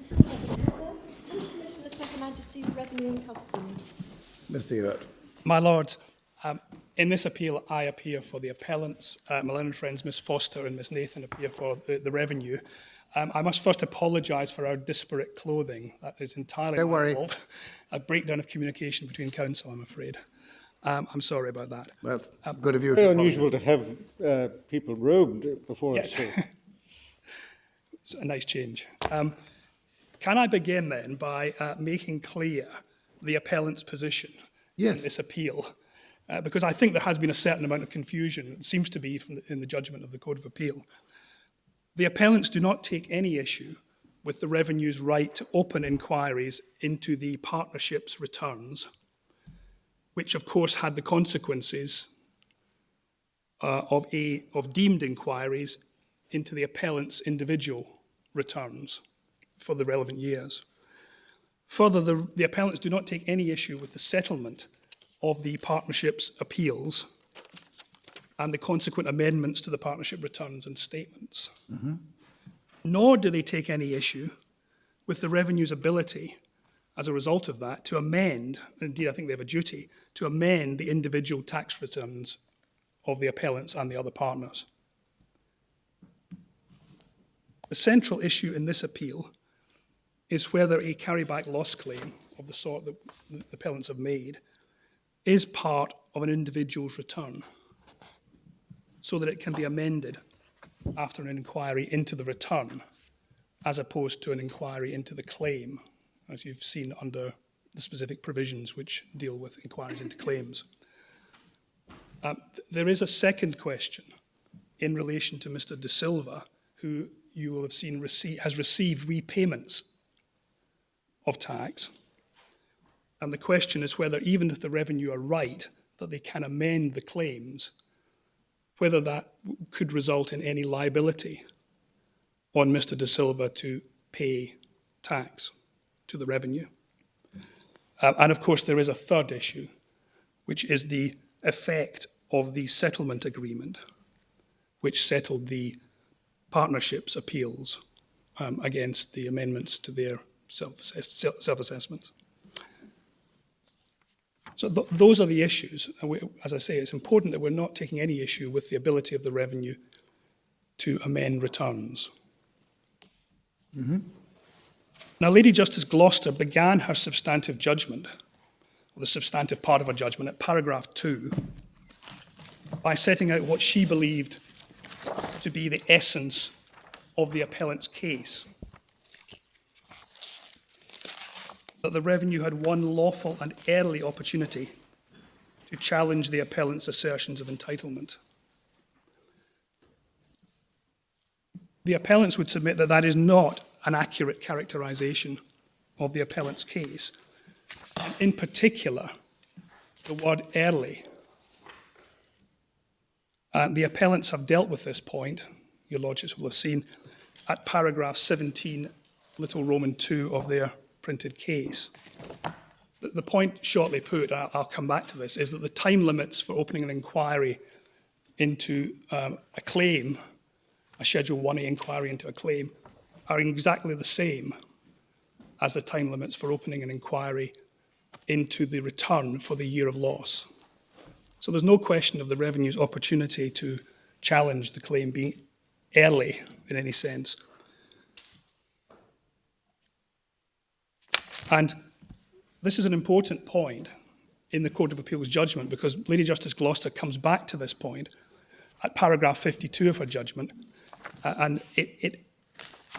Silva, does the Commission respect Her Majesty's revenue and customs? Mr. Ewart. My Lord, in this appeal, I appear for the appellants. My learned friends, Miss Foster and Miss Nathan, appear for the revenue. I must first apologise for our disparate clothing. That is entirely my fault. A breakdown of communication between counsel, I'm afraid. I'm sorry about that. That's good of you. Very unusual to have people robed before us. It's a nice change. Can I begin then by making clear the appellant's position in this appeal? Because I think there has been a certain amount of confusion, it seems to be in the judgment of the Court of Appeal. The appellants do not take any issue with the Revenue's right to open inquiries into the partnership's returns, which of course had the consequences of deemed inquiries into the appellant's individual returns for the relevant years. Further, the appellants do not take any issue with the settlement of the partnership's appeals and the consequent amendments to the partnership returns and statements. Nor do they take any issue with the Revenue's ability, as a result of that, to amend, and indeed I think they have a duty, to amend the individual tax returns of the appellants and the other partners. The central issue in this appeal is whether a carryback loss claim of the sort that the appellants have made is part of an individual's return, so that it can be amended after an inquiry into the return, as opposed to an inquiry into the claim, as you've seen under the specific provisions which deal with inquiries into claims. There is a second question in relation to Mr. De Silva, who you will have seen has received repayments of tax. And the question is whether, even if the Revenue are right that they can amend the claims, whether that could result in any liability on Mr. De Silva to pay tax to the Revenue. And of course, there is a third issue, which is the effect of the settlement agreement, which settled the partnership's appeals against the amendments to their self-assessments. So those are the issues. And as I say, it's important that we're not taking any issue with the ability of the Revenue to amend returns. Now, Lady Justice Gloucester began her substantive judgment, or the substantive part of her judgment, at paragraph 2, by setting out what she believed to be the essence of the appellant's case. That the Revenue had one lawful and early opportunity to challenge the appellant's assertions of entitlement. The appellants would submit that that is not an accurate characterization of the appellant's case. And in particular, the word early. The appellants have dealt with this point, your lordships will have seen, at paragraph 17, little Roman 2 of their printed case. The point, shortly put, I'll come back to this, is that the time limits for opening an inquiry into a claim, a Schedule 1A inquiry into a claim, are exactly the same as the time limits for opening an inquiry into the return for the year of loss. So there's no question of the Revenue's opportunity to challenge the claim being early in any sense. And this is an important point in the Court of Appeal's judgment, because Lady Justice Gloucester comes back to this point at paragraph 52 of her judgment, and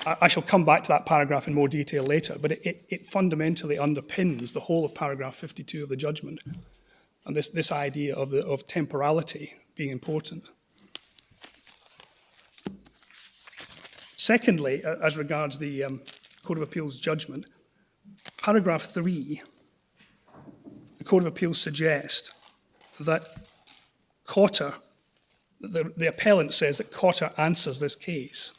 I shall come back to that paragraph in more detail later, but it fundamentally underpins the whole of paragraph 52 of the judgment, and this idea of temporality being important. Secondly, as regards the Court of Appeal's judgment, paragraph 3, the Court of Appeal suggests that Cotter, the appellant says that Cotter answers this case.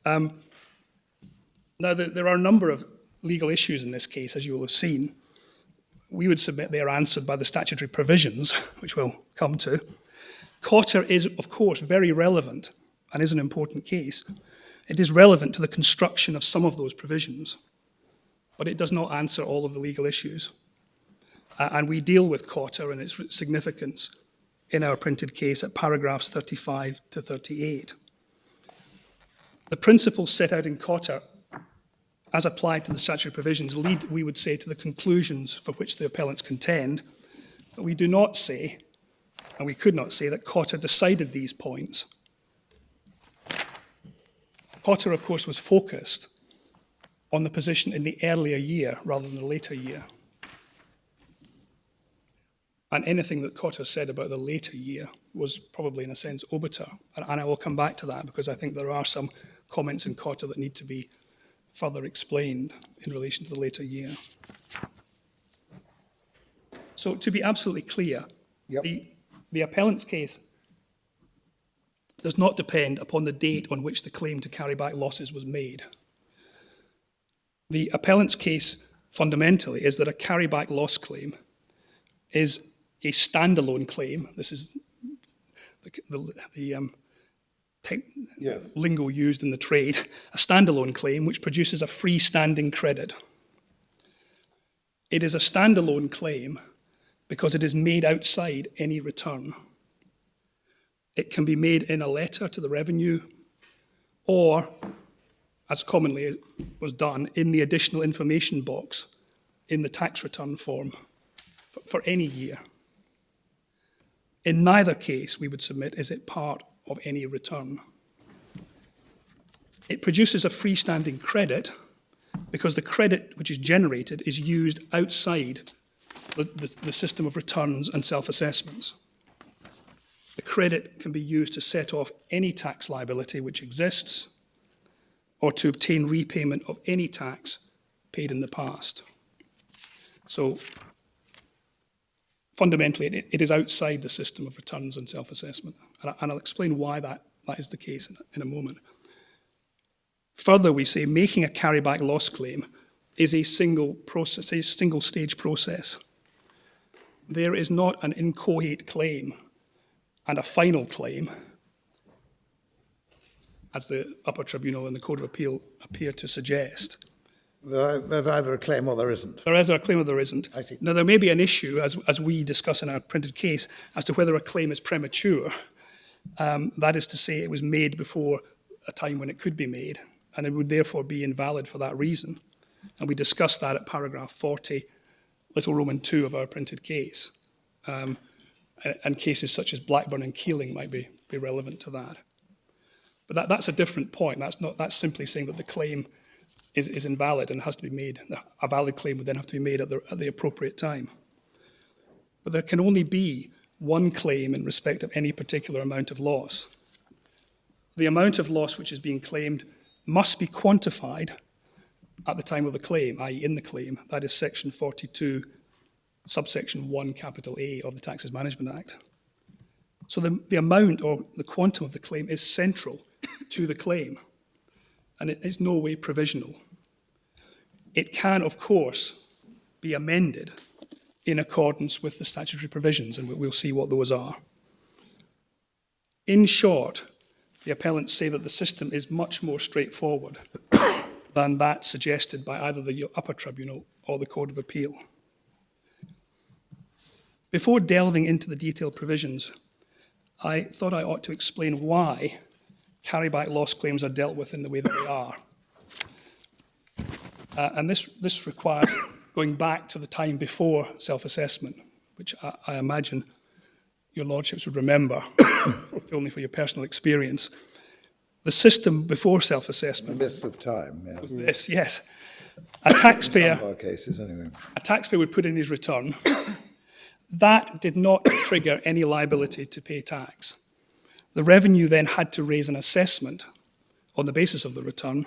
Now, there are a number of legal issues in this case, as you will have seen. We would submit they are answered by the statutory provisions, which we'll come to. Cotter is, of course, very relevant and is an important case. It is relevant to the construction of some of those provisions, but it does not answer all of the legal issues. And we deal with Cotter and its significance in our printed case at paragraphs 35 to 38. The principles set out in Cotter, as applied to the statutory provisions, lead, we would say, to the conclusions for which the appellants contend, but we do not say, and we could not say, that Cotter decided these points. Cotter, of course, was focused on the position in the earlier year rather than the later year. And anything that Cotter said about the later year was probably, in a sense, obiter. And I will come back to that because I think there are some comments in Cotter that need to be further explained in relation to the later year. So to be absolutely clear, the appellant's case does not depend upon the date on which the claim to carry back losses was made. The appellant's case fundamentally is that a carry back loss claim is a standalone claim. This is the lingo used in the trade, a standalone claim which produces a freestanding credit. It is a standalone claim because it is made outside any return. It can be made in a letter to the revenue or, as commonly was done, in the additional information box in the tax return form for any year. In neither case, we would submit, is it part of any return. It produces a freestanding credit because the credit which is generated is used outside the system of returns and self-assessments. The credit can be used to set off any tax liability which exists or to obtain repayment of any tax paid in the past. So fundamentally, it is outside the system of returns and self-assessment. And I'll explain why that is the case in a moment. Further, we say making a carryback loss claim is a single process, a single stage process. There is not an inchoate claim and a final claim, as the upper tribunal and the Court of Appeal appear to suggest. There's either a claim or there isn't. There is a claim or there isn't. I see. Now, there may be an issue, as we discuss in our printed case, as to whether a claim is premature. That is to say, it was made before a time when it could be made, and it would therefore be invalid for that reason. And we discussed that at paragraph 40, little Roman 2 of our printed case. And cases such as Blackburn and Keeling might be relevant to that. But that's a different point. That's simply saying that the claim is invalid and has to be made. A valid claim would then have to be made at the appropriate time. But there can only be one claim in respect of any particular amount of loss. The amount of loss which is being claimed must be quantified at the time of the claim, i.e. in the claim. That is section 42, subsection 1, capital A of the Taxes Management Act. So the amount or the quantum of the claim is central to the claim, and it is no way provisional. It can, of course, be amended in accordance with the statutory provisions, and we'll see what those are. In short, the appellants say that the system is much more straightforward than that suggested by either the upper tribunal or the Court of Appeal. Before delving into the detailed provisions, I thought I ought to explain why carryback loss claims are dealt with in the way that they are. And this requires going back to the time before self-assessment, which I imagine your lordships would remember, if only for your personal experience. The system before self-assessment A myth of time, was this, yes. A taxpayer, In some of our cases, anyway. a taxpayer would put in his return. That did not trigger any liability to pay tax. The revenue then had to raise an assessment on the basis of the return,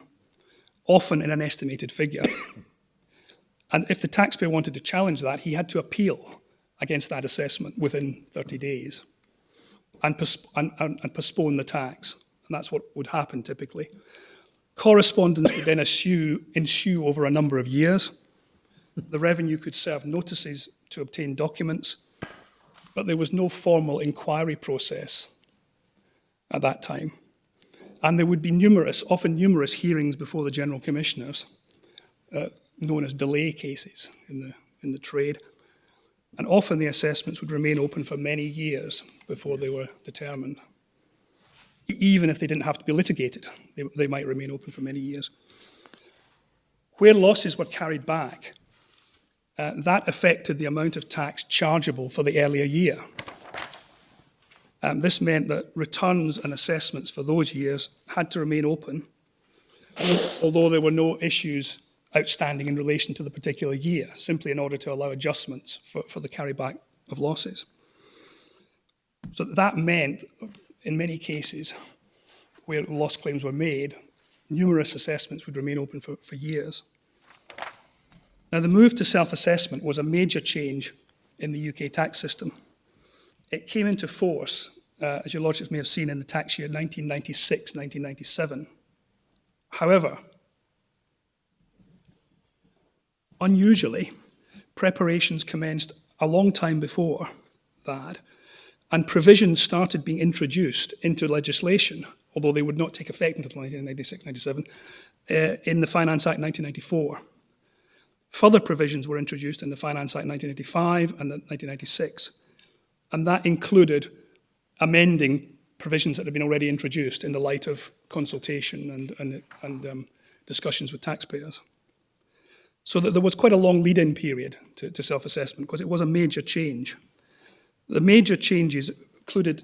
often in an estimated figure. And if the taxpayer wanted to challenge that, he had to appeal against that assessment within 30 days and postpone the tax. And that's what would happen typically. Correspondence would then ensue over a number of years. The revenue could serve notices to obtain documents, but there was no formal inquiry process at that time. And there would be numerous, often numerous hearings before the General Commissioners, known as delay cases in the trade. And often the assessments would remain open for many years before they were determined. Even if they didn't have to be litigated, they might remain open for many years. Where losses were carried back, that affected the amount of tax chargeable for the earlier year. This meant that returns and assessments for those years had to remain open, although there were no issues outstanding in relation to the particular year, simply in order to allow adjustments for the carryback of losses. So that meant, in many cases where loss claims were made, numerous assessments would remain open for years. Now, the move to self-assessment was a major change in the UK tax system. It came into force, as your lordships may have seen, in the tax year 1996-1997. However, unusually, preparations commenced a long time before that, and provisions started being introduced into legislation, although they would not take effect until 1996-97, in the Finance Act 1994. Further provisions were introduced in the Finance Act 1985 and 1996, and that included amending provisions that had been already introduced in the light of consultation and discussions with taxpayers. So that there was quite a long lead-in period to self-assessment because it was a major change. The major changes included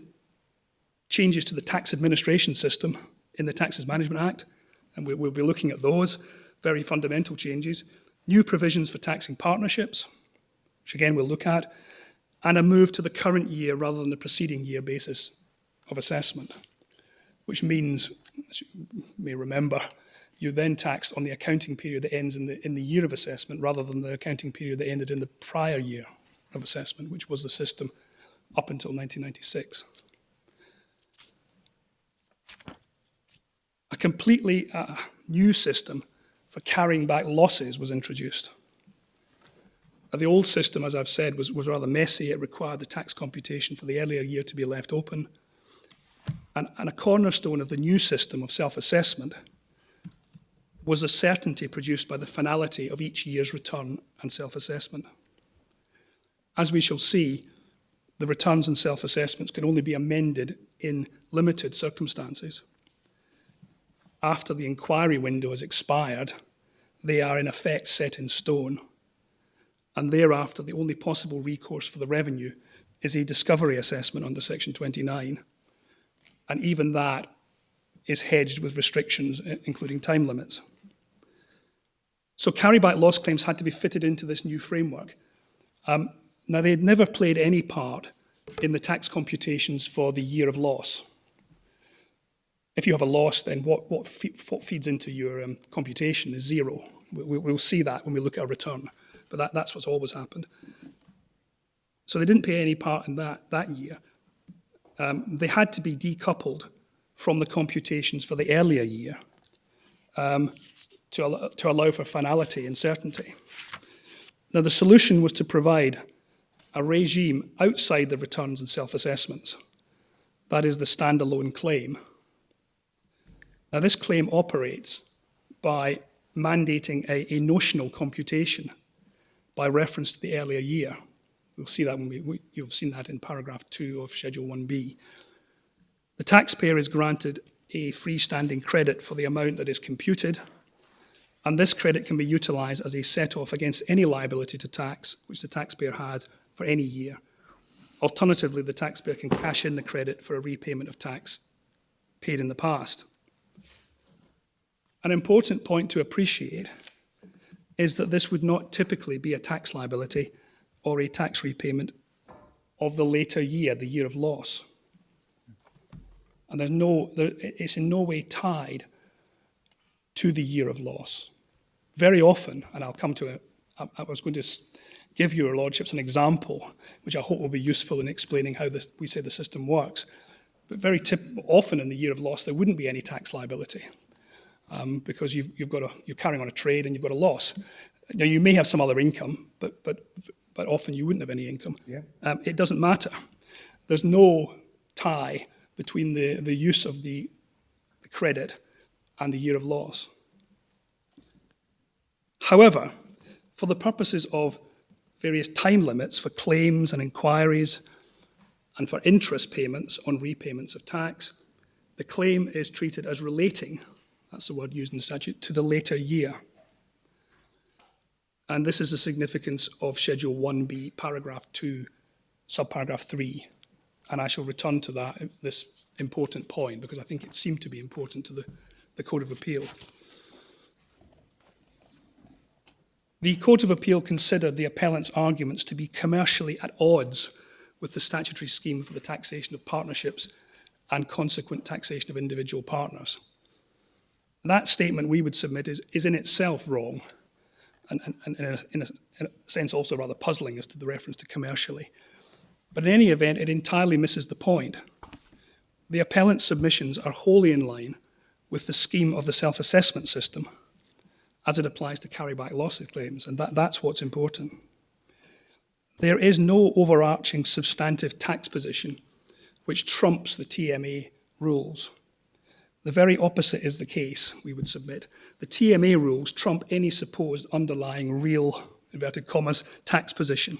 changes to the tax administration system in the Taxes Management Act, and we'll be looking at those, very fundamental changes, new provisions for taxing partnerships, which again we'll look at, and a move to the current year rather than the preceding year basis of assessment, which means, as you may remember, you then taxed on the accounting period that ends in the year of assessment rather than the accounting period that ended in the prior year of assessment, which was the system up until 1996. A completely new system for carrying back losses was introduced. The old system, as I've said, was rather messy. It required the tax computation for the earlier year to be left open. And a cornerstone of the new system of self-assessment was the certainty produced by the finality of each year's return and self-assessment. As we shall see, the returns and self-assessments can only be amended in limited circumstances. After the inquiry window has expired, they are in effect set in stone. And thereafter, the only possible recourse for the revenue is a discovery assessment under Section 29. And even that is hedged with restrictions, including time limits. So carryback loss claims had to be fitted into this new framework. Now, they had never played any part in the tax computations for the year of loss. If you have a loss, then what feeds into your computation is zero. We'll see that when we look at a return, but that's what's always happened. So they didn't play any part in that year. They had to be decoupled from the computations for the earlier year to allow for finality and certainty. Now, the solution was to provide a regime outside the returns and self-assessments. That is the standalone claim. Now, this claim operates by mandating a notional computation by reference to the earlier year. We'll see that when you've seen that in paragraph 2 of Schedule 1B. The taxpayer is granted a freestanding credit for the amount that is computed, and this credit can be utilised as a set-off against any liability to tax which the taxpayer had for any year. Alternatively, the taxpayer can cash in the credit for a repayment of tax paid in the past. An important point to appreciate is that this would not typically be a tax liability or a tax repayment of the later year, the year of loss. And it's in no way tied to the year of loss. Very often, and I'll come to it, I was going to give your lordships an example, which I hope will be useful in explaining how we say the system works. But very often in the year of loss, there wouldn't be any tax liability. Because you're carrying on a trade and you've got a loss. Now, you may have some other income, but often you wouldn't have any income. Yeah. It doesn't matter. There's no tie between the use of the credit and the year of loss. However, for the purposes of various time limits for claims and inquiries and for interest payments on repayments of tax, the claim is treated as relating, that's the word used in the statute, to the later year. And this is the significance of Schedule 1B, Paragraph 2, Subparagraph 3. And I shall return to that, this important point, because I think it seemed to be important to the Court of Appeal. The Court of Appeal considered the appellant's arguments to be commercially at odds with the statutory scheme for the taxation of partnerships and consequent taxation of individual partners. That statement we would submit is in itself wrong, and in a sense also rather puzzling as to the reference to commercially. But in any event, it entirely misses the point. The appellant's submissions are wholly in line with the scheme of the self-assessment system as it applies to carryback losses claims, and that's what's important. There is no overarching substantive tax position which trumps the TMA rules. The very opposite is the case, we would submit. The TMA rules trump any supposed underlying real, inverted commas, tax position.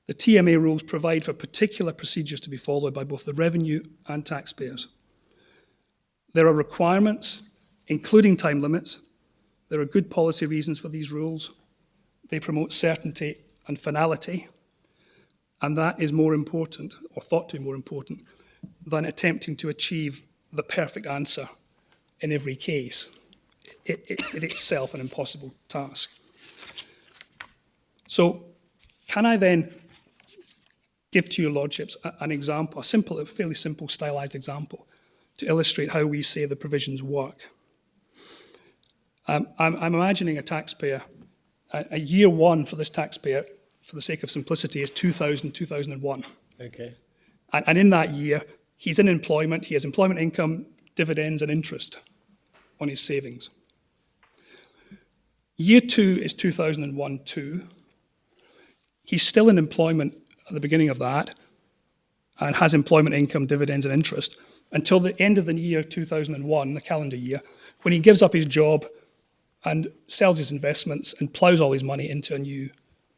The TMA rules provide for particular procedures to be followed by both the revenue and taxpayers. There are requirements, including time limits. There are good policy reasons for these rules. They promote certainty and finality, and that is more important, or thought to be more important, than attempting to achieve the perfect answer in every case. It itself an impossible task. So, can I then give to your lordships an example, a fairly simple stylized example, to illustrate how we say the provisions work? I'm imagining a taxpayer, a year one for this taxpayer, for the sake of simplicity, is 2001. Okay. And in that year, he's in employment, he has employment income, dividends and interest on his savings. Year two is 2001-2. He's still in employment at the beginning of that and has employment income, dividends and interest until the end of the year 2001, the calendar year, when he gives up his job and sells his investments and ploughs all his money into a new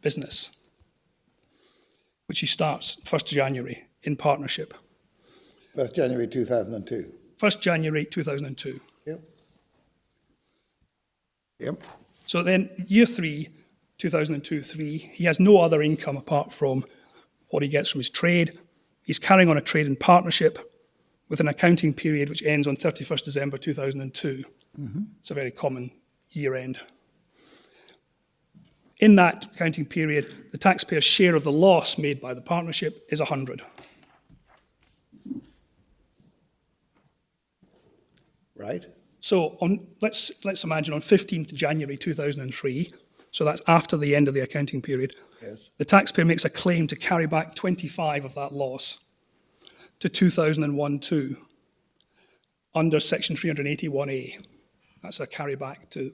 business, which he starts 1st January in partnership. 1st January 2002. 1st January 2002. Yep. Yep. So then year 3, 2002-3, he has no other income apart from what he gets from his trade. He's carrying on a trade in partnership with an accounting period which ends on 31st December 2002. Mm-hmm. It's a very common year end. In that accounting period, the taxpayer's share of the loss made by the partnership is 100. Right. So let's imagine on 15th January 2003, so that's after the end of the accounting period, Yes. the taxpayer makes a claim to carry back 25 of that loss to 2001-2 under section 381A. That's a carry back to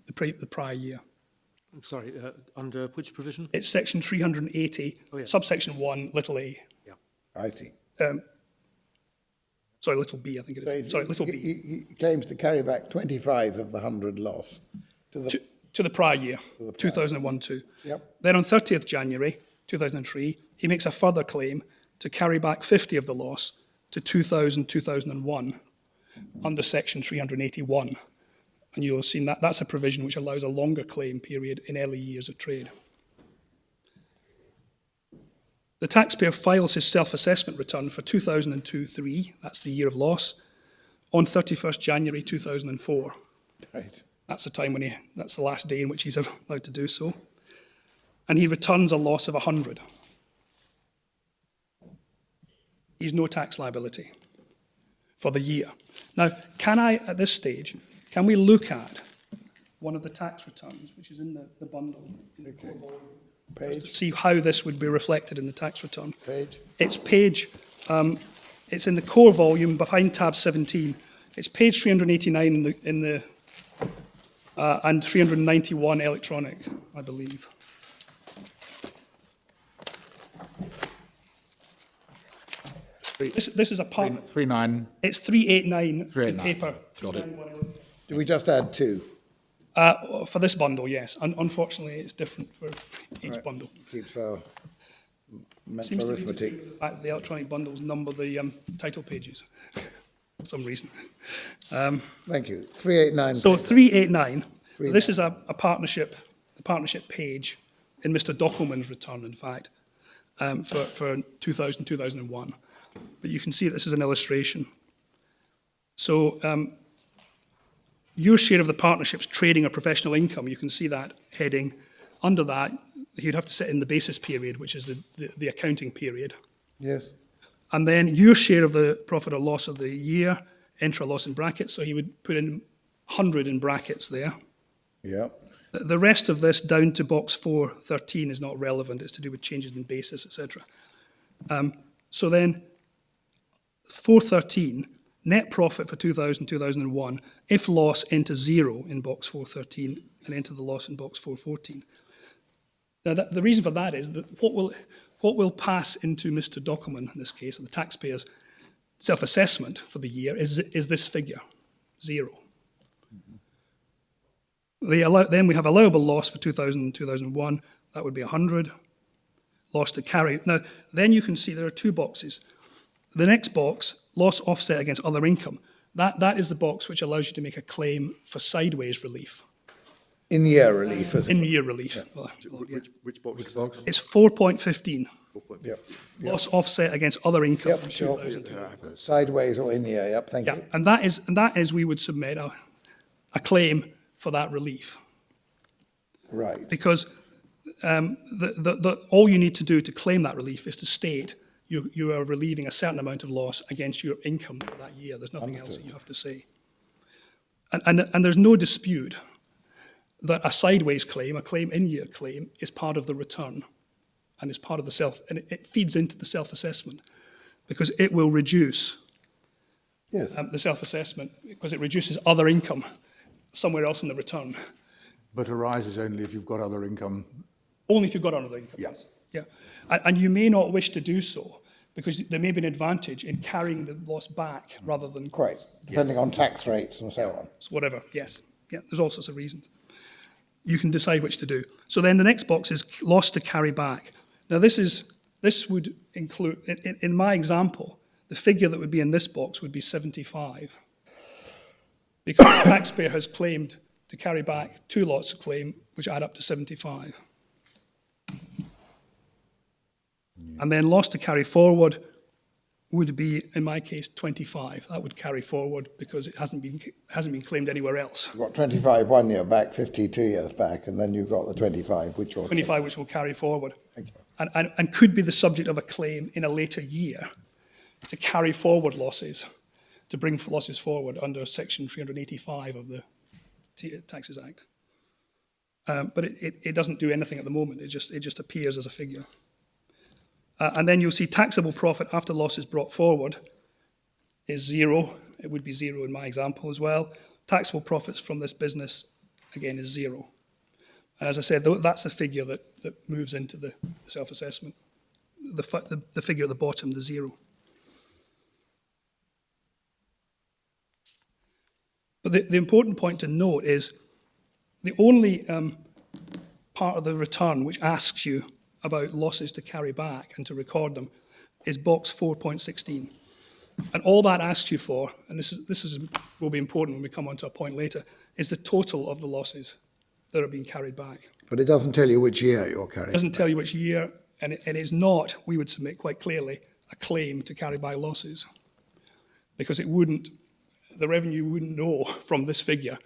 the prior year. I'm sorry, under which provision? It's section 380, subsection 1, little a. Yeah. I see. Sorry, little b, I think it is. Sorry, little b. He claims to carry back 25 of the 100 loss To the prior year, 2001-2. Yep. Then on 30th January 2003, he makes a further claim to carry back 50 of the loss to 2000-2001 under section 381. And you'll have seen that that's a provision which allows a longer claim period in early years of trade. The taxpayer files his self-assessment return for 2002-3, that's the year of loss, on 31st January 2004. Right. That's the time when that's the last day in which he's allowed to do so. And he returns a loss of 100. He's no tax liability for the year. Now, can I, at this stage, can we look at one of the tax returns, which is in the bundle, in the core volume, just to see how this would be reflected in the tax return? Page. It's it's in the core volume behind tab 17. It's page 389 and 391 electronic, I believe. This is a part. 39. It's 389 in 389. paper. Got it. 391. Do we just add 2? For this bundle, yes. Unfortunately, it's different for each Right. bundle. Keeps our Seems mental to be to do arithmetic. with the fact that the electronic bundles number the title pages for some reason. Thank you. 389. So 389, this is a partnership page in Mr. Dockelman's return, in fact, for 2000, 2001. But you can see this is an illustration. So your share of the partnership's trading or professional income, you can see that heading. Under that, you'd have to sit in the basis period, which is the accounting period. Yes. And then your share of the profit or loss of the year, enter a loss in brackets, so you would put in 100 in brackets there. Yeah. The rest of this down to box 413 is not relevant. It's to do with changes in basis, etc. So then 413, net profit for 2000, 2001, if loss, enter 0 in box 413 and enter the loss in box 414. Now, the reason for that is that what will pass into Mr. Dockelman, in this case, or the taxpayer's self-assessment for the year is this figure, 0. Then we have allowable loss for 2000, 2001, that would be 100. Loss to carry. Now, then you can see there are 2 boxes. The next box, loss offset against other income, that is the box which allows you to make a claim for sideways relief. In-year relief, is it? In-year relief. Yeah. Well, yeah. Which box? Which box? It's 4.15. Yep. Loss offset against other income Yep, in sure. 2002. Sideways or in-year, yep, thank Yeah, you. and that is we would submit a claim for that relief. Right. Because all you need to do to claim that relief is to state you are relieving a certain amount of loss against your income for that year. There's nothing else that you have to say. And there's no dispute that a sideways claim, a claim in-year claim, is part of the return and is part of and it feeds into the self-assessment because it will reduce Yes. the self-assessment because it reduces other income somewhere else in the return. But arises only if you've got other income. Only if you've got other income. Yes. Yeah. And you may not wish to do so because there may be an advantage in carrying the loss back rather than Quite, depending on tax rates and so on. whatever. Yes. Yeah, there's all sorts of reasons. You can decide which to do. So then the next box is loss to carry back. Now this would include, in my example, the figure that would be in this box would be 75. Because the taxpayer has claimed to carry back 2 lots of claim, which add up to 75. And then loss to carry forward would be, in my case, 25. That would carry forward because it hasn't been claimed anywhere else. You've got 25 1 year back, 50 2 years back, and then you've got the 25, which will... 25 which will carry forward. Thank you. And could be the subject of a claim in a later year to carry forward losses, to bring losses forward under Section 385 of the Taxes Act. But it doesn't do anything at the moment. It just appears as a figure. And then you'll see taxable profit after losses brought forward is 0. It would be 0 in my example as well. Taxable profits from this business, again, is 0. And as I said, that's the figure that moves into the self-assessment. The figure at the bottom, the 0. But the important point to note is the only part of the return which asks you about losses to carry back and to record them is box 4.16. And all that asks you for, and this will be important when we come on to a point later, is the total of the losses that are being carried back. But it doesn't tell you which year you're carrying. It doesn't tell you which year, and it is not, we would submit quite clearly, a claim to carry back losses. Because the revenue wouldn't know from this figure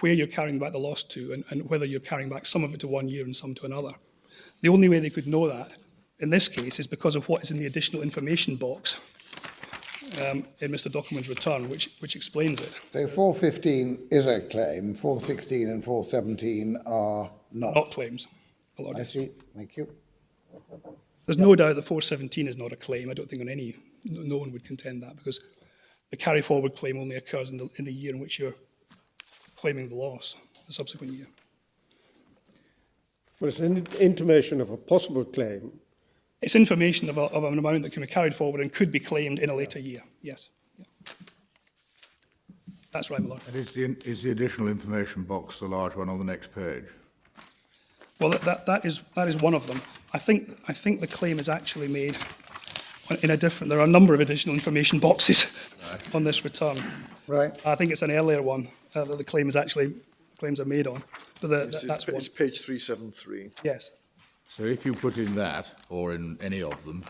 where you're carrying back the loss to and whether you're carrying back some of it to one year and some to another. The only way they could know that, in this case, is because of what is in the additional information box in Mr. Dockelman's return, which explains it. So 415 is a claim, 416 and 417 are not. Not claims. I see, thank you. There's no doubt that 417 is not a claim. I don't think no one would contend that, because the carry forward claim only occurs in the year in which you're claiming the loss, the subsequent year. Well, it's an intimation of a possible claim It's information of an amount that can be carried forward and could be claimed in a later year. Yes. Yeah. That's right, my lord. And is the additional information box the large one on the next page? Well, that is one of them. I think the claim is actually made in a different. There are a number of additional information boxes on this return. Right. I think it's an earlier one that the claims are made on. But that's one. It's page 373. Yes. So if you put in that, or in any of them,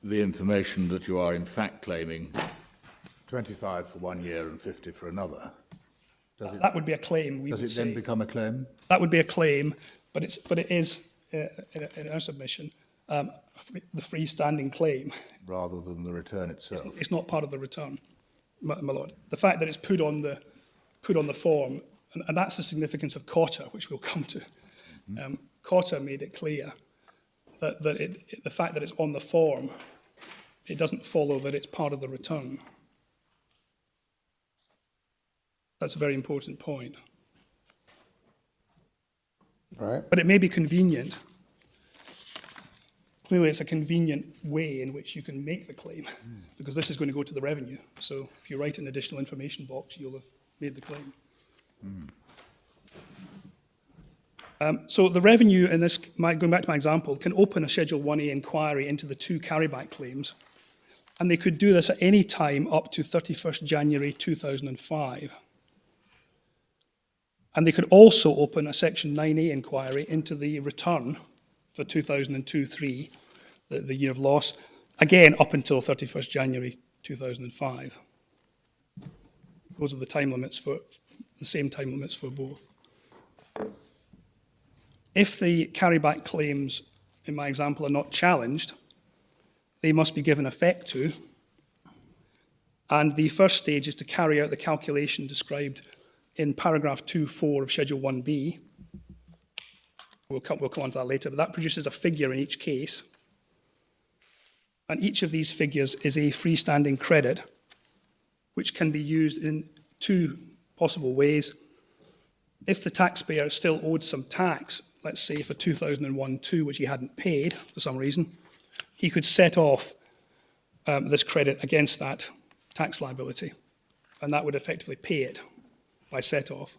the information that you are in fact claiming 25 for 1 year and 50 for another, That would be a claim. does it then become a claim? That would be a claim, but it is in our submission the freestanding claim. Rather than the return itself? It's not part of the return, my lord. The fact that it's put on the form, and that's the significance of Cotter, which we'll come to. Cotter made it clear that the fact that it's on the form, it doesn't follow that it's part of the return. That's a very important point. Right. But it may be convenient. Clearly, it's a convenient way in which you can make the claim, because this is going to go to the revenue. So if you write an additional information box, you'll have made the claim. So the revenue in this, going back to my example, can open a Schedule 1A inquiry into the two carryback claims, and they could do this at any time up to 31st January 2005. And they could also open a Section 9A inquiry into the return for 2002-3, the year of loss, again up until 31st January 2005. Those are the time limits for the same time limits for both. If the carryback claims in my example are not challenged, they must be given effect to, and the first stage is to carry out the calculation described in paragraph 2.4 of Schedule 1B. We'll come on to that later, but that produces a figure in each case. And each of these figures is a freestanding credit, which can be used in two possible ways. If the taxpayer still owed some tax, let's say for 2001-2, which he hadn't paid for some reason, he could set off this credit against that tax liability, and that would effectively pay it by set-off.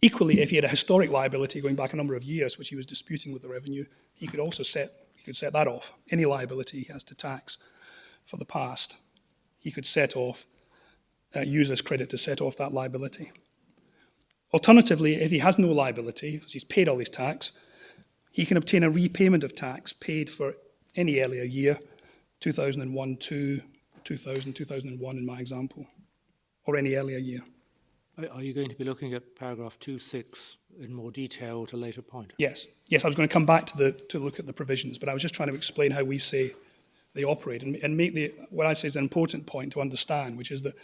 Equally, if he had a historic liability going back a number of years, which he was disputing with the revenue, he could also set that off. Any liability he has to tax for the past, he could set off, use this credit to set off that liability. Alternatively, if he has no liability, because he's paid all his tax, he can obtain a repayment of tax paid for any earlier year, 2001-2, 2000, 2001 in my example, or any earlier year. Are you going to be looking at paragraph 2.6 in more detail at a later point? Yes, I was going to come back to look at the provisions, but I was just trying to explain how we say they operate and make what I say is an important point to understand, which is that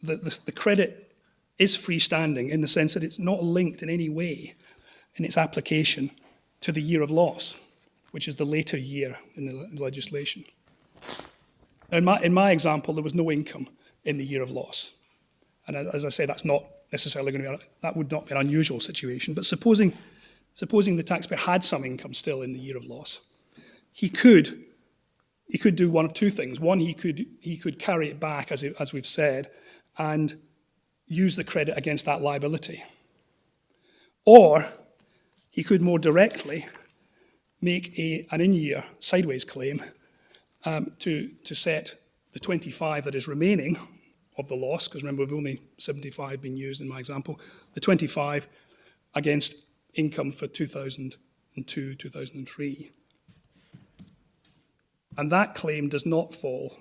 the credit is freestanding in the sense that it's not linked in any way in its application to the year of loss, which is the later year in the legislation. Now, in my example, there was no income in the year of loss. And as I say, that's not necessarily going to be, that would not be an unusual situation. But supposing the taxpayer had some income still in the year of loss, he could do one of two things. One, he could carry it back, as we've said, and use the credit against that liability. Or he could more directly make an in-year sideways claim to set the 25 that is remaining of the loss, because remember, we've only 75 been used in my example, the 25 against income for 2002, 2003. And that claim does not fall,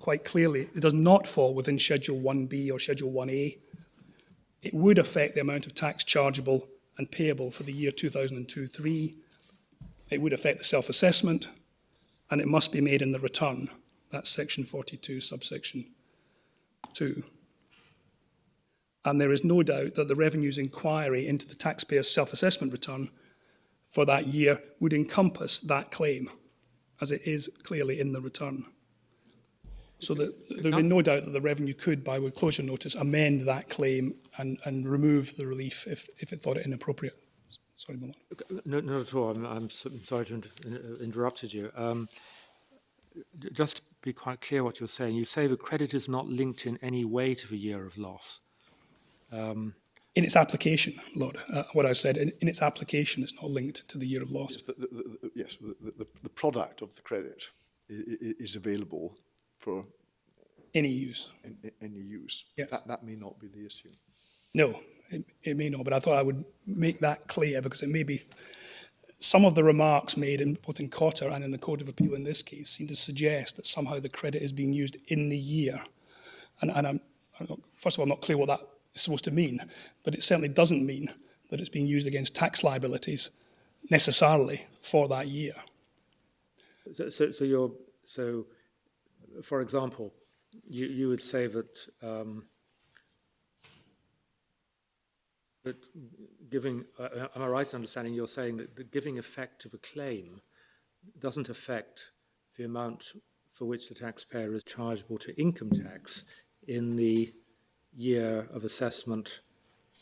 quite clearly, it does not fall within Schedule 1B or Schedule 1A. It would affect the amount of tax chargeable and payable for the year 2002-3. It would affect the self-assessment, and it must be made in the return. That's Section 42, subsection 2. And there is no doubt that the revenue's inquiry into the taxpayer's self-assessment return for that year would encompass that claim, as it is clearly in the return. So there would be no doubt that the revenue could, by closure notice, amend that claim and remove the relief if it thought it inappropriate. Sorry, my lord. No, not at all. I'm sorry to interrupted you. Just to be quite clear what you're saying, you say the credit is not linked in any way to the year of loss. In its application, Lord, what I said, in its application, it's not linked to the year of loss. Yes, the product of the credit is available for Any use. any use. Yes. That may not be the issue. No, it may not, but I thought I would make that clear because it may be some of the remarks made in both in Cotter and in the Court of Appeal in this case seem to suggest that somehow the credit is being used in the year. And I'm not, first of all, not clear what that is supposed to mean, but it certainly doesn't mean that it's being used against tax liabilities necessarily for that year. So for example, you would say that that giving, am I right in understanding you're saying that the giving effect of a claim doesn't affect the amount for which the taxpayer is chargeable to income tax in the year of assessment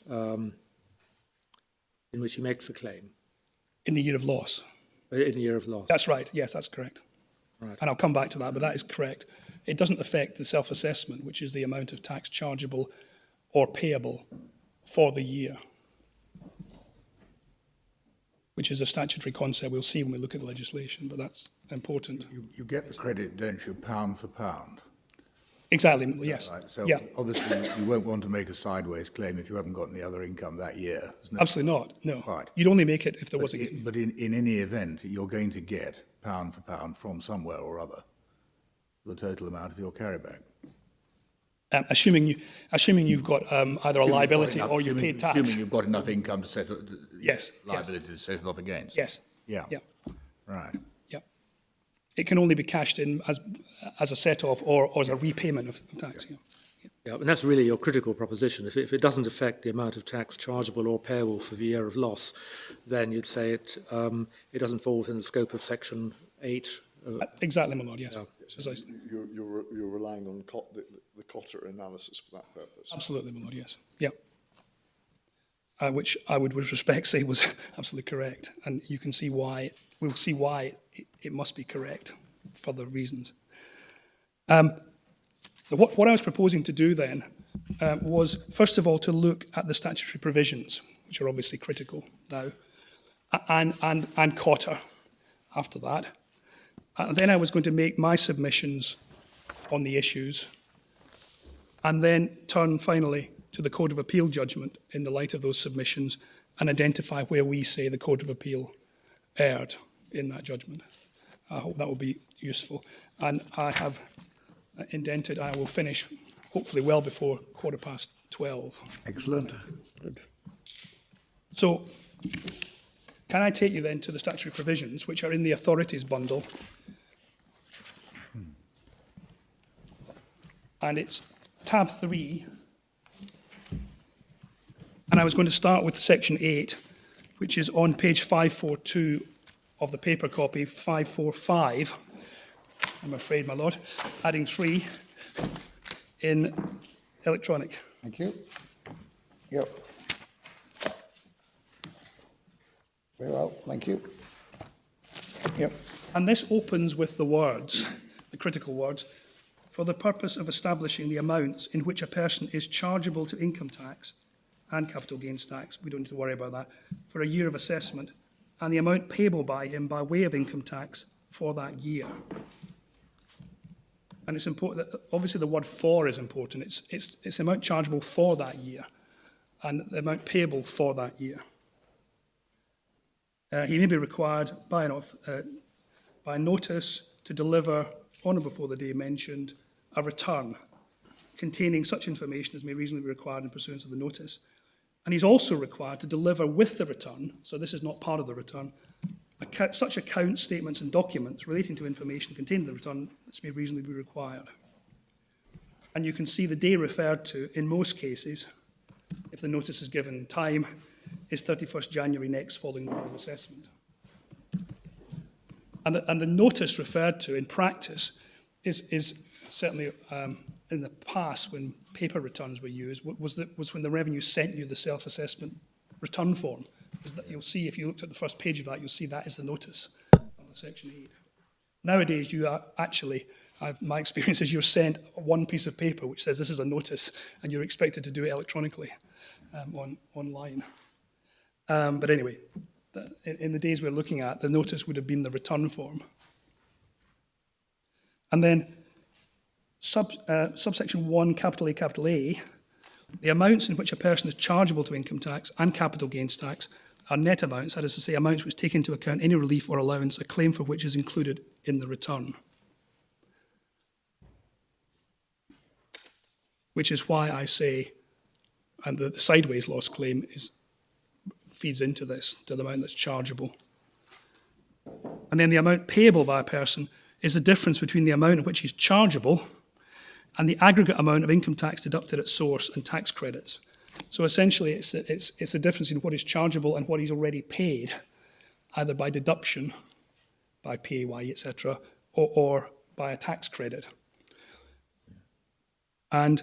in which he makes the claim? In the year of loss. In the year of loss. That's right. Yes, that's correct. Right. And I'll come back to that, but that is correct. It doesn't affect the self-assessment, which is the amount of tax chargeable or payable for the year, which is a statutory concept we'll see when we look at the legislation, but that's important. You get the credit, don't you, pound for pound? Exactly, yes. Right. So yeah. obviously you won't want to make a sideways claim if you haven't got any other income that year. Absolutely not, no. Right. You'd only make it if there But wasn't. But in any event, you're going to get pound for pound from somewhere or other the total amount of your carryback. Assuming you've got either a liability or you paid tax. Assuming you've got enough income to settle Yes. liability to settle off against. Yes. Yeah. Yeah. Right. Yeah. It can only be cashed in as a set-off or as a repayment of tax. Yeah. Yeah, and that's really your critical proposition. If it doesn't affect the amount of tax chargeable or payable for the year of loss, then you'd say it doesn't fall within the scope of Section 8. Exactly, my lord, yes. Yeah. Precisely. You're relying on the Cotter analysis for that purpose. Absolutely, my lord, yes. Yeah. Which I would, with respect, say was absolutely correct. And you can see why, we'll see why it must be correct for the reasons. What I was proposing to do then was, first of all, to look at the statutory provisions, which are obviously critical now, and Cotter after that. And then I was going to make my submissions on the issues, and then turn finally to the Court of Appeal judgment in the light of those submissions and identify where we say the Court of Appeal erred in that judgment. I hope that will be useful. And I have indented, I will finish hopefully well before 12:15. Excellent. Good. So, can I take you then to the statutory provisions, which are in the authorities bundle? And it's tab 3. And I was going to start with section 8, which is on page 542 of the paper copy, 545, I'm afraid, my lord, adding 3 in electronic. Thank you. Yep. Very well, thank you. Yep. And this opens with the words, the critical words, for the purpose of establishing the amounts in which a person is chargeable to income tax and capital gains tax, we don't need to worry about that, for a year of assessment, and the amount payable by him by way of income tax for that year. And it's important that, obviously the word for is important. It's the amount chargeable for that year and the amount payable for that year. He may be required by notice to deliver on or before the day mentioned a return containing such information as may reasonably be required in pursuance of the notice. And he's also required to deliver with the return, so this is not part of the return, such accounts, statements and documents relating to information contained in the return as may reasonably be required. And you can see the day referred to in most cases, if the notice is given in time, is 31st January next following the year of assessment. And the notice referred to in practice is certainly in the past when paper returns were used, was when the revenue sent you the self-assessment return form is that you'll see, if you looked at the first page of that, you'll see that is the notice under Section 8. Nowadays, you are actually, my experience is you're sent one piece of paper which says this is a notice, and you're expected to do it electronically online. But anyway, in the days we're looking at, the notice would have been the return form. And then subsection 1, capital A, the amounts in which a person is chargeable to income tax and capital gains tax are net amounts, that is to say, amounts which take into account any relief or allowance, a claim for which is included in the return. Which is why I say, and the sideways loss claim feeds into this, to the amount that's chargeable. And then the amount payable by a person is the difference between the amount at which he's chargeable and the aggregate amount of income tax deducted at source and tax credits. So essentially, it's the difference in what is chargeable and what he's already paid, either by deduction, by PAYE, etc., or by a tax credit. And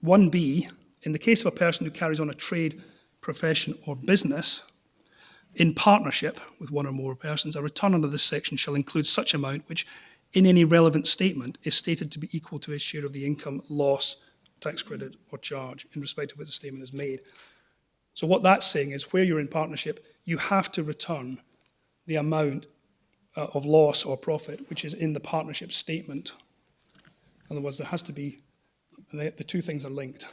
1B, in the case of a person who carries on a trade, profession, or business in partnership with one or more persons, a return under this section shall include such amount which, in any relevant statement, is stated to be equal to his share of the income, loss, tax credit, or charge in respect of which the statement is made. So what that's saying is, where you're in partnership, you have to return the amount of loss or profit which is in the partnership statement. In other words, there has to be, the two things are linked.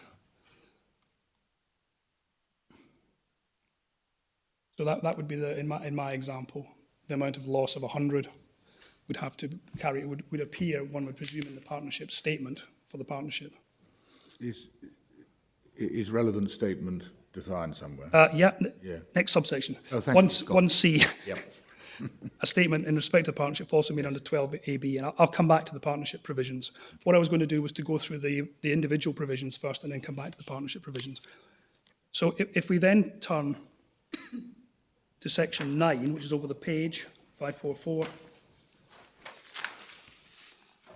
So that would be, in my example, the amount of loss of 100 would have to carry, would appear, one would presume, in the partnership statement for the partnership. Is relevant statement defined somewhere? Yeah. Next subsection. Oh, thank you. 1C. Yep. A statement in respect of partnership also made under 12AB, and I'll come back to the partnership provisions. What I was going to do was to go through the individual provisions first and then come back to the partnership provisions. So if we then turn to section 9, which is over the page, 544,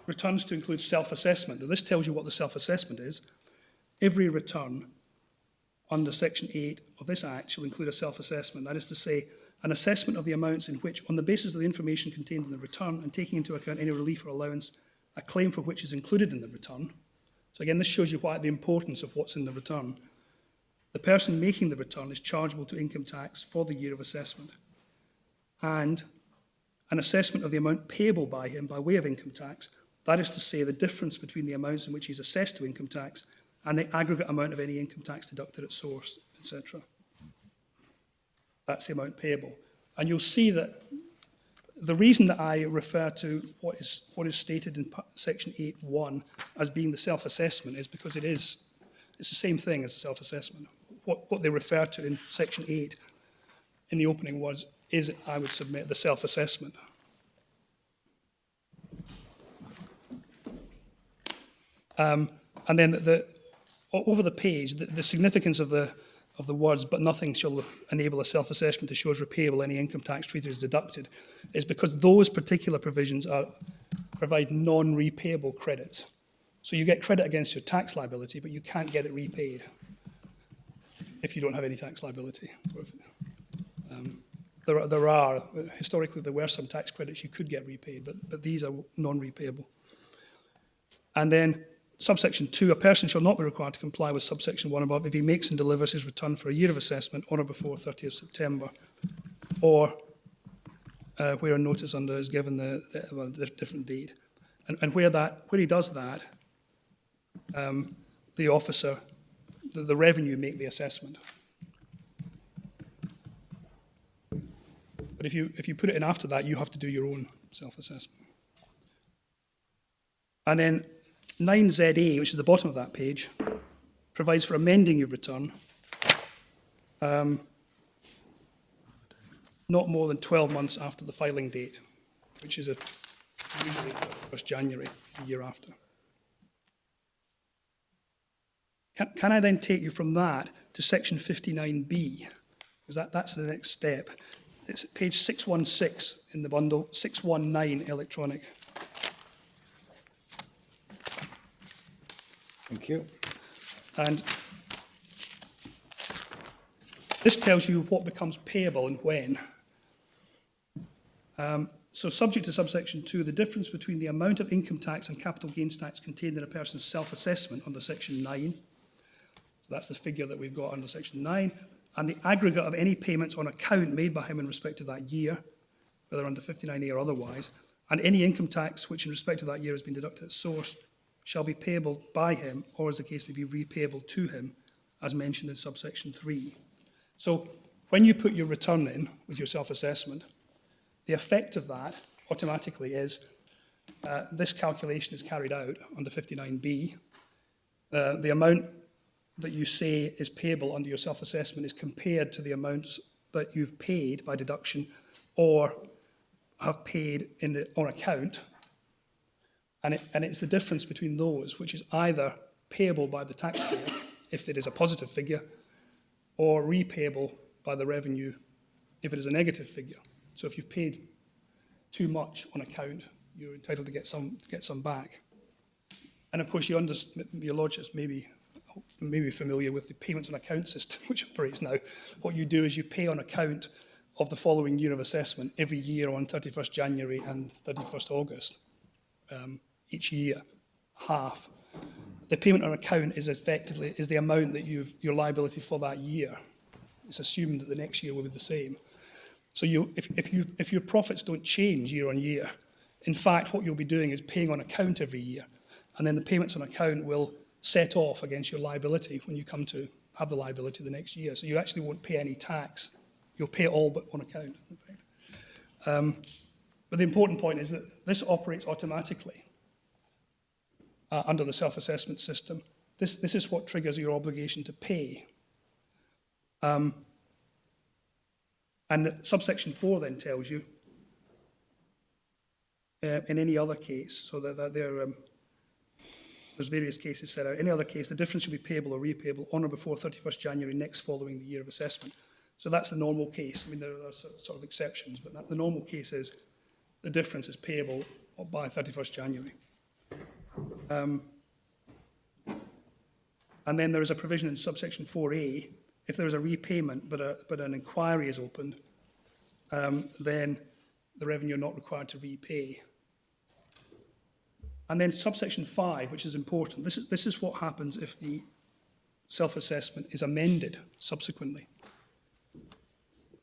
returns to include self-assessment. Now, this tells you what the self-assessment is. Every return under section 8 of this Act shall include a self-assessment. That is to say, an assessment of the amounts in which, on the basis of the information contained in the return and taking into account any relief or allowance, a claim for which is included in the return. So again, this shows you the importance of what's in the return. The person making the return is chargeable to income tax for the year of assessment. And an assessment of the amount payable by him by way of income tax, that is to say, the difference between the amounts in which he's assessed to income tax and the aggregate amount of any income tax deducted at source, etc. That's the amount payable. And you'll see that the reason that I refer to what is stated in section 8.1 as being the self-assessment is because it's the same thing as a self-assessment. What they refer to in section 8 in the opening words is, I would submit, the self-assessment. And then over the page, the significance of the words, but nothing shall enable a self-assessment to show as repayable any income tax treated as deducted, is because those particular provisions provide non-repayable credits. So you get credit against your tax liability, but you can't get it repaid if you don't have any tax liability. Historically, there were some tax credits you could get repaid, but these are non-repayable. And then subsection 2, a person shall not be required to comply with subsection 1 above if he makes and delivers his return for a year of assessment on or before 30th September, or where a notice under is given the different date. And where he does that, the officer, the revenue make the assessment. But if you put it in after that, you have to do your own self-assessment. And then 9ZA, which is the bottom of that page, provides for amending your return not more than 12 months after the filing date, which is usually 1st January, the year after. Can I then take you from that to section 59B? Because that's the next step. It's page 616 in the bundle, 619 electronic. Thank you. And This tells you what becomes payable and when. So subject to subsection 2, the difference between the amount of income tax and capital gains tax contained in a person's self-assessment under section 9, so that's the figure that we've got under section 9, and the aggregate of any payments on account made by him in respect of that year, whether under 59A or otherwise, and any income tax which in respect of that year has been deducted at source, shall be payable by him, or as the case may be, repayable to him, as mentioned in subsection 3. So when you put your return in with your self-assessment, the effect of that automatically is this calculation is carried out under 59B. The amount that you say is payable under your self-assessment is compared to the amounts that you've paid by deduction or have paid on account. And it's the difference between those which is either payable by the taxpayer, if it is a positive figure, or repayable by the revenue if it is a negative figure. So if you've paid too much on account, you're entitled to get some back. And of course, your lordships may be familiar with the payments on account system, which operates now. What you do is you pay on account of the following year of assessment every year on 31st January and 31st August, each year, half. The payment on account is effectively the amount that your liability for that year. It's assumed that the next year will be the same. So if your profits don't change year on year, in fact, what you'll be doing is paying on account every year, and then the payments on account will set off against your liability when you come to have the liability the next year. So you actually won't pay any tax. You'll pay all but on account, in fact. But the important point is that this operates automatically under the self-assessment system. This is what triggers your obligation to pay. And subsection 4 then tells you, in any other case, so that there's various cases set out. Any other case, the difference shall be payable or repayable on or before 31st January next following the year of assessment. So that's the normal case. I mean, there are sort of exceptions, but the normal case is the difference is payable by 31st January. And then there is a provision in subsection 4A, if there is a repayment but an inquiry is opened, then the revenue are not required to repay. And then subsection 5, which is important, this is what happens if the self-assessment is amended subsequently.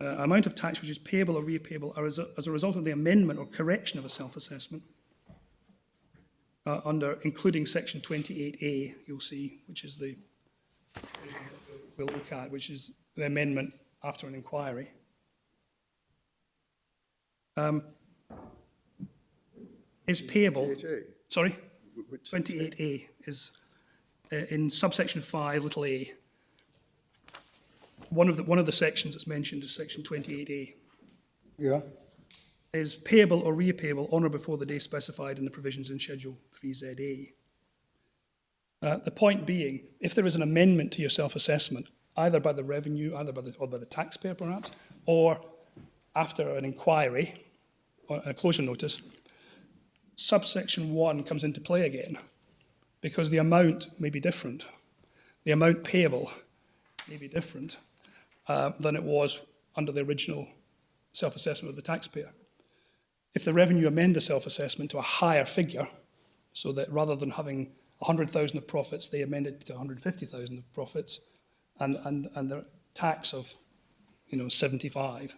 Amount of tax which is payable or repayable as a result of the amendment or correction of a self-assessment, including section 28A, you'll see, which is the we'll look at, which is the amendment after an inquiry. Is payable. 28A? Sorry? Which 28A is in subsection 5, little a. One of the sections that's mentioned is section 28A. Yeah. Is payable or repayable on or before the day specified in the provisions in Schedule 3ZA. The point being, if there is an amendment to your self-assessment, either by the revenue, or by the taxpayer perhaps, or after an inquiry or a closure notice, subsection 1 comes into play again because the amount may be different. The amount payable may be different than it was under the original self-assessment of the taxpayer. If the revenue amend the self-assessment to a higher figure, so that rather than having 100,000 of profits, they amend it to 150,000 of profits, and the tax of 75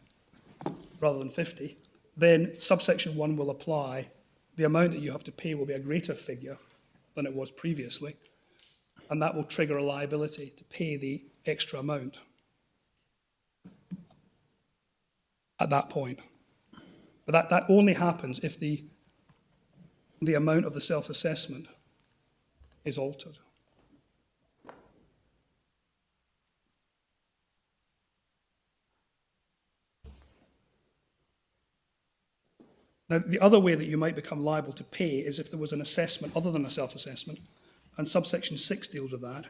rather than 50, then subsection 1 will apply. The amount that you have to pay will be a greater figure than it was previously, and that will trigger a liability to pay the extra amount at that point. But that only happens if the amount of the self-assessment is altered. Now, the other way that you might become liable to pay is if there was an assessment other than a self-assessment, and subsection 6 deals with that.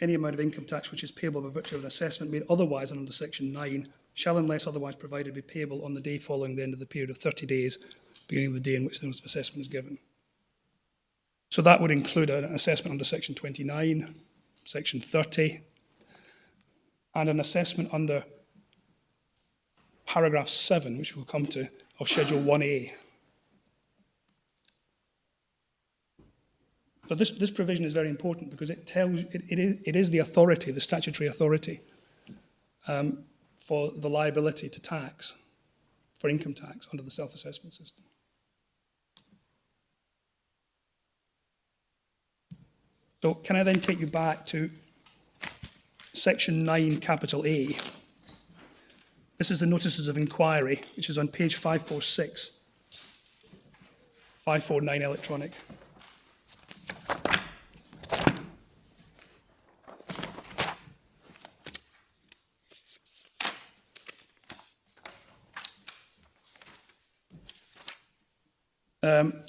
Any amount of income tax which is payable by virtue of an assessment made otherwise than under section 9 shall, unless otherwise provided, be payable on the day following the end of the period of 30 days, beginning of the day in which the notice of assessment is given. So that would include an assessment under section 29, section 30, and an assessment under paragraph 7, which we'll come to, of Schedule 1A. So this provision is very important because it tells it is the authority, the statutory authority, for the liability to tax, for income tax under the self-assessment system. So can I then take you back to Section 9, capital A? This is the notices of inquiry, which is on page 546, 549 electronic.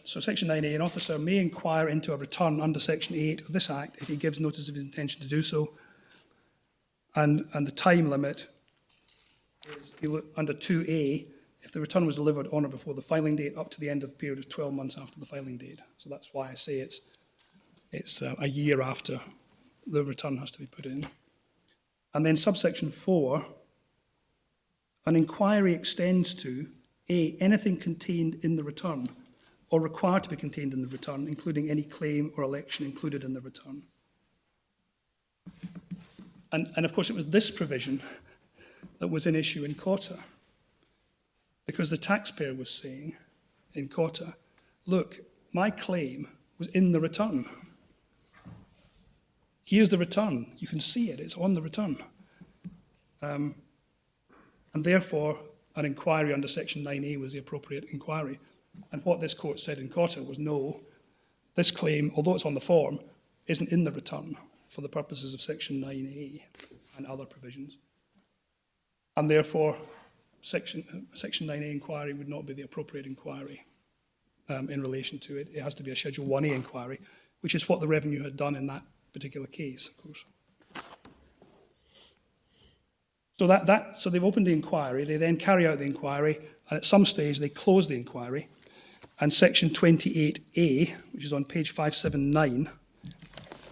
So Section 9A, an officer may inquire into a return under Section 8 of this Act if he gives notice of his intention to do so. And the time limit is under 2A, if the return was delivered on or before the filing date up to the end of the period of 12 months after the filing date. So that's why I say it's a year after the return has to be put in. And then subsection 4, an inquiry extends to A, anything contained in the return or required to be contained in the return, including any claim or election included in the return. And of course, it was this provision that was an issue in Cotter, because the taxpayer was saying in Cotter, look, my claim was in the return. Here's the return. You can see it. It's on the return. And therefore, an inquiry under Section 9A was the appropriate inquiry. And what this court said in Cotter was, no, this claim, although it's on the form, isn't in the return for the purposes of Section 9A and other provisions. And therefore, Section 9A inquiry would not be the appropriate inquiry in relation to it. It has to be a Schedule 1A inquiry, which is what the Revenue had done in that particular case, of course. So they've opened the inquiry, they then carry out the inquiry, and at some stage they close the inquiry. And Section 28A, which is on page 579,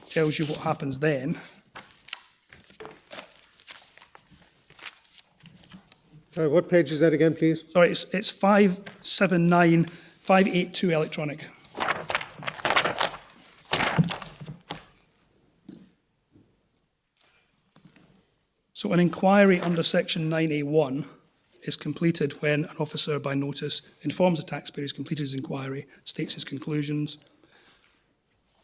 tells you what happens then. Sorry, what page is that again, please? Sorry, it's 579, 582 electronic. So an inquiry under Section 9A1 is completed when an officer by notice informs the taxpayer he's completed his inquiry, states his conclusions.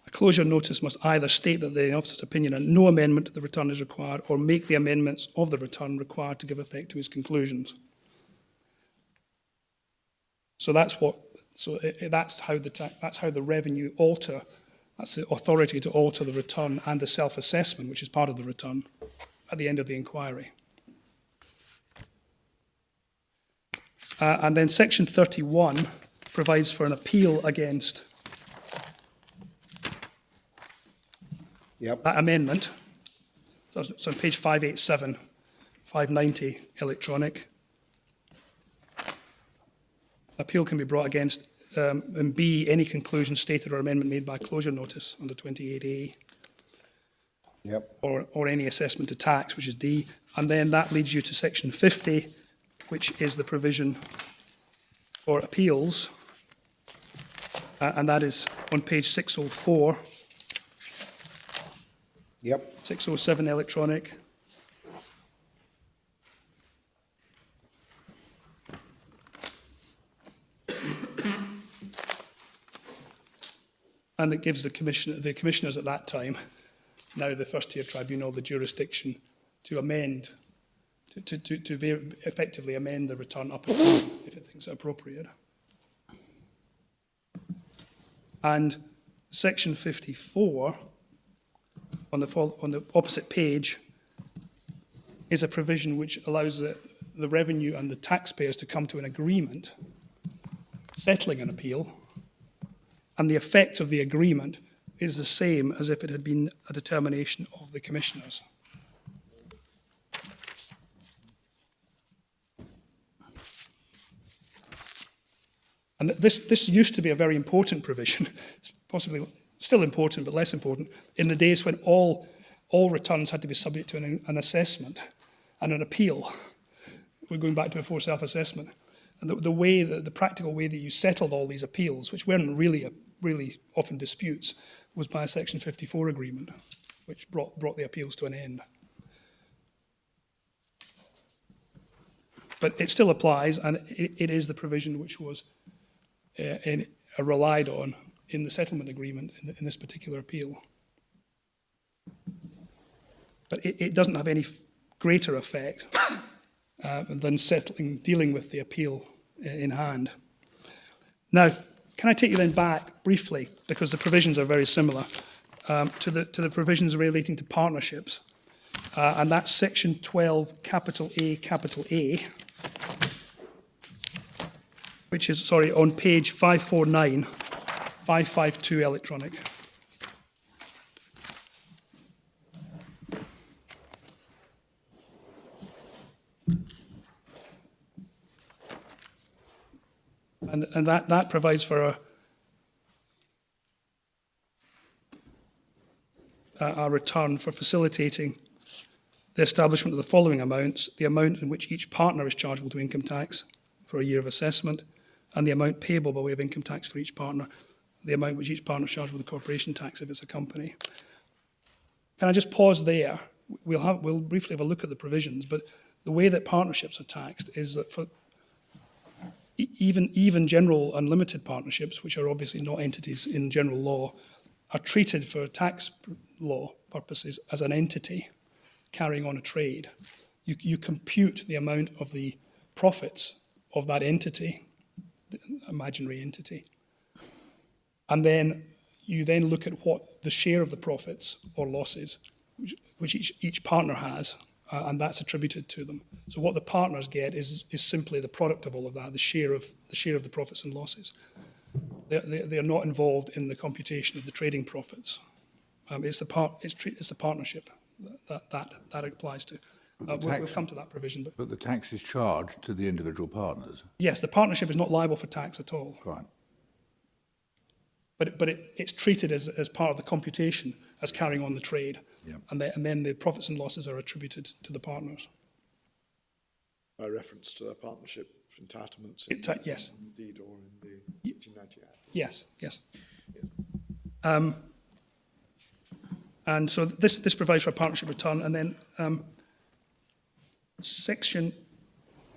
A closure notice must either state that the officer's opinion and no amendment to the return is required, or make the amendments of the return required to give effect to his conclusions. So that's how the Revenue alter. That's the authority to alter the return and the self-assessment, which is part of the return, at the end of the inquiry. And then Section 31 provides for an appeal against that amendment. So it's on page 587, 590 electronic. Appeal can be brought against, and B, any conclusion stated or amendment made by closure notice under 28A. Or any assessment to tax, which is D. And then that leads you to Section 50, which is the provision for appeals. And that is on page 604. 607 electronic. And it gives the commissioners at that time, now the first tier tribunal, the jurisdiction to amend, to effectively amend the return up if it thinks it appropriate. And Section 54, on the opposite page, is a provision which allows the Revenue and the taxpayers to come to an agreement settling an appeal, and the effect of the agreement is the same as if it had been a determination of the commissioners. And this used to be a very important provision. It's possibly still important, but less important, in the days when all returns had to be subject to an assessment. and an appeal. We're going back to before self-assessment. And the practical way that you settled all these appeals, which weren't really often disputes, was by a Section 54 agreement, which brought the appeals to an end. But it still applies, and it is the provision which was relied on in the settlement agreement in this particular appeal. But it doesn't have any greater effect than dealing with the appeal in hand. Now, can I take you then back briefly, because the provisions are very similar, to the provisions relating to partnerships, and that's Section 12, capital A, which is, on page 549, 552 electronic. And that provides for a return for facilitating the establishment of the following amounts: the amount in which each partner is chargeable to income tax for a year of assessment, and the amount payable by way of income tax for each partner, the amount which each partner is chargeable with corporation tax if it's a company. Can I just pause there? We'll briefly have a look at the provisions, but the way that partnerships are taxed is that for even general unlimited partnerships, which are obviously not entities in general law, are treated for tax law purposes as an entity carrying on a trade. You compute the amount of the profits of that entity, the imaginary entity, and then you then look at what the share of the profits or losses which each partner has, and that's attributed to them. So what the partners get is simply the product of all of that, the share of the profits and losses. They are not involved in the computation of the trading profits. It's the partnership that applies to. We'll come to that provision. But the tax is charged to the individual partners. Yes, the partnership is not liable for tax at all. Right. But it's treated as part of the computation as carrying on the trade. Yeah. And then the profits and losses are attributed to the partners. By reference to their partnership entitlements Yes. in the deed or in the 1890 Act. Yes. And so this provides for a partnership return, and then Section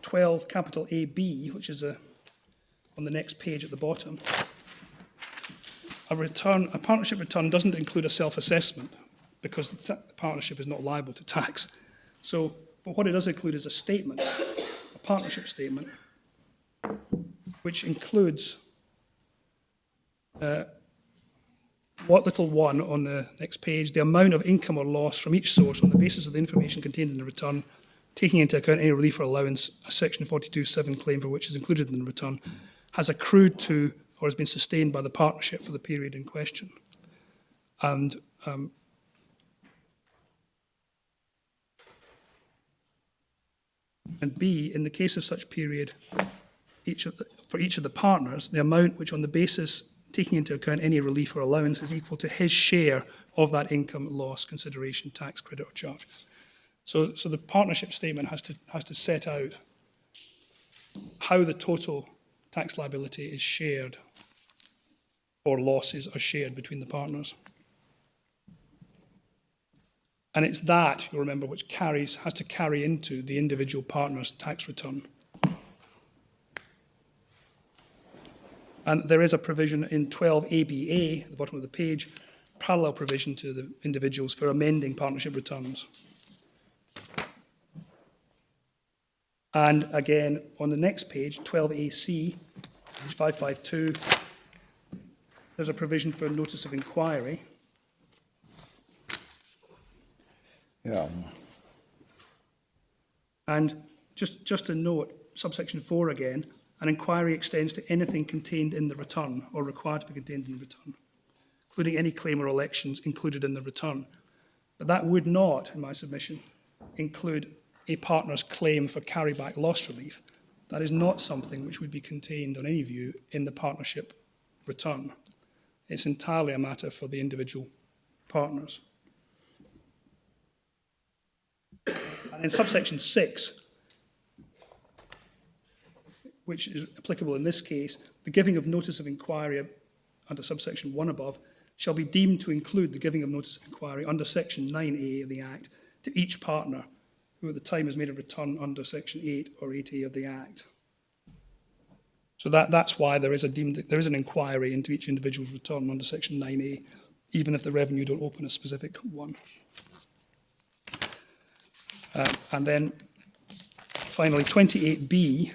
12, capital AB, which is on the next page at the bottom. A partnership return doesn't include a self-assessment because the partnership is not liable to tax. But what it does include is a statement, a partnership statement, which includes what little one on the next page, the amount of income or loss from each source on the basis of the information contained in the return, taking into account any relief or allowance a Section 42(7) claim for which is included in the return, has accrued to or has been sustained by the partnership for the period in question. And B, in the case of such period, for each of the partners, the amount which on the basis, taking into account any relief or allowance, is equal to his share of that income, loss, consideration, tax, credit or charge. So the partnership statement has to set out how the total tax liability is shared or losses are shared between the partners. And it's that, you'll remember, which has to carry into the individual partner's tax return. And there is a provision in 12 ABA, at the bottom of the page, parallel provision to the individuals for amending partnership returns. And again, on the next page, 12AC, page 552, there's a provision for notice of inquiry. Yeah. And just a note, subsection 4 again, an inquiry extends to anything contained in the return or required to be contained in the return, including any claim or elections included in the return. But that would not, in my submission, include a partner's claim for carryback loss relief. That is not something which would be contained on any view in the partnership return. It's entirely a matter for the individual partners. And in subsection 6, which is applicable in this case, the giving of notice of inquiry under subsection 1 above shall be deemed to include the giving of notice of inquiry under section 9A of the Act to each partner who at the time has made a return under section 8 or 8A of the Act. So that's why there is an inquiry into each individual's return under section 9A, even if the revenue don't open a specific one. And then finally, 28B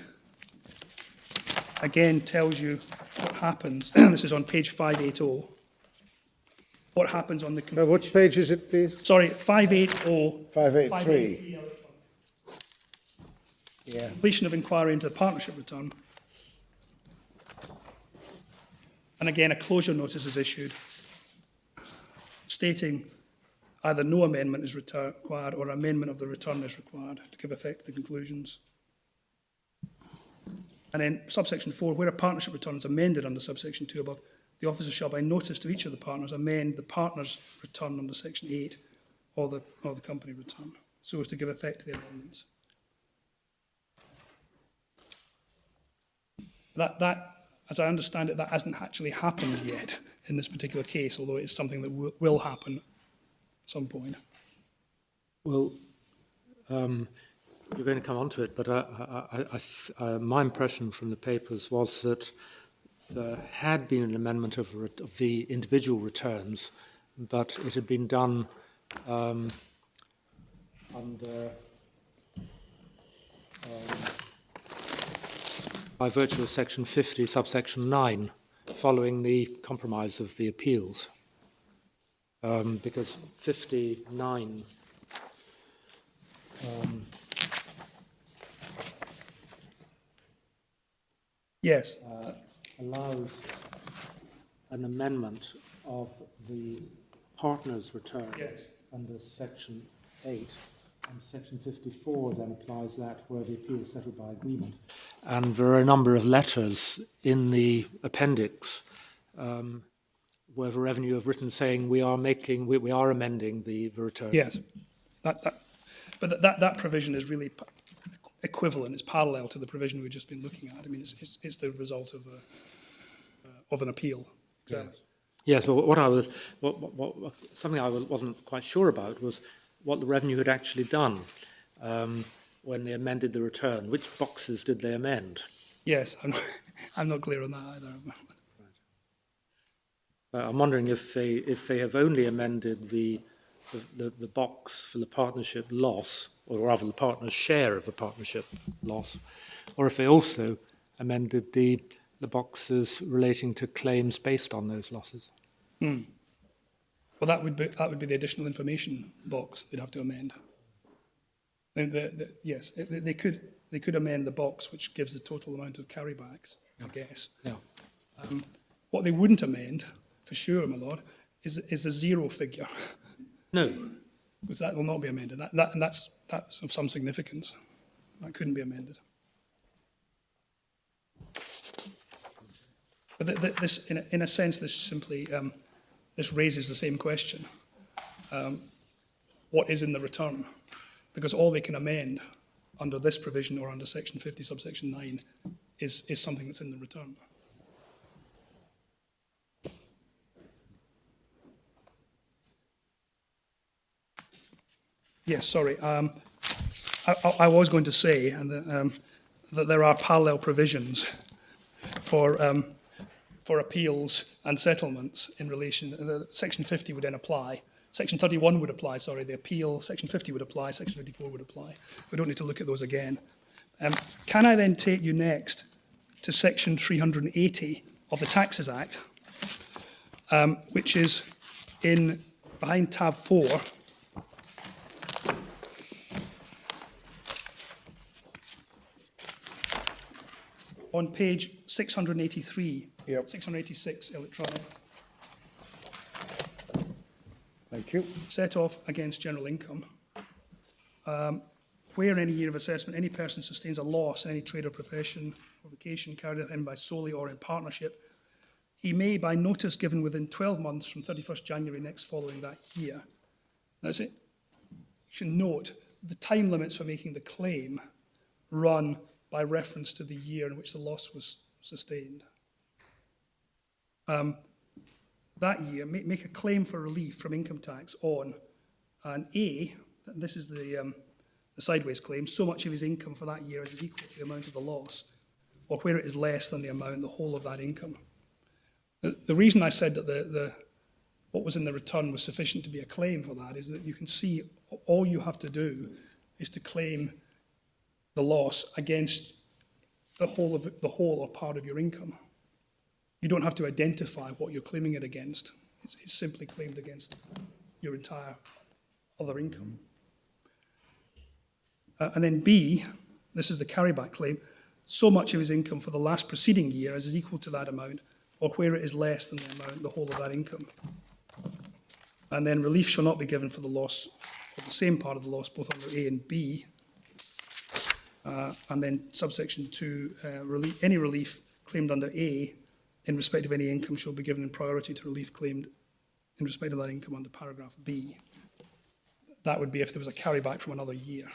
again tells you what happens. This is on page 580. What happens on the... Which page is it, please? Sorry, 580. 583. Yeah. Completion of inquiry into the partnership return. And again, a closure notice is issued, stating either no amendment is required or amendment of the return is required to give effect to the conclusions. And then subsection 4, where a partnership return is amended under subsection 2 above, the officer shall by notice to each of the partners amend the partner's return under section 8 or the company return, so as to give effect to the amendments. That, as I understand it, that hasn't actually happened yet in this particular case, although it's something that will happen at some point. Well, you're going to come on to it, but my impression from the papers was that there had been an amendment of the individual returns, but it had been done under by virtue of section 50, subsection 9, following the compromise of the appeals. Because 59 Yes. Allows an amendment of the partner's return under section 8, and section 54 then applies that where the appeal is settled by agreement. And there are a number of letters in the appendix where the revenue have written saying we are amending the return. Yes, but that provision is really equivalent. It's parallel to the provision we've just been looking at. I mean, it's the result of an appeal. Exactly. Yes. Well, something I wasn't quite sure about was what the revenue had actually done when they amended the return. Which boxes did they amend? Yes, I'm not clear on that either. I'm wondering if they have only amended the box for the partnership loss, or rather the partner's share of the partnership loss, or if they also amended the boxes relating to claims based on those losses. Well, that would be the additional information box they'd have to amend. Yes, they could amend the box which gives the total amount of carrybacks, I guess. Yeah. What they wouldn't amend, for sure, my lord, is the zero figure. No. Because that will not be amended. That's of some significance. That couldn't be amended. But this, in a sense, this simply this raises the same question: what is in the return? Because all they can amend under this provision or under section 50, subsection 9, is something that's in the return. Yes, sorry. I was going to say that there are parallel provisions for appeals and settlements in relation. Section 50 would then apply. Section 31 would apply, sorry, the appeal. Section 50 would apply, Section 54 would apply. We don't need to look at those again. Can I then take you next to Section 380 of the Taxes Act, which is behind tab 4, on page 683, 686 electronic. Thank you. Set off against general income. Where in any year of assessment any person sustains a loss in any trade or profession or vocation carried out in by solely or in partnership, he may, by notice given within 12 months from 31st January next following that year. That's it. You should note the time limits for making the claim run by reference to the year in which the loss was sustained. That year, make a claim for relief from income tax on an A, this is the sideways claim, so much of his income for that year is equal to the amount of the loss, or where it is less than the amount, the whole of that income. The reason I said that what was in the return was sufficient to be a claim for that is that you can see all you have to do is to claim the loss against the whole or part of your income. You don't have to identify what you're claiming it against. It's simply claimed against your entire other income. And then B, this is the carryback claim, so much of his income for the last preceding year as is equal to that amount, or where it is less than the amount, the whole of that income. And then relief shall not be given for the loss of the same part of the loss, both under A and B. And then subsection 2, any relief claimed under A in respect of any income shall be given in priority to relief claimed in respect of that income under paragraph B. That would be if there was a carryback from another year,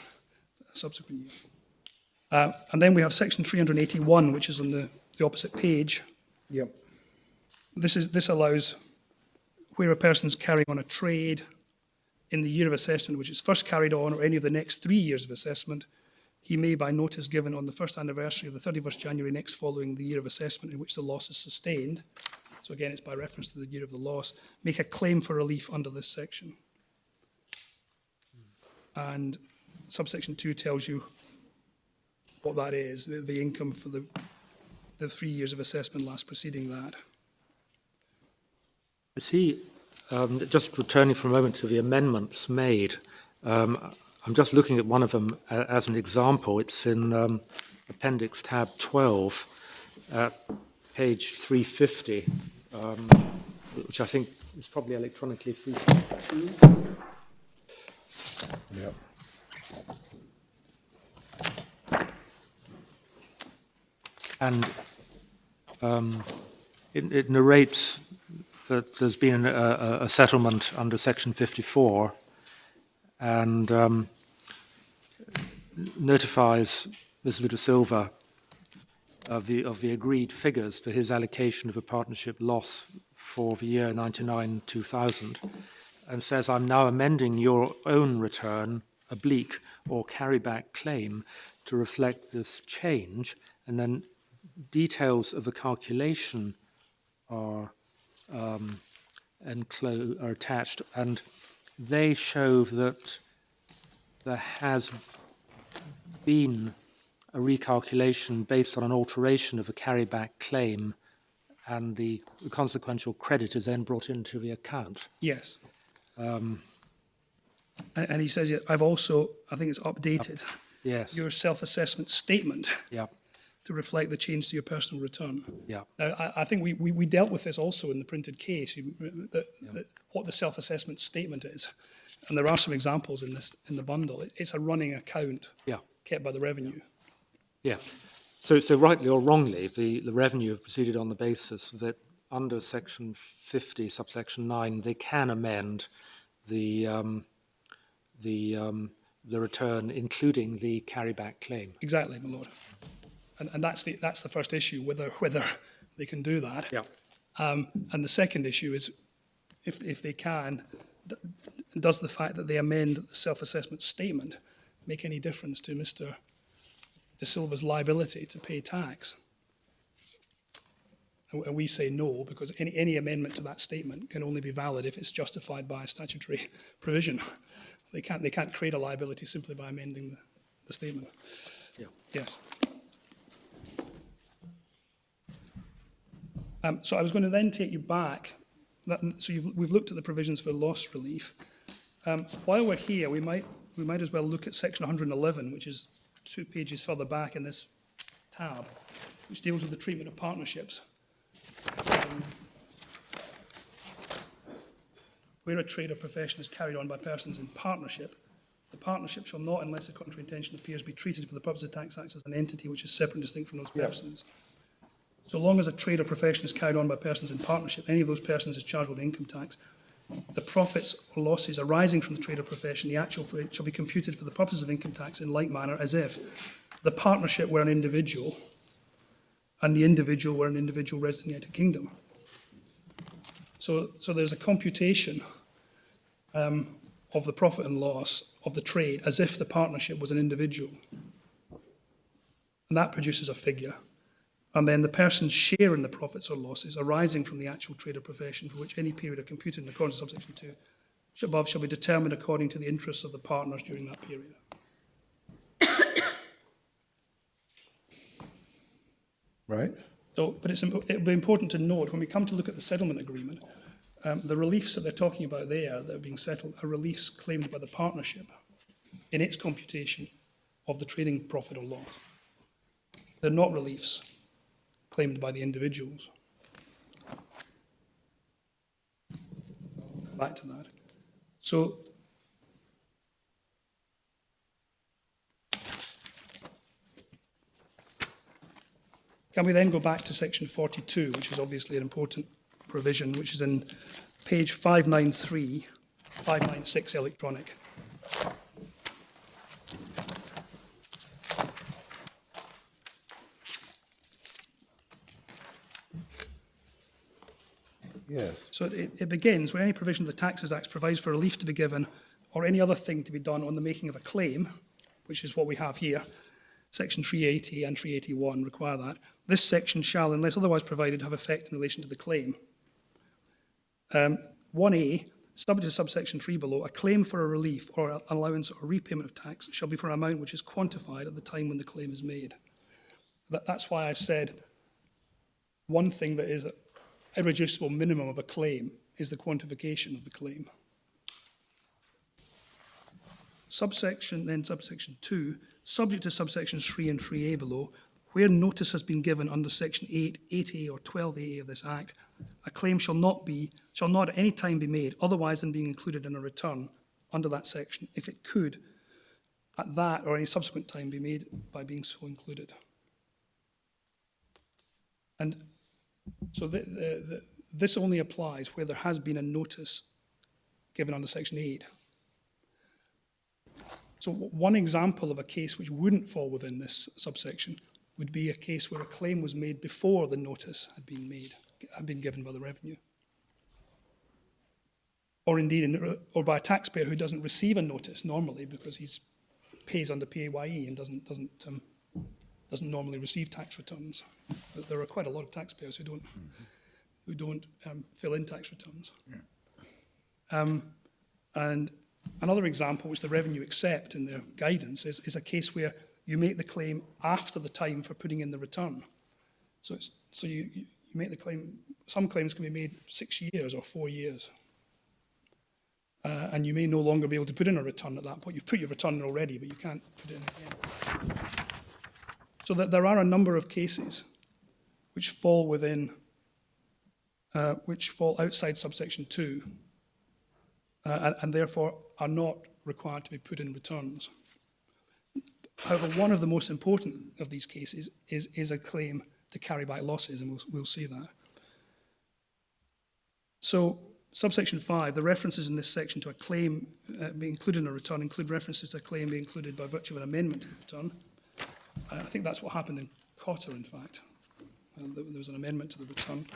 a subsequent year. And then we have section 381, which is on the opposite page. Yep. This allows where a person's carrying on a trade in the year of assessment which is first carried on or any of the next 3 years of assessment, he may, by notice given on the first anniversary of the 31st January next following the year of assessment in which the loss is sustained, so again it's by reference to the year of the loss, make a claim for relief under this section. And subsection 2 tells you what that is, the income for the 3 years of assessment last preceding that. Just returning for a moment to the amendments made, I'm just looking at one of them as an example. It's in Appendix Tab 12, page 350, which I think is probably electronically free. Yep. And it narrates that there's been a settlement under Section 54 and notifies Mr. Silva of the agreed figures for his allocation of a partnership loss for the year 99-2000 and says, I'm now amending your own return, oblique or carryback claim to reflect this change, and then details of the calculation are attached, and they show that there has been a recalculation based on an alteration of a carryback claim, and the consequential credit is then brought into the account. Yes. And he says, I've also, I think it's updated, Yes. your self-assessment statement Yeah. to reflect the change to your personal return. Yeah. Now, I think we dealt with this also in the printed case, what the self-assessment statement is. And there are some examples in the bundle. It's a running account kept by the revenue. Yeah. So rightly or wrongly, the revenue have proceeded on the basis that under Section 50, subsection 9, they can amend the return, including the carryback claim. Exactly, my lord. And that's the first issue, whether they can do that. Yeah. And the second issue is, if they can, does the fact that they amend the self-assessment statement make any difference to Mr. De Silva's liability to pay tax? And we say no, because any amendment to that statement can only be valid if it's justified by a statutory provision. They can't create a liability simply by amending the statement. Yeah. Yes. So I was going to then take you back. We've looked at the provisions for loss relief. While we're here, we might as well look at section 111, which is 2 pages further back in this tab, which deals with the treatment of partnerships. Where a trade or profession is carried on by persons in partnership, the partnership shall not, unless the contrary intention appears, be treated for the purpose of tax acts as an entity which is separate and distinct from those persons. So long as a trade or profession is carried on by persons in partnership, any of those persons is chargeable with income tax. the profits or losses arising from the trade or profession, the actual rate shall be computed for the purposes of income tax in like manner as if the partnership were an individual and the individual were an individual resident in the United Kingdom. So there's a computation of the profit and loss of the trade as if the partnership was an individual. And that produces a figure. And then the person's share in the profits or losses arising from the actual trade or profession for which any period are computed in accordance with subsection 2 above shall be determined according to the interests of the partners during that period. Right? So, but it'll be important to note when we come to look at the settlement agreement, the reliefs that they're talking about there that are being settled are reliefs claimed by the partnership in its computation of the trading profit or loss. They're not reliefs claimed by the individuals. Back to that. So, can we then go back to section 42, which is obviously an important provision, which is in page 593, 596 electronic. Yes. So it begins where any provision of the Taxes Act provides for relief to be given or any other thing to be done on the making of a claim, which is what we have here. Section 380 and 381 require that. This section shall, unless otherwise provided, have effect in relation to the claim. 1A, subject to subsection 3 below, a claim for a relief or an allowance or repayment of tax shall be for an amount which is quantified at the time when the claim is made. That's why I said one thing that is an irreducible minimum of a claim is the quantification of the claim. Subsection 2, subject to subsections 3 and 3A below, where notice has been given under section 8, 8A or 12A of this Act, a claim shall not at any time be made otherwise than being included in a return under that section, if it could, at that or any subsequent time, be made by being so included. And so this only applies where there has been a notice given under section 8. So one example of a case which wouldn't fall within this subsection would be a case where a claim was made before the notice had been given by the revenue. Or indeed, or by a taxpayer who doesn't receive a notice normally because he pays under PAYE and doesn't normally receive tax returns. But there are quite a lot of taxpayers who don't fill in tax returns. Yeah. And another example, which the revenue accept in their guidance, is a case where you make the claim after the time for putting in the return. So you make the claim. Some claims can be made 6 years or 4 years. And you may no longer be able to put in a return at that point. You've put your return in already, but you can't put it in again. So that there are a number of cases which fall outside subsection 2, and therefore are not required to be put in returns. However, one of the most important of these cases is a claim to carry back losses, and we'll see that. So, subsection 5, the references in this section to a claim being included in a return include references to a claim being included by virtue of an amendment to the return. I think that's what happened in Cotter, in fact. There was an amendment to the return.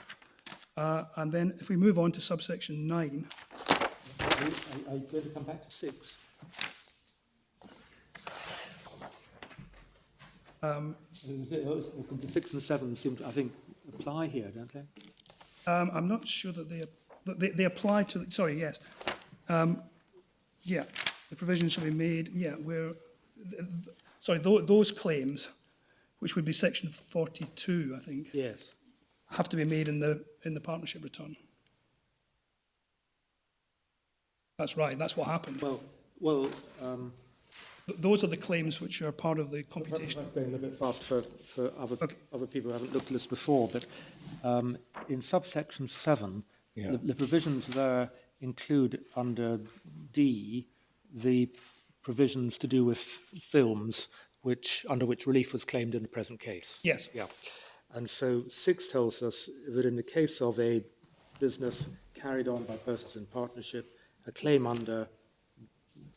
And then if we move on to subsection 9. Are you going to come back to 6? 6 and 7 seem to, I think, apply here, don't they? I'm not sure that they apply to. Sorry, yes. Yeah, the provisions shall be made. Yeah, where. Those claims, which would be section 42, I think. Yes. Have to be made in the partnership return. That's right. That's what happened. Well. Those are the claims which are part of the computation. I'm going a bit fast for other people who haven't looked at this before, but in subsection 7, the provisions there include under D the provisions to do with films under which relief was claimed in the present case. Yes. Yeah. And so 6 tells us that in the case of a business carried on by persons in partnership, a claim under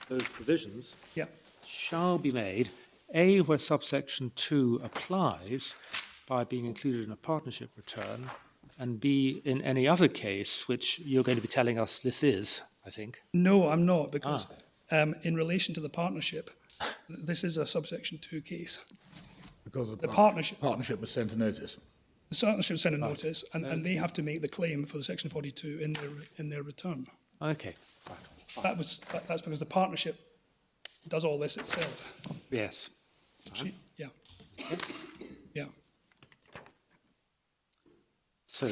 those provisions Yeah. shall be made, A, where subsection 2 applies by being included in a partnership return, and B, in any other case, which you're going to be telling us this is, I think. No, I'm not, because in relation to the partnership, this is a subsection 2 case. Because The partnership was sent a notice. The partnership sent a notice, and they have to make the claim for the Section 42 in their return. Okay, right. That's because the partnership does all this itself. Yes. Yeah. Yeah. So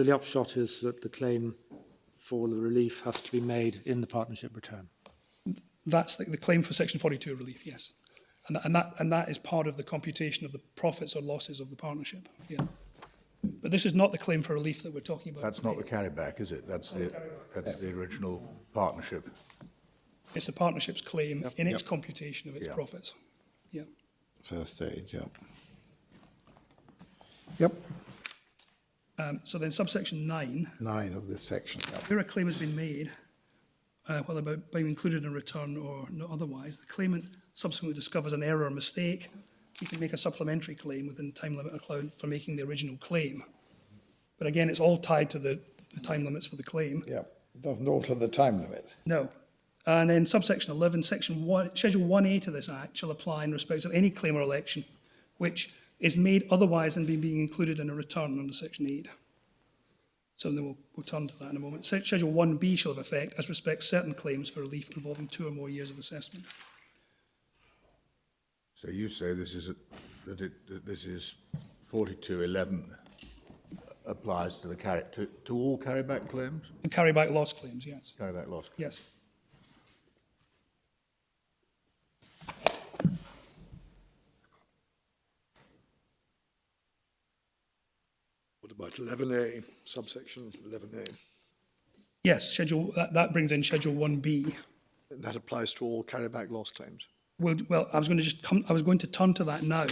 the upshot is that the claim for the relief has to be made in the partnership return. That's the claim for Section 42 relief, yes. And that is part of the computation of the profits or losses of the partnership, yeah. But this is not the claim for relief that we're talking about. That's not the carryback, is it? That's the original partnership. It's the partnership's claim in its computation of its profits. Yeah. First stage, yeah. Yep, So then subsection 9, 9 of this section. Yep. where a claim has been made, whether by included in a return or not otherwise, the claimant subsequently discovers an error or mistake, he can make a supplementary claim within the time limit allowed for making the original claim. But again, it's all tied to the time limits for the claim. Yep, doesn't alter the time limit. No. And then subsection 11, section 1, Schedule 1A to this Act shall apply in respect of any claim or election which is made otherwise than being included in a return under section 8. So then we'll turn to that in a moment. Schedule 1B shall have effect as respects certain claims for relief involving 2 or more years of assessment. So you say this is that this is 4211 applies to the to all carryback claims? And carryback loss claims, yes. Carryback loss. Yes. What about 11A, subsection 11A? Yes, that brings in Schedule 1B. And that applies to all carryback loss claims. Well, I was going to turn to that now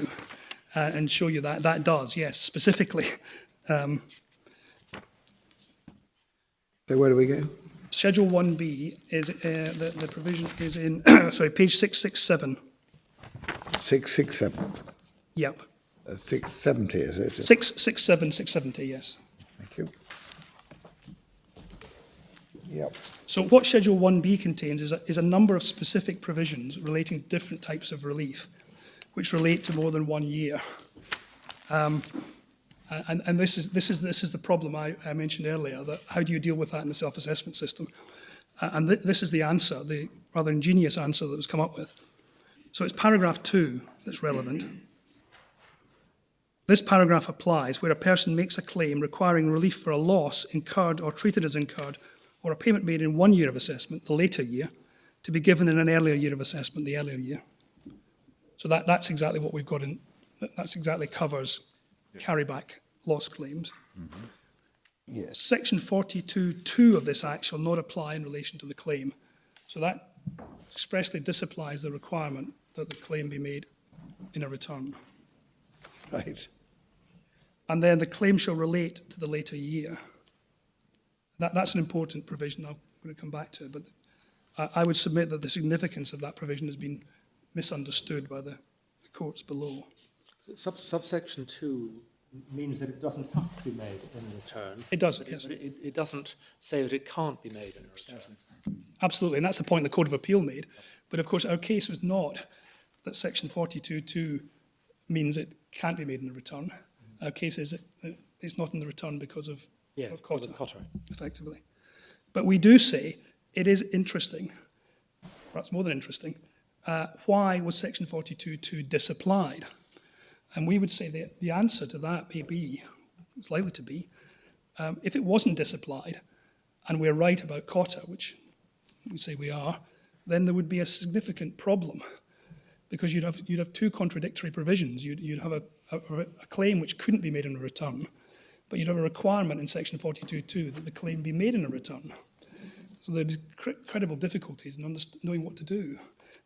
and show you that that does, yes, specifically. So where do we go? Schedule 1B is, the provision is in, sorry, page 667. 667. Yep. 670, is it? 667, 670, yes. Thank you. Yep. So what Schedule 1B contains is a number of specific provisions relating to different types of relief, which relate to more than 1 year. And this is the problem I mentioned earlier, that how do you deal with that in the self-assessment system? And this is the answer, the rather ingenious answer that was come up with. So it's paragraph 2 that's relevant. This paragraph applies where a person makes a claim requiring relief for a loss incurred or treated as incurred, or a payment made in 1 year of assessment, the later year, to be given in an earlier year of assessment, the earlier year. So that's exactly what we've got in, that's exactly covers carryback loss claims. Mm-hmm. Yes. Section 42(2) of this Act shall not apply in relation to the claim. So that expressly disapplies the requirement that the claim be made in a return. Right. And then the claim shall relate to the later year. That's an important provision. I'm going to come back to it, but I would submit that the significance of that provision has been misunderstood by the courts below. Subsection 2 means that it doesn't have to be made in a return. It does, yes. But it doesn't say that it can't be made in a return. Absolutely, and that's the point the Court of Appeal made. But of course, our case was not that Section 42(2) means it can't be made in a return. Our case is that it's not in the return because of Cotter, effectively. But we do say it is interesting, perhaps more than interesting, why was Section 42(2) disapplied? And we would say that the answer to that may be, it's likely to be, if it wasn't disapplied, and we're right about Cotter, which we say we are, then there would be a significant problem, because you'd have 2 contradictory provisions. You'd have a claim which couldn't be made in a return, but you'd have a requirement in Section 42(2) that the claim be made in a return. So there'd be credible difficulties in knowing what to do.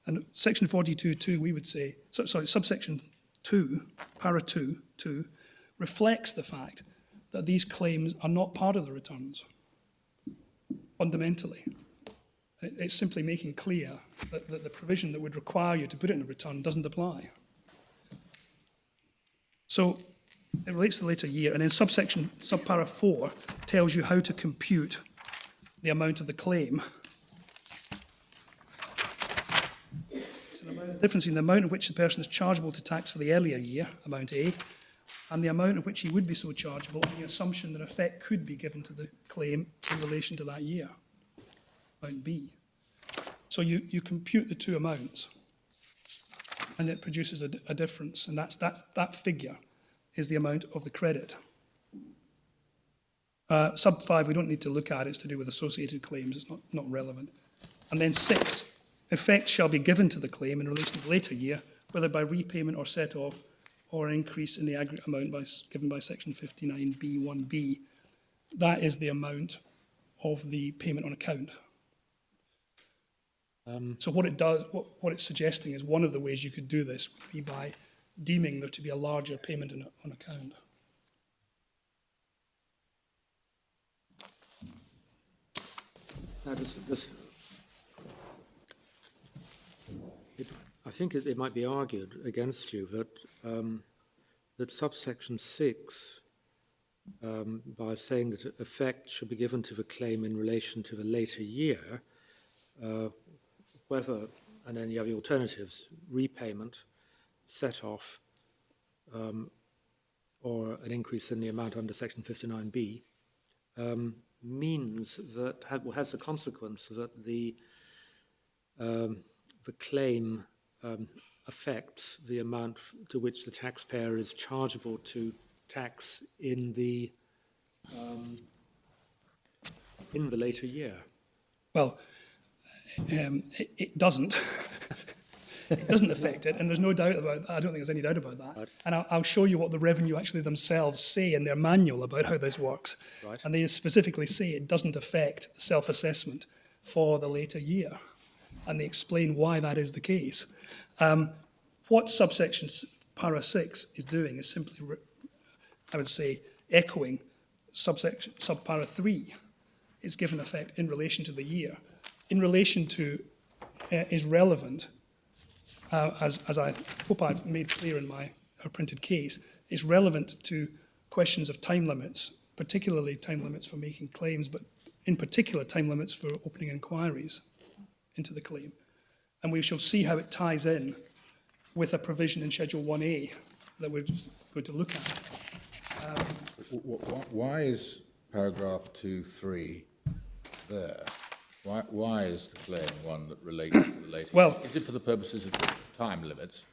And Section 42(2), we would say, subsection 2, para 2, reflects the fact that these claims are not part of the returns, fundamentally. It's simply making clear that the provision that would require you to put it in a return doesn't apply. So it relates to the later year, and then subpara 4 tells you how to compute the amount of the claim. It's the difference in the amount at which the person is chargeable to tax for the earlier year, amount A, and the amount at which he would be so chargeable on the assumption that effect could be given to the claim in relation to that year, amount B. So you compute the two amounts, and it produces a difference, and that figure is the amount of the credit. Sub 5, we don't need to look at it. It's to do with associated claims. It's not relevant. And then 6, effect shall be given to the claim in relation to the later year, whether by repayment or set-off, or an increase in the aggregate amount given by section 59B1B. That is the amount of the payment on account. So what it does, what it's suggesting is one of the ways you could do this would be by deeming there to be a larger payment on account. Now, I think it might be argued against you that that subsection 6, by saying that effect should be given to the claim in relation to the later year, whether, and then you have the alternatives, repayment, set-off, or an increase in the amount under section 59B, means that has the consequence that the claim affects the amount to which the taxpayer is chargeable to tax in the later year. Well, it doesn't. It doesn't affect it, and there's no doubt about that. I don't think there's any doubt about that. Right. And I'll show you what the revenue actually themselves say in their manual about how this works. Right. And they specifically say it doesn't affect self-assessment for the later year. And they explain why that is the case. What subsection para 6 is doing is simply, I would say, echoing subpara 3. It's given effect in relation to the year. In relation to is relevant, as I hope I've made clear in my printed case, is relevant to questions of time limits, particularly time limits for making claims, but in particular time limits for opening inquiries into the claim. And we shall see how it ties in with a provision in Schedule 1A that we're just going to look at. Why is paragraph 2.3 there? Why is the claim one that relates to the later? Well, is it for the purposes of time limits?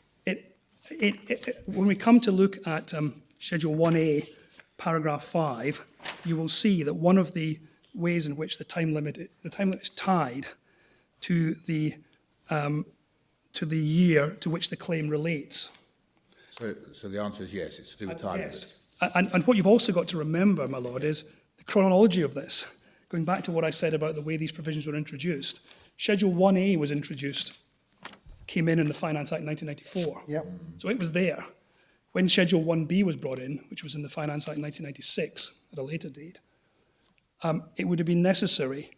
When we come to look at Schedule 1A, paragraph 5, you will see that one of the ways in which the time limit is tied to the year to which the claim relates. So the answer is yes, it's to do with time limits. And what you've also got to remember, my lord, is the chronology of this. Going back to what I said about the way these provisions were introduced, Schedule 1A was introduced, came in the Finance Act 1994. Yep. So it was there. When Schedule 1B was brought in, which was in the Finance Act 1996 at a later date, it would have been necessary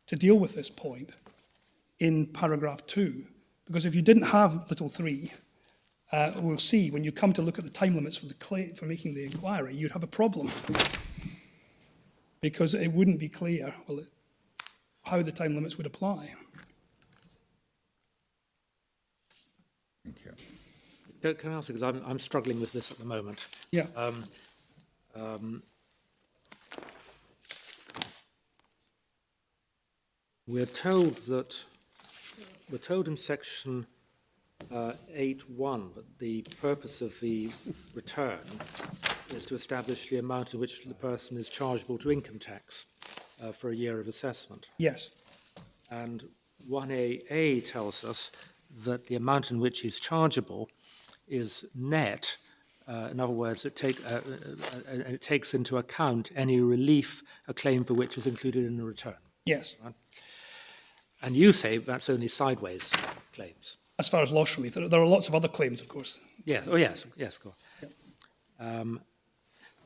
to deal with this point in paragraph 2, because if you didn't have little 3, we'll see when you come to look at the time limits for making the inquiry, you'd have a problem. Because it wouldn't be clear how the time limits would apply. Thank you. Can I ask, because I'm struggling with this at the moment. Yeah. We're told in section 8.1 that the purpose of the return is to establish the amount in which the person is chargeable to income tax for a year of assessment. Yes. And 1AA tells us that the amount in which he's chargeable is net. In other words, it takes into account any relief a claim for which is included in the return. Yes. Right? And you say that's only sideways claims. As far as loss relief, there are lots of other claims, of course. Yeah. Oh, yes. Yes, of course. Yeah.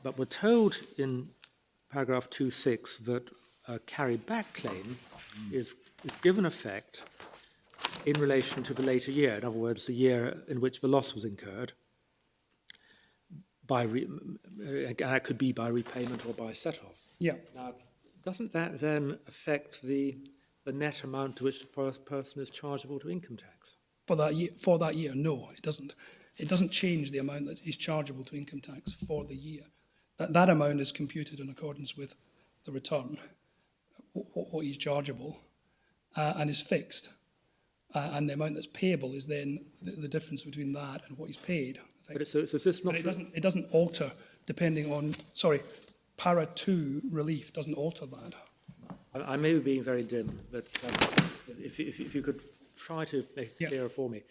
But we're told in paragraph 2.6 that a carry-back claim is given effect in relation to the later year, in other words, the year in which the loss was incurred, that could be by repayment or by set-off. Yeah. Now, doesn't that then affect the net amount to which the person is chargeable to income tax? For that year, no, it doesn't. It doesn't change the amount that is chargeable to income tax for the year. That amount is computed in accordance with the return, what is chargeable, and is fixed. And the amount that's payable is then the difference between that and what he's paid. But so is this not? But it doesn't alter depending on. Sorry, para 2 relief doesn't alter that. I may be being very dim, but if you could try to make it clearer for me,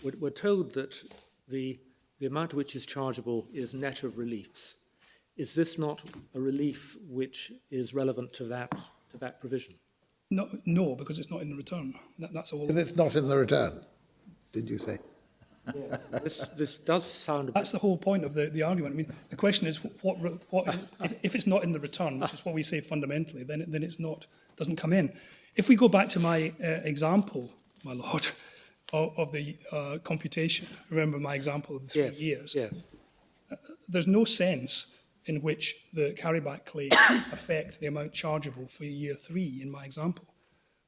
we're told that the amount to which is chargeable is net of reliefs. Is this not a relief which is relevant to that provision? No, because it's not in the return. That's all. Because it's not in the return, did you say? Yeah. This does sound. That's the whole point of the argument. I mean, the question is, if it's not in the return, which is what we say fundamentally, then it's not, doesn't come in. If we go back to my example, my lord, of the computation, remember my example of the 3 years. Yes. There's no sense in which the carryback claim affect the amount chargeable for year 3 in my example.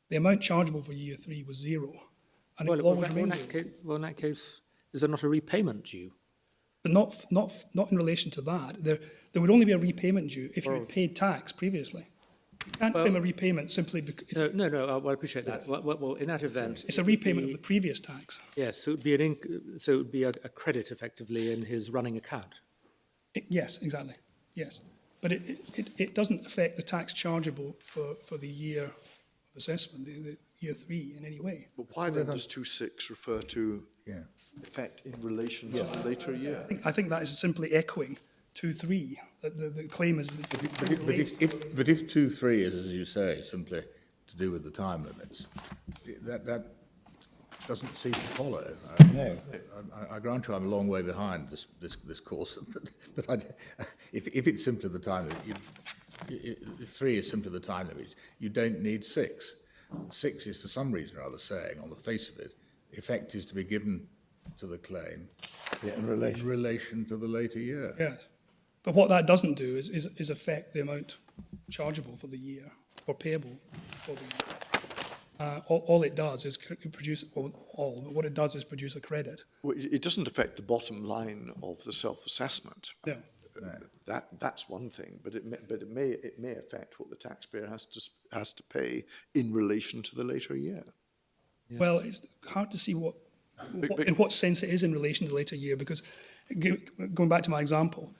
The amount chargeable for year 3 was 0. And it will always remain 0. Well, in that case, is there not a repayment due? But not in relation to that. There would only be a repayment due if you had paid tax previously. You can't claim a repayment simply because... No, well, I appreciate that. Well, in that event... It's a repayment of the previous tax. Yes, so it would be a credit, effectively, in his running account. Yes, exactly, yes. But it doesn't affect the tax chargeable for the year of assessment, the year 3 in any way. But why then does 2.6 refer to effect in relation to the later year? I think that is simply echoing 2.3, that the claim is... But if 2.3 is, as you say, simply to do with the time limits, that doesn't seem to follow. No. I grant you I'm a long way behind this course, but if it's simply the time limit, 3 is simply the time limit, you don't need 6. 6 is for some reason or other saying, on the face of it, effect is to be given to the claim in relation to the later year. Yes. But what that doesn't do is affect the amount chargeable for the year, or payable for the year. All it does is produce, but what it does is produce a credit. Well, it doesn't affect the bottom line of the self-assessment. Yeah. That's one thing, but it may affect what the taxpayer has to pay in relation to the later year. Yeah. Well, it's hard to see in what sense it is in relation to the later year, because going back to my example,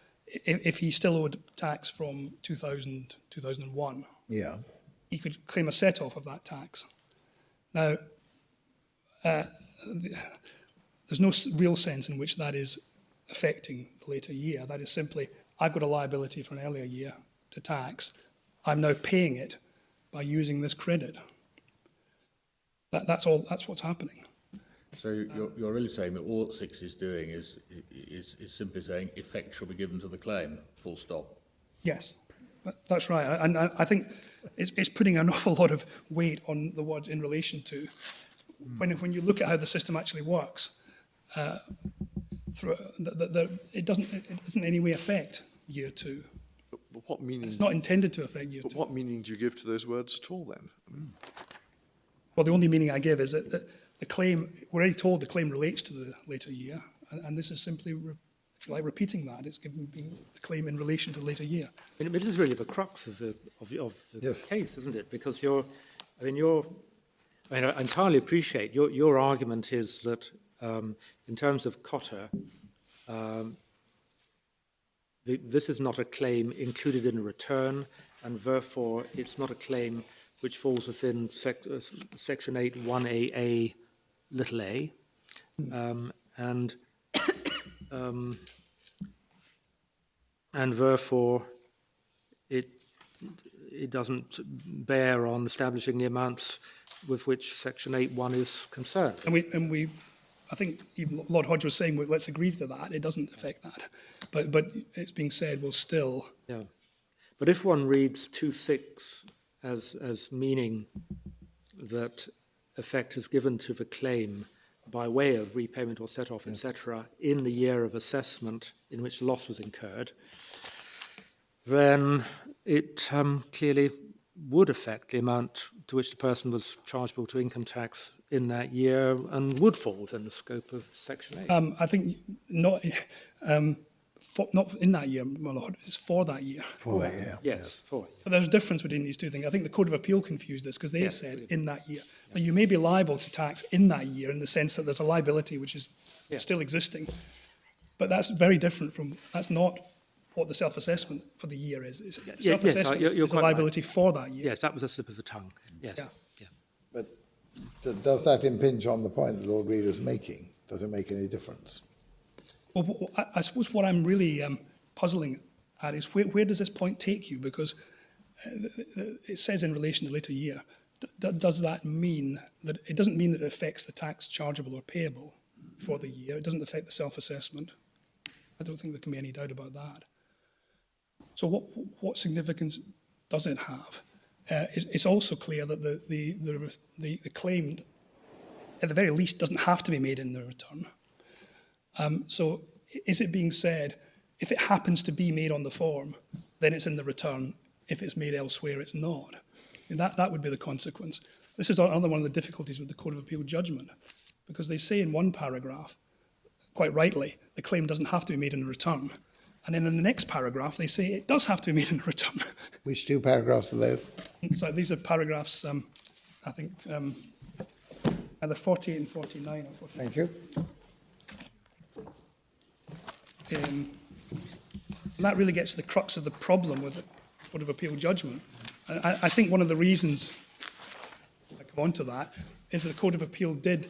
if he still owed tax from 2000, 2001, he could claim a set-off of that tax. Now, there's no real sense in which that is affecting the later year. That is simply, I've got a liability for an earlier year to tax. I'm now paying it by using this credit. That's all. That's what's happening. So you're really saying that all that 6 is doing is simply saying effect shall be given to the claim, full stop. Yes, that's right. And I think it's putting an awful lot of weight on the words in relation to. When you look at how the system actually works, it doesn't in any way affect year 2. But what meaning? It's not intended to affect year 2. But what meaning do you give to those words at all then? Well, the only meaning I give is that the claim, we're already told the claim relates to the later year, and this is simply, if you like, repeating that. It's giving the claim in relation to the later year. I mean, it is really the crux of the case, isn't it? Because I entirely appreciate your argument is that in terms of Cotter, this is not a claim included in a return, and therefore it's not a claim which falls within Section 8, 1AA, little a, and therefore it doesn't bear on establishing the amounts with which Section 8.1 is concerned. And we I think even Lord Hodge was saying, well, let's agree to that. It doesn't affect that. But it's being said, well, still. Yeah. But if one reads 2.6 as meaning that effect is given to the claim by way of repayment or set-off, etc., in the year of assessment in which the loss was incurred, then it clearly would affect the amount to which the person was chargeable to income tax in that year and would fall within the scope of Section 8. I think not in that year, my lord, it's for that year. For that, yeah. Yes, for it. But there's a difference between these two things. I think the Court of Appeal confused this because they've Yes, said really. in that year. Now, you may be liable to tax in that year in the sense that there's a liability which is still existing, but that's very different from, that's not what the self-assessment for the year is. Self-assessment you're is a quite right. liability for that year. Yes, that was a slip of the tongue. Yes. Yeah. Yeah. But does that impinge on the point that Lord Reader's making? Does it make any difference? Well, I suppose what I'm really puzzling at is where does this point take you? Because it says in relation to later year, does that mean that it doesn't mean that it affects the tax chargeable or payable for the year? It doesn't affect the self-assessment. I don't think there can be any doubt about that. So what significance does it have? It's also clear that the claim, at the very least, doesn't have to be made in the return. So is it being said, if it happens to be made on the form, then it's in the return. If it's made elsewhere, it's not. And that would be the consequence. This is another one of the difficulties with the Court of Appeal judgment, because they say in one paragraph, quite rightly, the claim doesn't have to be made in the return. And then in the next paragraph, they say it does have to be made in the return. Which two paragraphs are those? So these are paragraphs, I think, either 48 and 49 or 49. Thank you. And that really gets to the crux of the problem with the Court of Appeal judgment. I think one of the reasons I come on to that is that the Court of Appeal did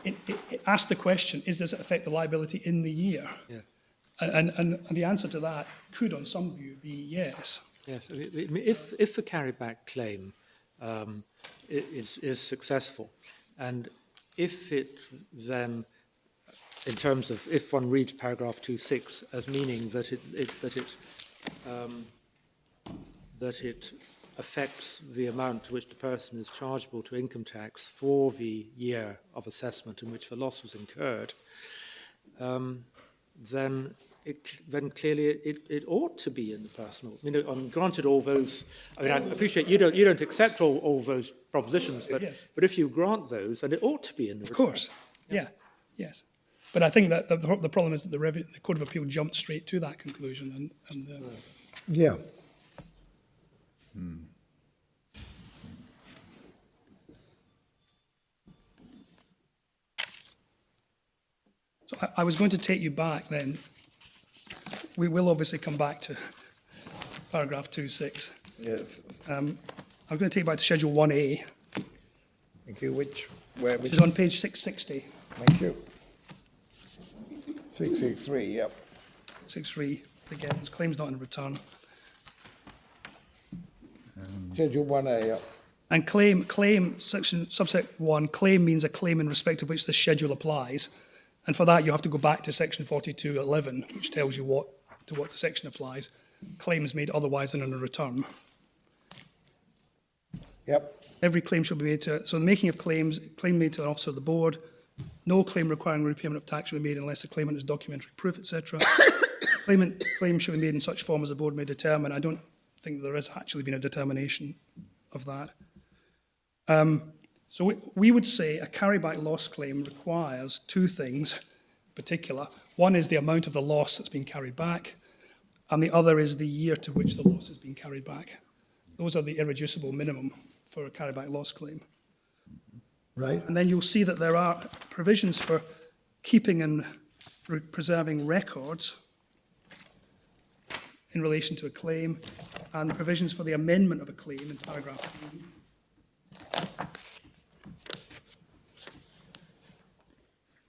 it asked the question, does it affect the liability in the year? Yeah. And the answer to that could, on some view, be yes. Yes. If the carried-back claim is successful, and if it then, in terms of if one reads paragraph 2.6 as meaning that it affects the amount to which the person is chargeable to income tax for the year of assessment in which the loss was incurred, then clearly it ought to be in the personal. I mean, granted all those, I mean, I appreciate you don't accept all those propositions, but Yes. but if you grant those, then it ought to be in the Of return. course, yeah, yes. But I think that the problem is that the Court of Appeal jumped straight to that conclusion. Yeah. So I was going to take you back then. We will obviously come back to paragraph 2.6. Yes. I'm going to take you back to Schedule 1A, Thank you. which Which? is on page 660. Thank you. 663, yep. 6.3, again, it's claims not in return. Schedule 1A, yep. And claim, subsect 1, claim means a claim in respect of which the schedule applies. And for that, you have to go back to section 42.11, which tells you what the section applies. Claims made otherwise than in a return. Yep. Every claim shall be made to, so the making of claims, claim made to an officer of the board, no claim requiring repayment of tax shall be made unless the claimant has documentary proof, etc. Claim shall be made in such form as the board may determine. I don't think there has actually been a determination of that. So we would say a carryback loss claim requires two things in particular. One is the amount of the loss that's been carried back, and the other is the year to which the loss has been carried back. Those are the irreducible minimum for a carryback loss claim. Right. And then you'll see that there are provisions for keeping and preserving records in relation to a claim, and provisions for the amendment of a claim in paragraph 3.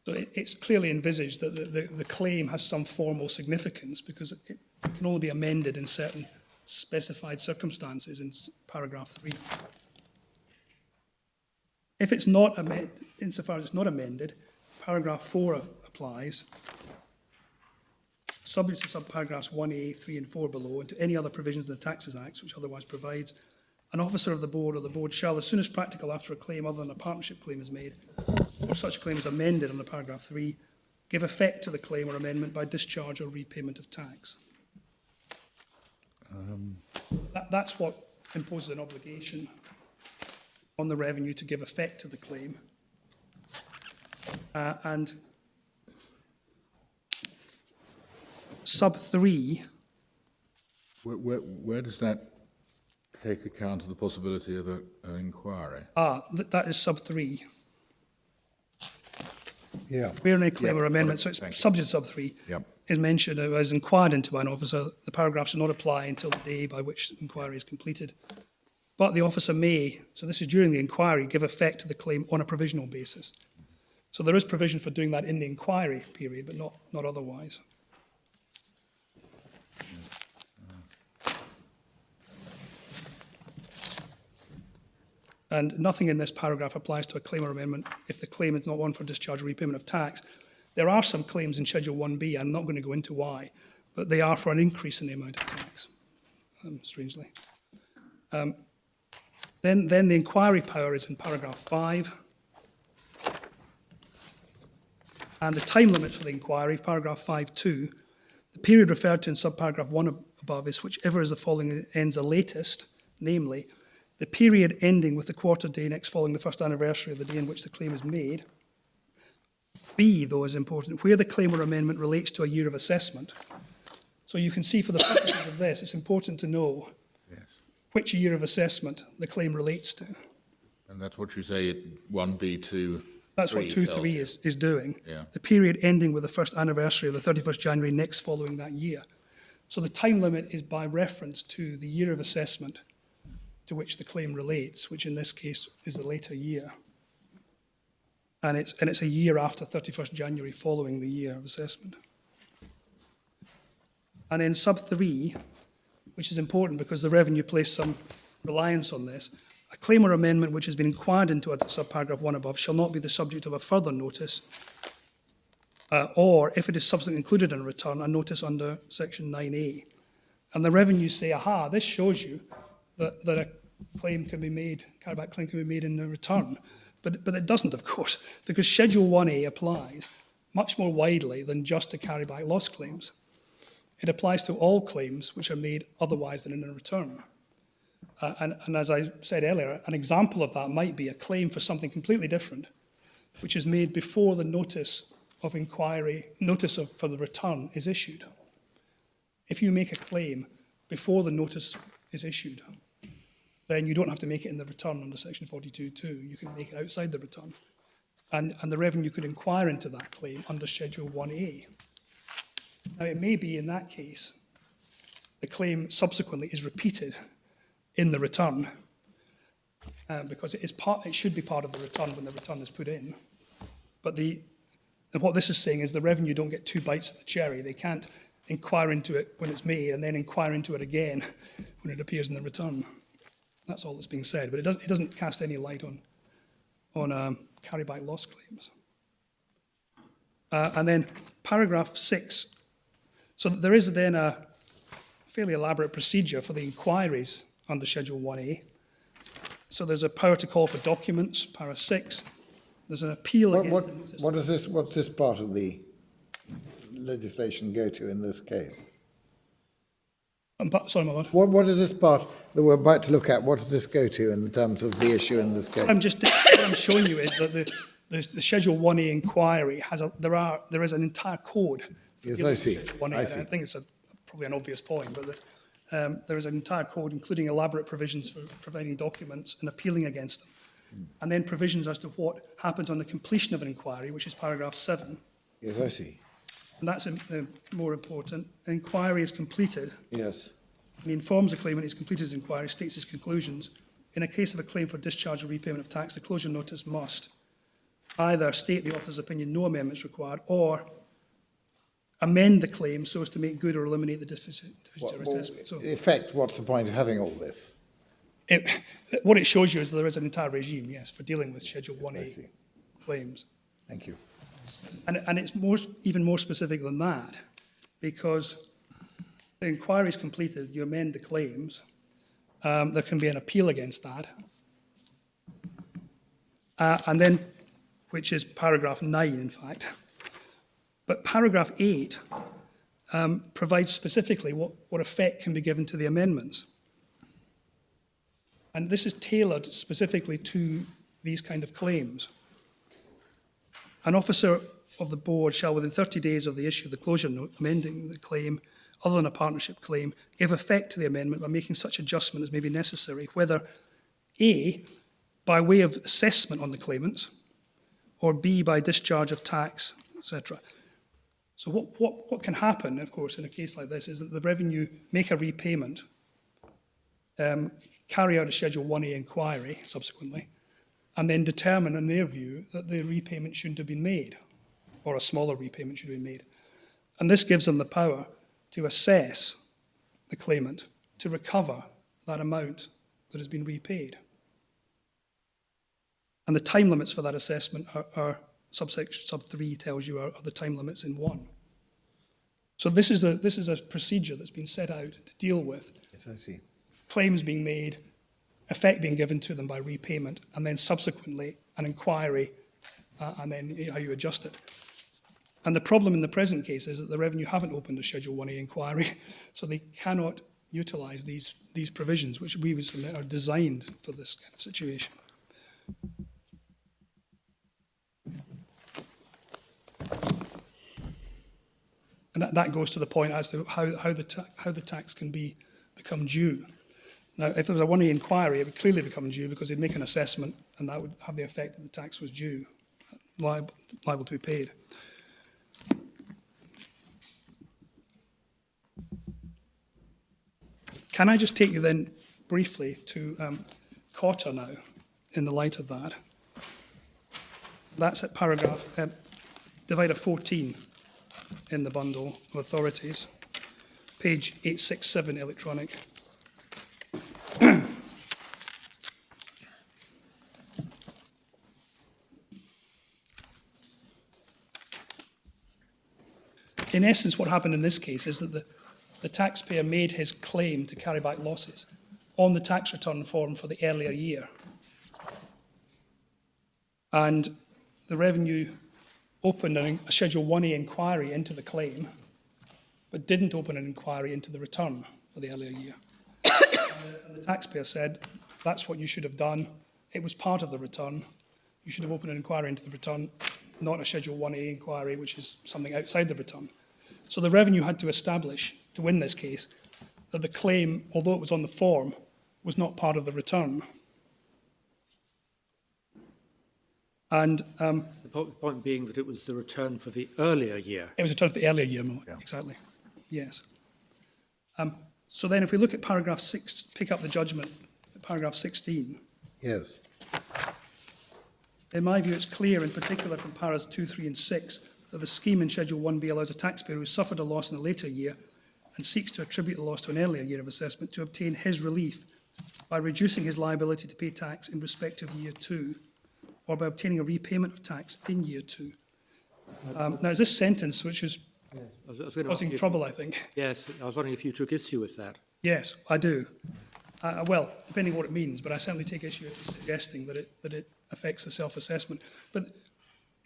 So it's clearly envisaged that the claim has some formal significance because it can only be amended in certain specified circumstances in paragraph 3. If it's not amended, insofar as it's not amended, paragraph 4 applies, subject to subparagraphs 1A, 3 and 4 below, and to any other provisions in the Taxes Act which otherwise provides, an officer of the board or the board shall, as soon as practical after a claim other than a partnership claim is made, or such a claim is amended under paragraph 3, give effect to the claim or amendment by discharge or repayment of tax. That's what imposes an obligation on the revenue to give effect to the claim. And sub 3. Where does that take account of the possibility of an inquiry? That is sub 3. Yeah. Where any claim or amendment, so it's subject to sub 3, is mentioned as inquired into by an officer. The paragraph should not apply until the day by which the inquiry is completed. But the officer may, so this is during the inquiry, give effect to the claim on a provisional basis. So there is provision for doing that in the inquiry period, but not otherwise. And nothing in this paragraph applies to a claim or amendment if the claim is not one for discharge or repayment of tax. There are some claims in Schedule 1B, I'm not going to go into why, but they are for an increase in the amount of tax, strangely. Then the inquiry power is in paragraph 5. And the time limit for the inquiry, paragraph 5.2, the period referred to in subparagraph 1 above is whichever is the following ends the latest, namely, the period ending with the quarter day next following the first anniversary of the day in which the claim is made. B, though, is important, where the claim or amendment relates to a year of assessment. So you can see for the purposes of this, it's important to know which year of assessment the claim relates to. And that's what you say at 1B2. That's what 2.3 is doing. Yeah. The period ending with the first anniversary of the 31st January next following that year. So the time limit is by reference to the year of assessment to which the claim relates, which in this case is the later year. And it's a year after 31st January following the year of assessment. And then sub 3, which is important because the revenue placed some reliance on this, a claim or amendment which has been inquired into at subparagraph 1 above shall not be the subject of a further notice, or if it is subsequently included in a return, a notice under section 9A. And the revenue say, aha, this shows you that a claim can be made, carryback claim can be made in a return. But it doesn't, of course, because Schedule 1A applies much more widely than just to carryback loss claims. It applies to all claims which are made otherwise than in a return. And as I said earlier, an example of that might be a claim for something completely different, which is made before the notice of inquiry, for the return is issued. If you make a claim before the notice is issued, then you don't have to make it in the return under section 42.2. You can make it outside the return. And the revenue could inquire into that claim under Schedule 1A. Now, it may be in that case, the claim subsequently is repeated in the return because it should be part of the return when the return is put in. But what this is saying is the revenue don't get two bites of the cherry. They can't inquire into it when it's made and then inquire into it again when it appears in the return. That's all that's being said, but it doesn't cast any light on carryback loss claims. And then paragraph 6. So there is then a fairly elaborate procedure for the inquiries under Schedule 1A. So there's a power to call for documents, para 6. There's an appeal against the notice. What's this part of the legislation go to in this case? Sorry, my lord. What is this part that we're about to look at? What does this go to in terms of the issue in this case? What I'm showing you is that the Schedule 1A inquiry there is an entire code. Yes, I see. I think it's probably an obvious point, but there is an entire code including elaborate provisions for providing documents and appealing against them. And then provisions as to what happens on the completion of an inquiry, which is paragraph 7. Yes, I see. And that's more important. An inquiry is completed. Yes. And he informs the claimant he's completed his inquiry, states his conclusions. In a case of a claim for discharge or repayment of tax, the closure notice must either state the officer's opinion no amendments required, or amend the claim so as to make good or eliminate the deficit or assessment. So, in effect, what's the point of having all this? What it shows you is that there is an entire regime, yes, for dealing with Schedule 1A claims. Thank you. And it's even more specific than that, because the inquiry is completed, you amend the claims, there can be an appeal against that, and then, which is paragraph 9, in fact. But paragraph 8 provides specifically what effect can be given to the amendments. And this is tailored specifically to these kind of claims. An officer of the board shall, within 30 days of the issue of the closure note amending the claim, other than a partnership claim, give effect to the amendment by making such adjustment as may be necessary, whether A, by way of assessment on the claimants, or B, by discharge of tax, etc. So what can happen, of course, in a case like this is that the revenue make a repayment, carry out a Schedule 1A inquiry subsequently, and then determine, in their view, that the repayment shouldn't have been made, or a smaller repayment should have been made. And this gives them the power to assess the claimant to recover that amount that has been repaid. And the time limits for that assessment are subsection sub 3 tells you are the time limits in 1. So this is a procedure that's been set out to deal with Yes, I see. claims being made, effect being given to them by repayment, and then subsequently an inquiry, and then how you adjust it. And the problem in the present case is that the revenue haven't opened a Schedule 1A inquiry, so they cannot utilise these provisions, which we would submit are designed for this kind of situation. And that goes to the point as to how the tax can become due. Now, if there was a 1A inquiry, it would clearly become due because they'd make an assessment, and that would have the effect that the tax was due, liable to be paid. Can I just take you then briefly to Cotter now, in the light of that? That's at paragraph, divider 14 in the bundle of authorities, page 867 electronic. In essence, what happened in this case is that the taxpayer made his claim to carry back losses on the tax return form for the earlier year. And the revenue opened a Schedule 1A inquiry into the claim, but didn't open an inquiry into the return for the earlier year. And the taxpayer said, that's what you should have done. It was part of the return. You should have opened an inquiry into the return, not a Schedule 1A inquiry, which is something outside the return. So the revenue had to establish, to win this case, that the claim, although it was on the form, was not part of the return. And The point being that it was the return for the earlier year. it was a return for the earlier year, exactly. Yes. So then if we look at paragraph 6, pick up the judgment at paragraph 16, Yes. in my view, it's clear, in particular from paras 2, 3 and 6, that the scheme in Schedule 1B allows a taxpayer who suffered a loss in a later year and seeks to attribute the loss to an earlier year of assessment to obtain his relief by reducing his liability to pay tax in respect of year 2 or by obtaining a repayment of tax in year 2. Now, it's this sentence which was I was going to ask causing you- trouble, I think. Yes, I was wondering if you took issue with that. Yes, I do. Well, depending on what it means, but I certainly take issue with suggesting that it affects the self-assessment. But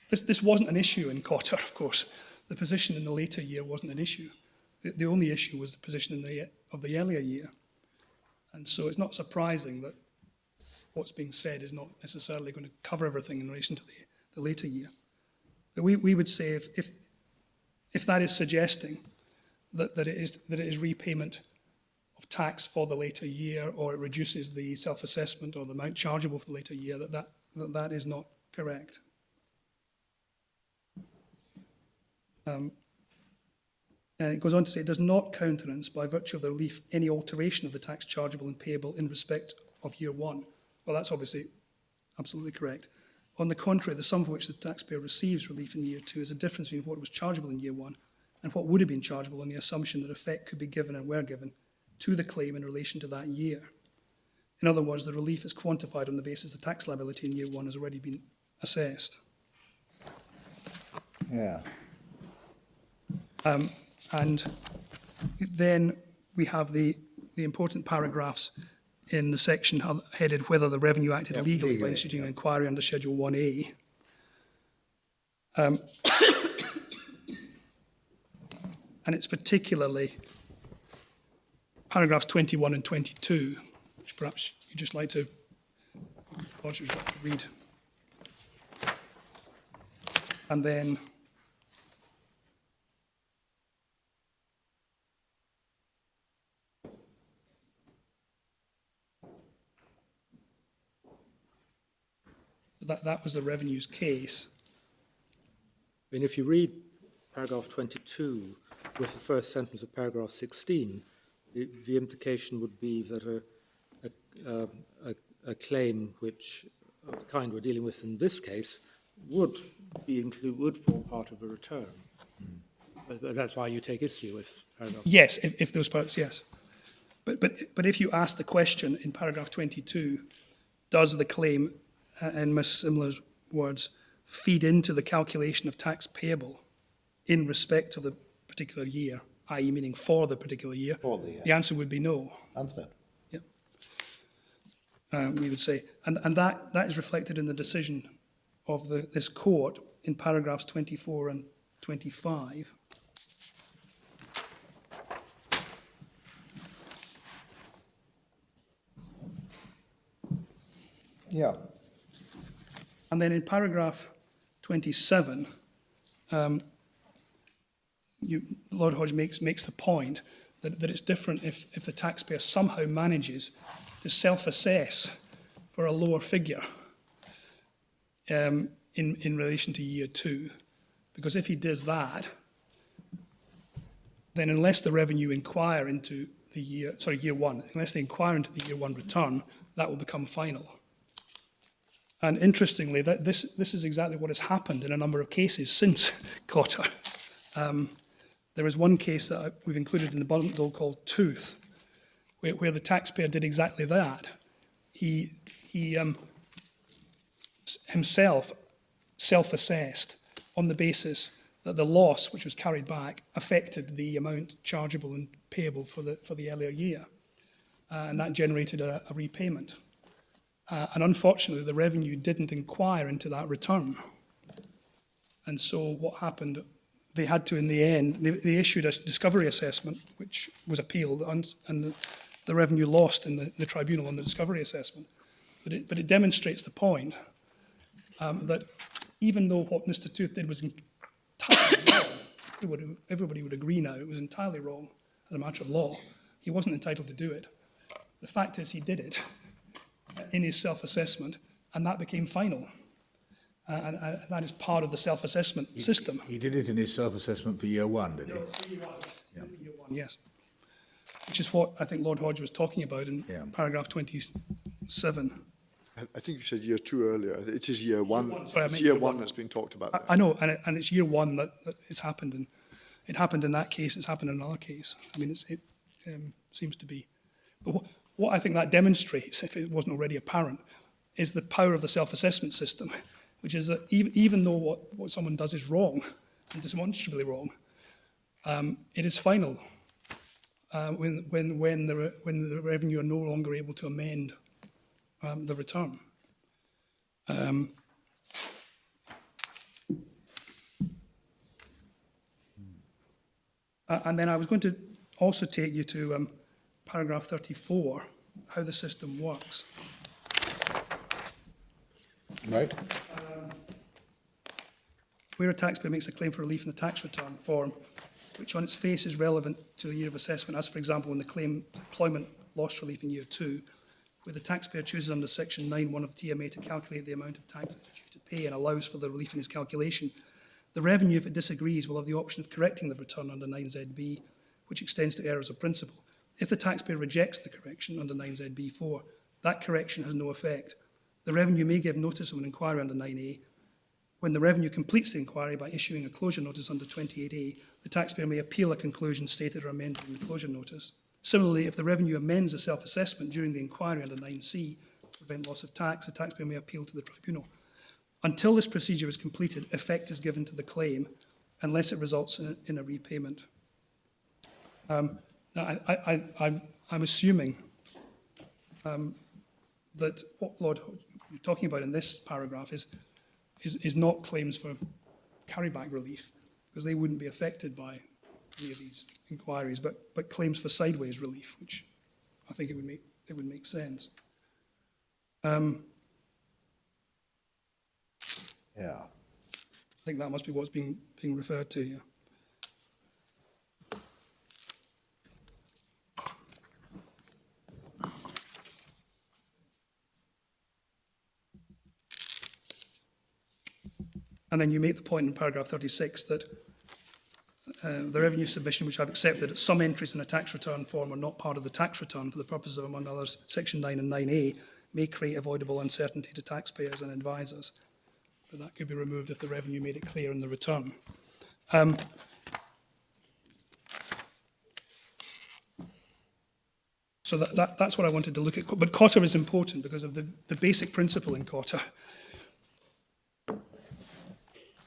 this wasn't an issue in Cotter, of course. The position in the later year wasn't an issue. The only issue was the position of the earlier year. And so it's not surprising that what's being said is not necessarily going to cover everything in relation to the later year. But we would say if that is suggesting that it is repayment of tax for the later year, or it reduces the self-assessment or the amount chargeable for the later year, that is not correct. And it goes on to say, it does not countenance, by virtue of the relief, any alteration of the tax chargeable and payable in respect of year 1. Well, that's obviously absolutely correct. On the contrary, the sum for which the taxpayer receives relief in year 2 is a difference between what was chargeable in year 1 and what would have been chargeable on the assumption that effect could be given and were given to the claim in relation to that year. In other words, the relief is quantified on the basis the tax liability in year one has already been assessed. Yeah. And then we have the important paragraphs in the section headed whether the Revenue acted legally by instituting an inquiry under Schedule 1A. And it's particularly paragraphs 21 and 22, which perhaps you'd just like to read. And then that was the Revenue's case. I mean, if you read paragraph 22 with the first sentence of paragraph 16, the implication would be that a claim which of the kind we're dealing with in this case would form part of a return. But that's why you take issue with paragraph. Yes, if those parts, yes. But if you ask the question in paragraph 22, does the claim, in Ms. Simler's words, feed into the calculation of tax payable in respect of the particular year, i.e. meaning for the particular year? For the year. The answer would be no. Understand. Yep. We would say, and that is reflected in the decision of this court in paragraphs 24 and 25. Yeah. And then in paragraph 27, Lord Hodge makes the point that it's different if the taxpayer somehow manages to self-assess for a lower figure in relation to year two. Because if he does that, then unless the Revenue inquire into year one, unless they inquire into the year one return, that will become final. And interestingly, this is exactly what has happened in a number of cases since Cotter. There is one case that we've included in the bundle called Tooth, where the taxpayer did exactly that. He himself self-assessed on the basis that the loss, which was carried back, affected the amount chargeable and payable for the earlier year, and that generated a repayment. And unfortunately, the Revenue didn't inquire into that return. And so what happened, they had to, in the end, they issued a discovery assessment, which was appealed, and the Revenue lost in the tribunal on the discovery assessment. But it demonstrates the point that even though what Mr. Tooth did was entirely wrong, everybody would agree now, it was entirely wrong as a matter of law. He wasn't entitled to do it. The fact is he did it in his self-assessment, and that became final. And that is part of the self-assessment system. He did it in his self-assessment for year one, did he? No, for year one. Yeah. Year one, yes. Which is what I think Lord Hodge was talking about in paragraph 27. I think you said year two earlier. It is year one. Sorry, it's year one that's been talked about. I know, and it's year one that it's happened, and it happened in that case, it's happened in another case. I mean, it seems to be. But what I think that demonstrates, if it wasn't already apparent, is the power of the self-assessment system, which is that even though what someone does is wrong, and demonstrably wrong, it is final when the Revenue are no longer able to amend the return. And then I was going to also take you to paragraph 34, how the system works. Right. Where a taxpayer makes a claim for relief in the tax return form, which on its face is relevant to the year of assessment, as for example, when the claim employment loss relief in year two, where the taxpayer chooses under section 9(1) of the TMA to calculate the amount of tax to pay and allows for the relief in his calculation, the Revenue, if it disagrees, will have the option of correcting the return under 9ZB, which extends to errors of principle. If the taxpayer rejects the correction under 9ZB4, that correction has no effect. The Revenue may give notice of an inquiry under 9A. When the Revenue completes the inquiry by issuing a closure notice under 28A, the taxpayer may appeal a conclusion stated or amended in the closure notice. Similarly, if the revenue amends a self-assessment during the inquiry under 9C to prevent loss of tax, the taxpayer may appeal to the tribunal. Until this procedure is completed, effect is given to the claim unless it results in a repayment. Now, I'm assuming that what Lord you're talking about in this paragraph is not claims for carryback relief, because they wouldn't be affected by any of these inquiries, but claims for sideways relief, which I think it would make sense. Yeah. I think that must be what's being referred to here. And then you make the point in paragraph 36 that the revenue submission which I've accepted, some entries in a tax return form are not part of the tax return for the purposes of, among others, section 9 and 9A, may create avoidable uncertainty to taxpayers and advisors. But that could be removed if the revenue made it clear in the return. So that's what I wanted to look at. But Cotter is important because of the basic principle in Cotter,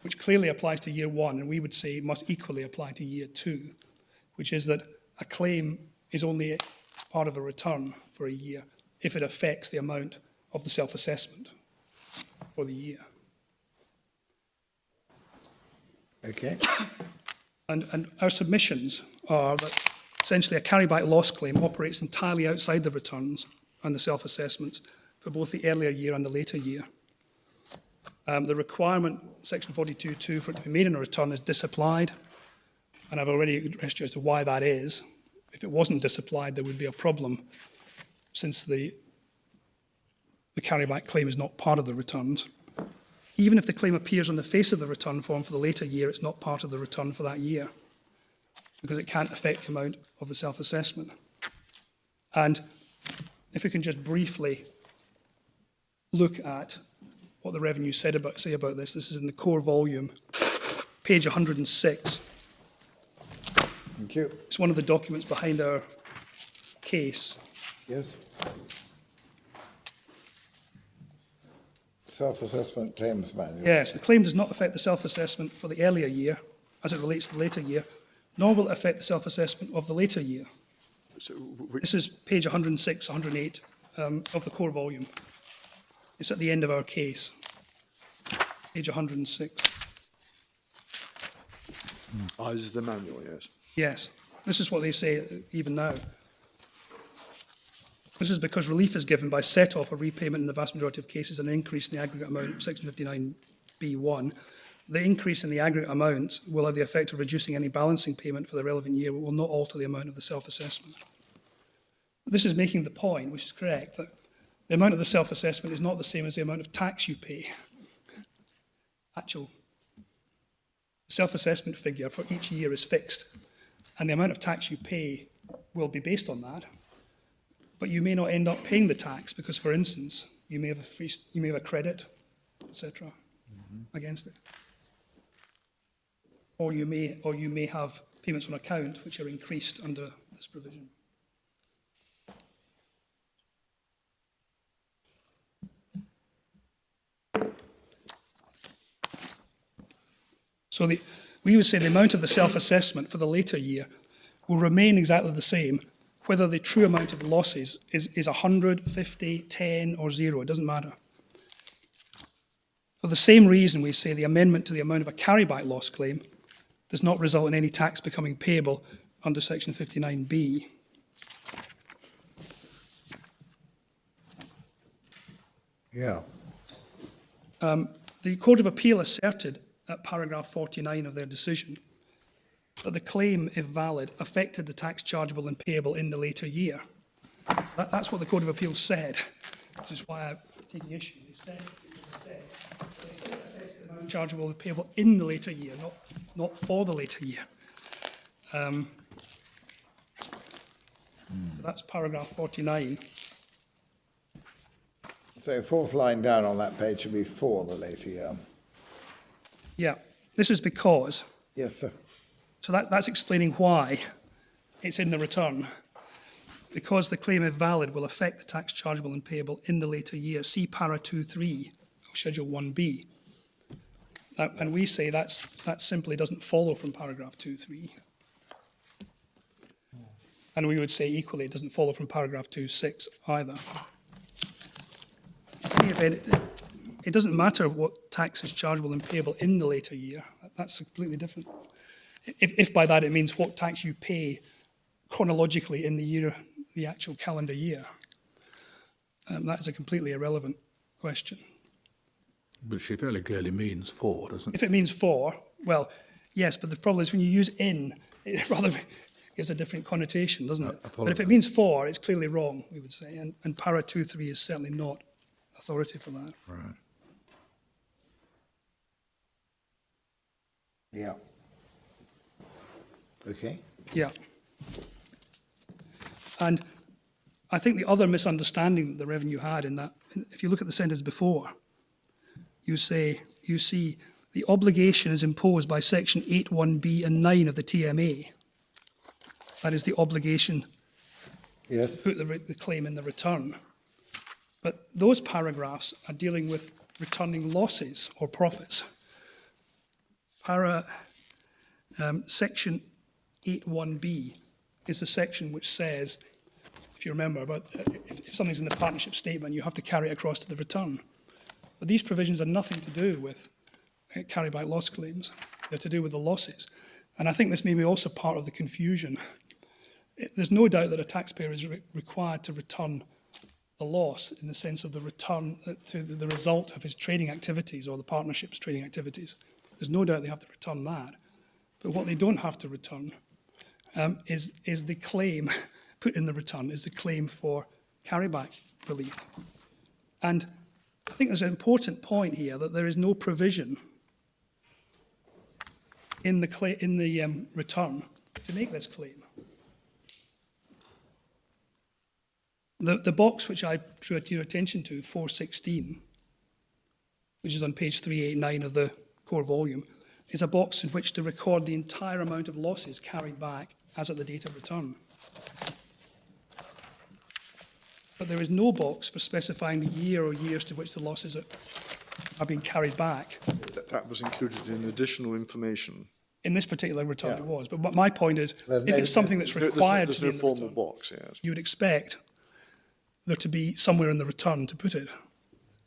which clearly applies to year one, and we would say must equally apply to year two, which is that a claim is only part of a return for a year if it affects the amount of the self-assessment for the year. Okay. And our submissions are that essentially a carryback loss claim operates entirely outside the returns and the self-assessments for both the earlier year and the later year. The requirement, section 42.2, for it to be made in a return is disapplied, and I've already addressed you as to why that is. If it wasn't disapplied, there would be a problem, since the carryback claim is not part of the returns. Even if the claim appears on the face of the return form for the later year, it's not part of the return for that year, because it can't affect the amount of the self-assessment. And if we can just briefly look at what the revenue say about this. This is in the core volume, page 106. Thank you. It's one of the documents behind our case. Yes. Self-assessment claims manual. Yes, the claim does not affect the self-assessment for the earlier year as it relates to the later year, nor will it affect the self-assessment of the later year. So, This is page 106, 108 of the core volume. It's at the end of our case, page 106. this is the manual, yes. Yes, this is what they say even now. This is because relief is given by set-off or repayment in the vast majority of cases, an increase in the aggregate amount of section 59B1. The increase in the aggregate amount will have the effect of reducing any balancing payment for the relevant year, but will not alter the amount of the self-assessment. This is making the point, which is correct, that the amount of the self-assessment is not the same as the amount of tax you pay. Actual self-assessment figure for each year is fixed, and the amount of tax you pay will be based on that. But you may not end up paying the tax because, for instance, you may have a credit, etc., against it, or you may have payments on account which are increased under this provision. So we would say the amount of the self-assessment for the later year will remain exactly the same, whether the true amount of losses is 100, 50, 10 or 0, it doesn't matter. For the same reason, we say the amendment to the amount of a carryback loss claim does not result in any tax becoming payable under section 59B. Yeah. The Court of Appeal asserted at paragraph 49 of their decision that the claim, if valid, affected the tax chargeable and payable in the later year. That's what the Court of Appeal said, which is why I'm taking issue. They said it affects the amount chargeable and payable in the later year, not for the later year. So that's paragraph 49. So fourth line down on that page should be for the later year. Yeah, this is because, Yes, sir. so that's explaining why it's in the return. because the claim, if valid, will affect the tax chargeable and payable in the later year. See para 2.3 of Schedule 1B. Now, and we say that simply doesn't follow from paragraph 2.3. And we would say equally it doesn't follow from paragraph 2.6 either. In any event, it doesn't matter what tax is chargeable and payable in the later year. That's completely different. If by that it means what tax you pay chronologically in the year, the actual calendar year. That is a completely irrelevant question. But she fairly clearly means for, doesn't it? If it means for, well, yes, but the problem is when you use in, it rather gives a different connotation, doesn't it? But if it means for, it's clearly wrong, we would say, and para 2.3 is certainly not authority for that. Right. Yeah. Okay. Yeah. And I think the other misunderstanding that the revenue had in that, if you look at the sentence before, you see the obligation is imposed by section 8.1b and 9 of the TMA. That is the obligation Yes. to put the claim in the return. But those paragraphs are dealing with returning losses or profits. Section 8.1b is the section which says, if you remember, about if something's in the partnership statement, you have to carry it across to the return. But these provisions have nothing to do with carryback loss claims. They're to do with the losses. And I think this may be also part of the confusion. There's no doubt that a taxpayer is required to return the loss in the sense of the return to the result of his trading activities or the partnership's trading activities. There's no doubt they have to return that. But what they don't have to return is the claim put in the return, is the claim for carryback relief. And I think there's an important point here that there is no provision in the return to make this claim. The box which I drew your attention to, 416, which is on page 389 of the core volume, is a box in which to record the entire amount of losses carried back as at the date of return. But there is no box for specifying the year or years to which the losses are being carried back. That was included in additional information. In this particular return it was. But my point is, if it's something that's required to be in the formal return, box, yes. you would expect there to be somewhere in the return to put it.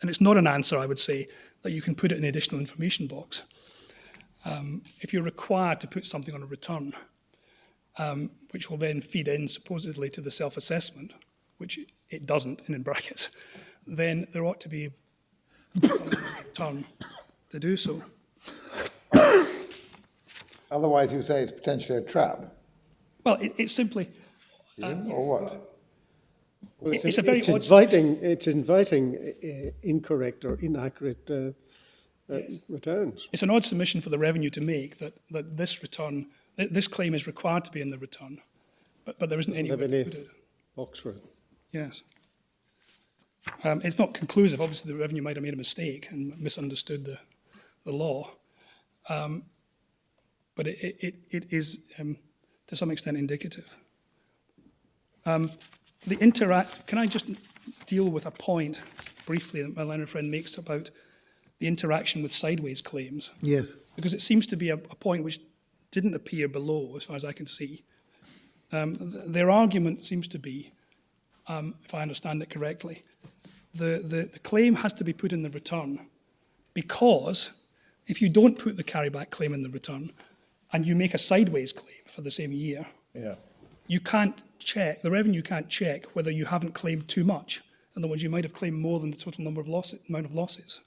And it's not an answer, I would say, that you can put it in the additional information box. If you're required to put something on a return, which will then feed in supposedly to the self-assessment, which it doesn't, and in brackets, then there ought to be something on the return to do so. Otherwise, you say it's potentially a trap. Well, it's simply... Or what? Well, It's a very odd- it's inviting incorrect or inaccurate returns. It's an odd submission for the revenue to make that this return, this claim is required to be in the return, but there isn't any way to put it. Box for it. Yes. It's not conclusive. Obviously, the revenue might have made a mistake and misunderstood the law, but it is to some extent indicative. Can I just deal with a point briefly that my learned friend makes about the interaction with sideways claims? Yes. Because it seems to be a point which didn't appear below, as far as I can see. Their argument seems to be, if I understand it correctly, the claim has to be put in the return because if you don't put the carryback claim in the return and you make a sideways claim for the same year, you can't check, the revenue can't check whether you haven't claimed too much. In other words, you might have claimed more than the total number of amount of losses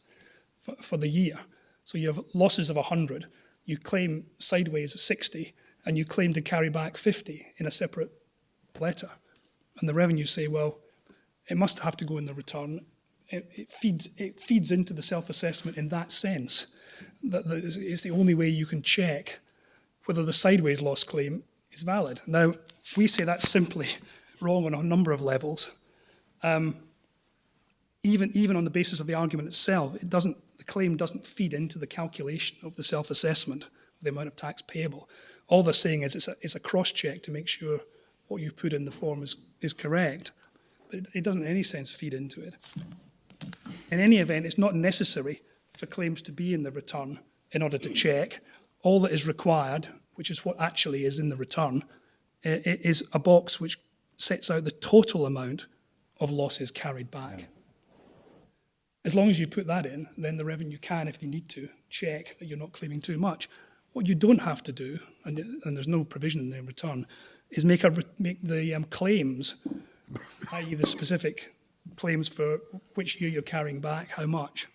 for the year. So you have losses of 100, you claim sideways 60, and you claim to carry back 50 in a separate letter. And the revenue say, well, it must have to go in the return. It feeds into the self-assessment in that sense. That it's the only way you can check whether the sideways loss claim is valid. Now, we say that's simply wrong on a number of levels. Even on the basis of the argument itself, the claim doesn't feed into the calculation of the self-assessment of the amount of tax payable. All they're saying is it's a cross-check to make sure what you've put in the form is correct, but it doesn't in any sense feed into it. In any event, it's not necessary for claims to be in the return in order to check. All that is required, which is what actually is in the return, is a box which sets out the total amount of losses carried back. As long as you put that in, then the revenue can, if they need to, check that you're not claiming too much. What you don't have to do, and there's no provision in the return, is make the claims, i.e. the specific claims for which year you're carrying back, how much.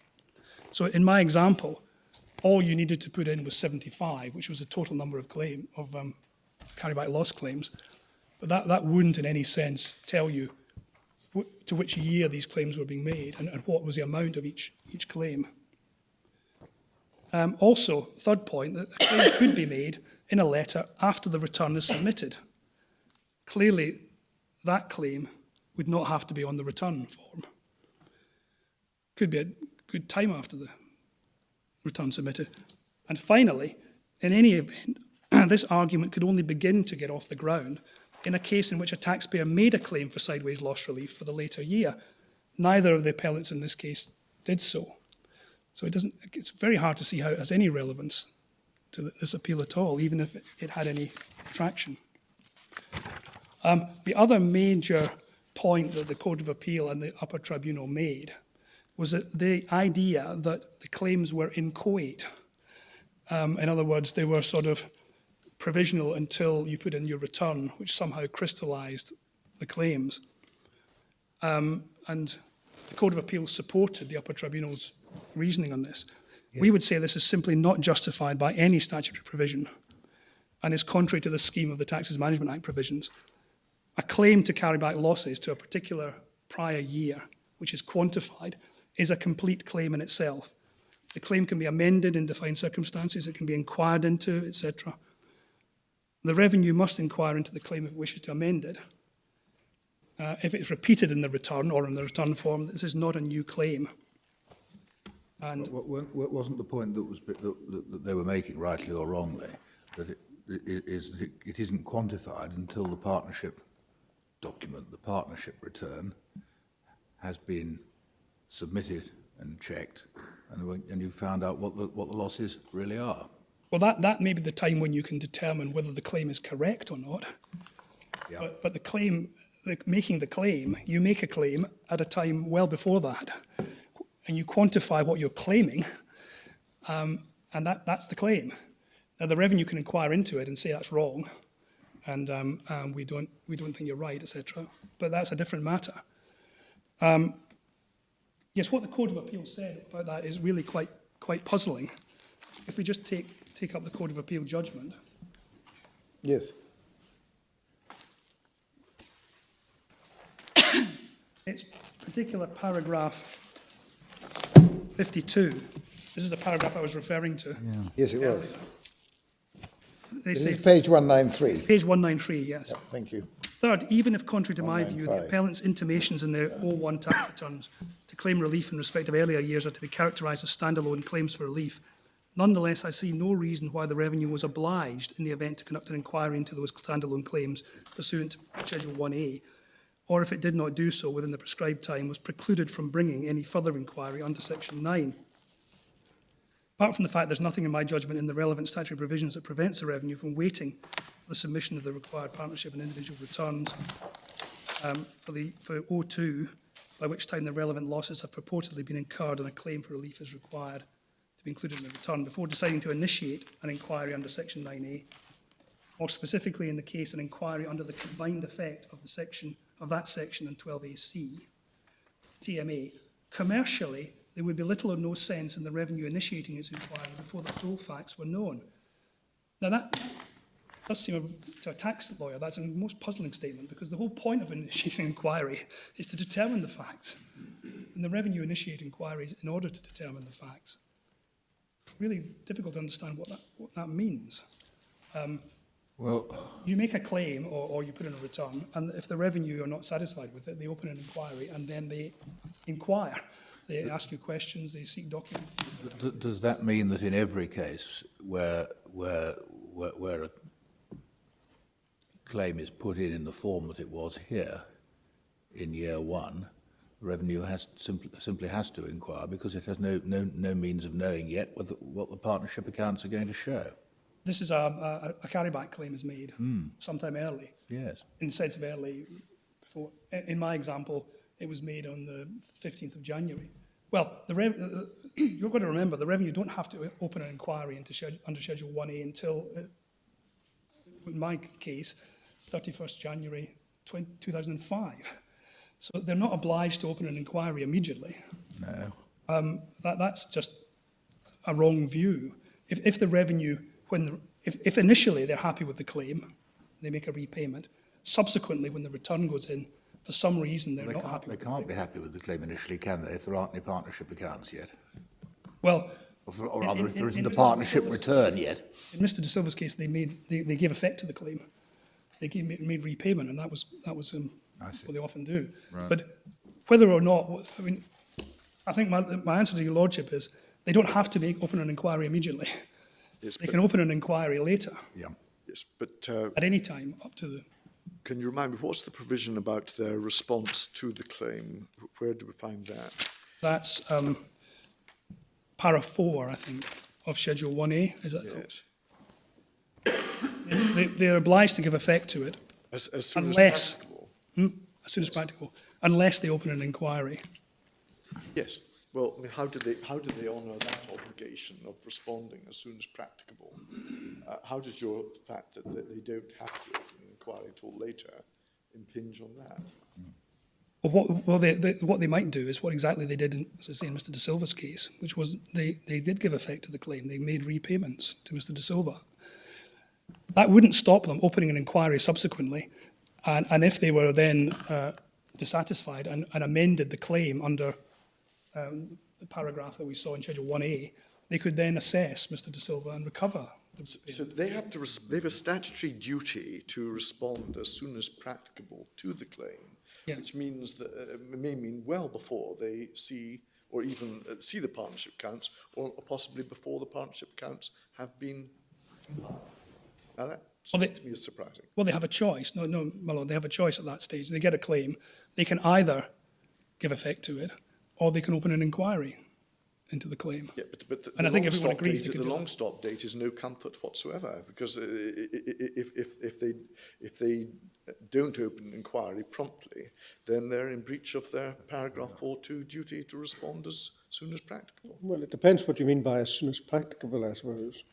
So in my example, all you needed to put in was 75, which was the total number of carryback loss claims. But that wouldn't in any sense tell you to which year these claims were being made and what was the amount of each claim. Also, third point, that a claim could be made in a letter after the return is submitted. Clearly, that claim would not have to be on the return form. Could be a good time after the return submitted. And finally, in any event, this argument could only begin to get off the ground in a case in which a taxpayer made a claim for sideways loss relief for the later year. Neither of the appellants in this case did so. So it's very hard to see how it has any relevance to this appeal at all, even if it had any traction. The other major point that the Court of Appeal and the Upper Tribunal made was that the idea that the claims were inchoate. In other words, they were sort of provisional until you put in your return, which somehow crystallised the claims. And the Court of Appeal supported the Upper Tribunal's reasoning on this. Yeah. We would say this is simply not justified by any statutory provision and is contrary to the scheme of the Taxes Management Act provisions. A claim to carry back losses to a particular prior year, which is quantified, is a complete claim in itself. The claim can be amended in defined circumstances, it can be inquired into, etc. The revenue must inquire into the claim if it wishes to amend it. If it's repeated in the return or in the return form, this is not a new claim. And wasn't the point that they were making, rightly or wrongly, that it isn't quantified until the partnership document, the partnership return, has been submitted and checked, and you've found out what the losses really are? Well, that may be the time when you can determine whether the claim is correct or not. Yeah. But the claim, making the claim, you make a claim at a time well before that, and you quantify what you're claiming, and that's the claim. Now, the revenue can inquire into it and say that's wrong, and we don't think you're right, etc. But that's a different matter. Yes, what the Court of Appeal said about that is really quite puzzling. If we just take up the Court of Appeal judgment. Yes. It's particular paragraph 52. This is the paragraph I was referring to. Yeah. Yes, it was. They say it's page 193. Page 193, yes. Yep, thank you. Third, even if contrary to my view, the appellant's intimations in their 01 tax returns to claim relief in respect of earlier years are to be characterised as standalone claims for relief, nonetheless, I see no reason why the revenue was obliged in the event to conduct an inquiry into those standalone claims pursuant to Schedule 1A, or if it did not do so within the prescribed time, was precluded from bringing any further inquiry under Section 9. Apart from the fact there's nothing in my judgment in the relevant statutory provisions that prevents the revenue from waiting for the submission of the required partnership and individual returns for 02, by which time the relevant losses have purportedly been incurred and a claim for relief is required to be included in the return before deciding to initiate an inquiry under Section 9A. More specifically, in the case, an inquiry under the combined effect of that section and 12AC, TMA, commercially, there would be little or no sense in the revenue initiating its inquiry before the full facts were known. Now that does seem, to a tax lawyer, that's a most puzzling statement, because the whole point of initiating an inquiry is to determine the facts. And the revenue initiate inquiries in order to determine the facts. Really difficult to understand what that means. Well, you make a claim or you put in a return, and if the revenue are not satisfied with it, they open an inquiry and then they inquire. They ask you questions, they seek documents. Does that mean that in every case where claim is put in the form that it was here in year one, revenue has simply has to inquire because it has no means of knowing yet what the partnership accounts are going to show. This is a carryback claim is made sometime early. Yes. In the sense of early, before, in my example, it was made on the 15th of January. Well, you're going to remember the revenue don't have to open an inquiry under Schedule 1A until, in my case, 31st January 2005. So they're not obliged to open an inquiry immediately. No. That's just a wrong view. If the revenue, if initially they're happy with the claim, they make a repayment. Subsequently, when the return goes in, for some reason they're not happy with the claim. They can't be happy with the claim initially, can they, if there aren't any partnership accounts yet? Well, Or rather, if there isn't a partnership return yet. in Mr. De Silva's case, they gave effect to the claim. They made repayment, and that was what they often do. Right. But whether or not, I mean, I think my answer to your lordship is they don't have to open an inquiry immediately. Yes, They can open an inquiry later, Yeah. yes, but at any time, up to the. can you remind me, what's the provision about their response to the claim? Where do we find that? That's para 4, I think, of Schedule 1A. Is that Yes. they're obliged to give effect to it As soon Unless- as practicable. as soon as practical, unless they open an inquiry. Yes. Well, I mean, how do they honour that obligation of responding as soon as practicable? How does your fact that they don't have to open an inquiry till later impinge on that? What they might do is what exactly they did, as I say, in Mr. De Silva's case, which was they did give effect to the claim. They made repayments to Mr. De Silva. That wouldn't stop them opening an inquiry subsequently, and if they were then dissatisfied and amended the claim under the paragraph that we saw in Schedule 1A, they could then assess Mr. De Silva and recover. So they have they have a statutory duty to respond as soon as practicable to the claim, Yeah. which means that it may mean well before they see or even see the partnership accounts, or possibly before the partnership accounts have been. Now that strikes me as surprising. Well, they have a choice. No, my lord, they have a choice at that stage. They get a claim. They can either give effect to it, or they can open an inquiry into the claim. Yeah, but And I think everyone agrees they could the do that. long stop date is no comfort whatsoever, because if they don't open an inquiry promptly, then they're in breach of their paragraph 4.2 duty to respond as soon as practicable. Well, it depends what you mean by as soon as practicable, I suppose.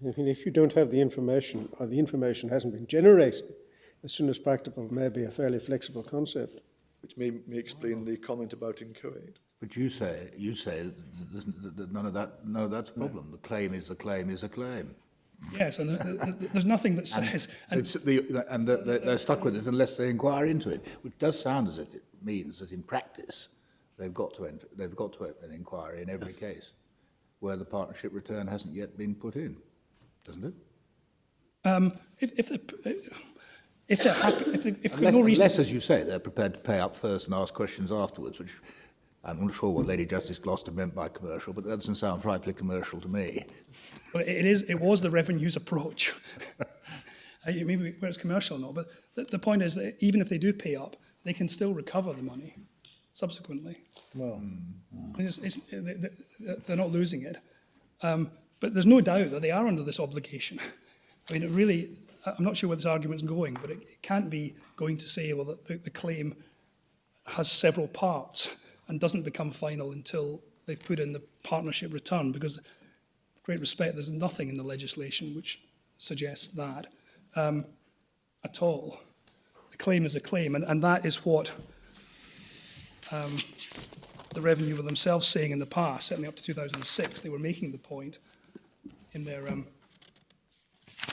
I mean, if you don't have the information, or the information hasn't been generated, as soon as practicable may be a fairly flexible concept. Which may explain the comment about inchoate. But you say that none of that's a problem. The claim is a claim is a claim. Yes, and there's nothing that says. And They're stuck with it unless they inquire into it, which does sound as if it means that in practice they've got to open an inquiry in every case where the partnership return hasn't yet been put in, doesn't it? If they're happy, if for no reason, Unless, as you say, they're prepared to pay up first and ask questions afterwards, which I'm not sure what Lady Justice Gloucester meant by commercial, but that doesn't sound frightfully commercial to me. well, it was the revenue's approach. Maybe whether it's commercial or not, but the point is that even if they do pay up, they can still recover the money subsequently. Well, They're not losing it. But there's no doubt that they are under this obligation. I mean, it really, I'm not sure where this argument's going, but it can't be going to say, well, that the claim has several parts and doesn't become final until they've put in the partnership return, because, with great respect, there's nothing in the legislation which suggests that at all. The claim is a claim, and that is what the revenue were themselves saying in the past, certainly up to 2006. They were making the point in their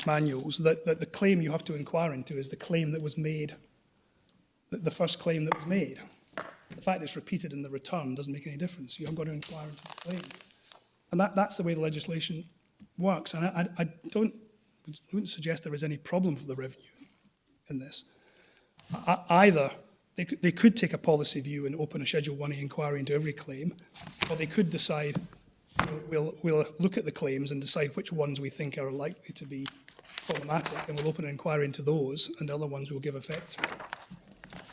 manuals that the claim you have to inquire into is the claim that was made, the first claim that was made. The fact it's repeated in the return doesn't make any difference. You haven't got to inquire into the claim. And that's the way the legislation works. And I wouldn't suggest there is any problem for the revenue in this. Either they could take a policy view and open a Schedule 1A inquiry into every claim, or they could decide we'll look at the claims and decide which ones we think are likely to be problematic, and we'll open an inquiry into those, and the other ones will give effect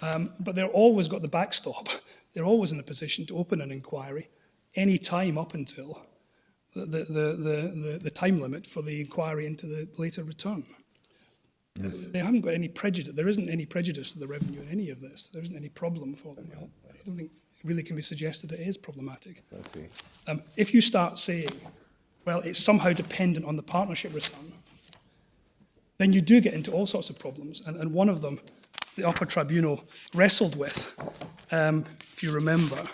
to. But they're always got the backstop. They're always in the position to open an inquiry any time up until the time limit for the inquiry into the later return. Yes. They haven't got any prejudice. There isn't any prejudice to the revenue in any of this. There isn't any problem for them. I don't think it really can be suggested it is problematic. I see. If you start saying, well, it's somehow dependent on the partnership return, then you do get into all sorts of problems. And one of them, the upper tribunal wrestled with, if you remember,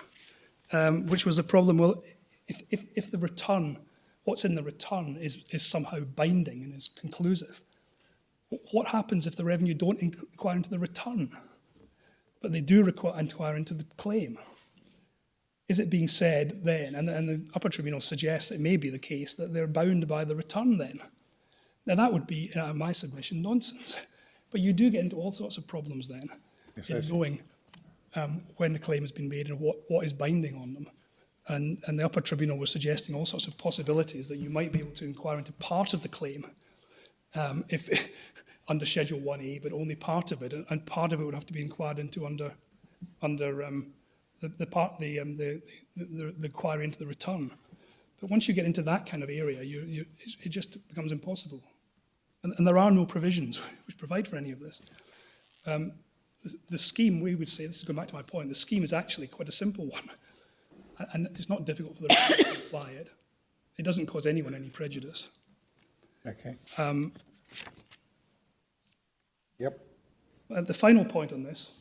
which was a problem, well, if the return, what's in the return is somehow binding and is conclusive, what happens if the revenue don't inquire into the return, but they do inquire into the claim? Is it being said then, and the upper tribunal suggests it may be the case, that they're bound by the return then? Now that would be, my submission, nonsense. But you do get into all sorts of problems then, in knowing when the claim has been made and what is binding on them. And the upper tribunal was suggesting all sorts of possibilities that you might be able to inquire into part of the claim if under Schedule 1A, but only part of it, and part of it would have to be inquired into under the inquiry into the return. But once you get into that kind of area, it just becomes impossible. And there are no provisions which provide for any of this. The scheme, we would say, this is going back to my point, the scheme is actually quite a simple one. And it's not difficult for the regulator to apply it. It doesn't cause anyone any prejudice. Okay. Yep. The final point on this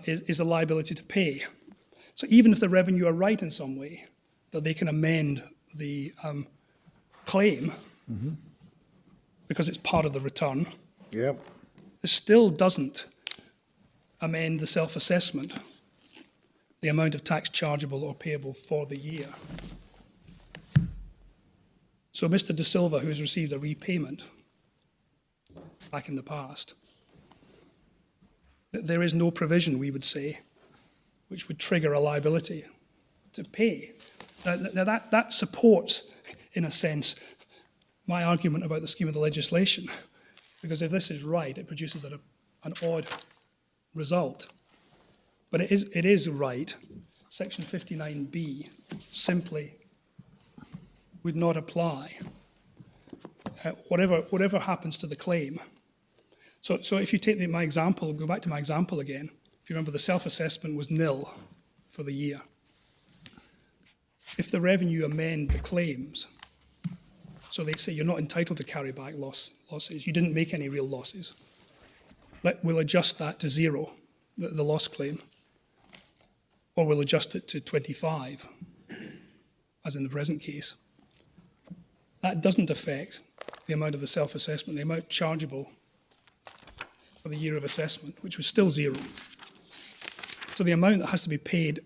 is the liability to pay. So even if the revenue are right in some way, that they can amend the claim because it's part of the return, Yep. it still doesn't amend the self-assessment, the amount of tax chargeable or payable for the year. So Mr. De Silva, who's received a repayment back in the past, there is no provision, we would say, which would trigger a liability to pay. Now that supports, in a sense, my argument about the scheme of the legislation, because if this is right, it produces an odd result. But it is right. Section 59B simply would not apply. Whatever happens to the claim. So if you take my example, go back to my example again. If you remember, the self-assessment was nil for the year. If the revenue amend the claims, so they say you're not entitled to carry back losses, you didn't make any real losses, we'll adjust that to zero, the loss claim, or we'll adjust it to 25, as in the present case. That doesn't affect the amount of the self-assessment, the amount chargeable for the year of assessment, which was still zero. So the amount that has to be paid,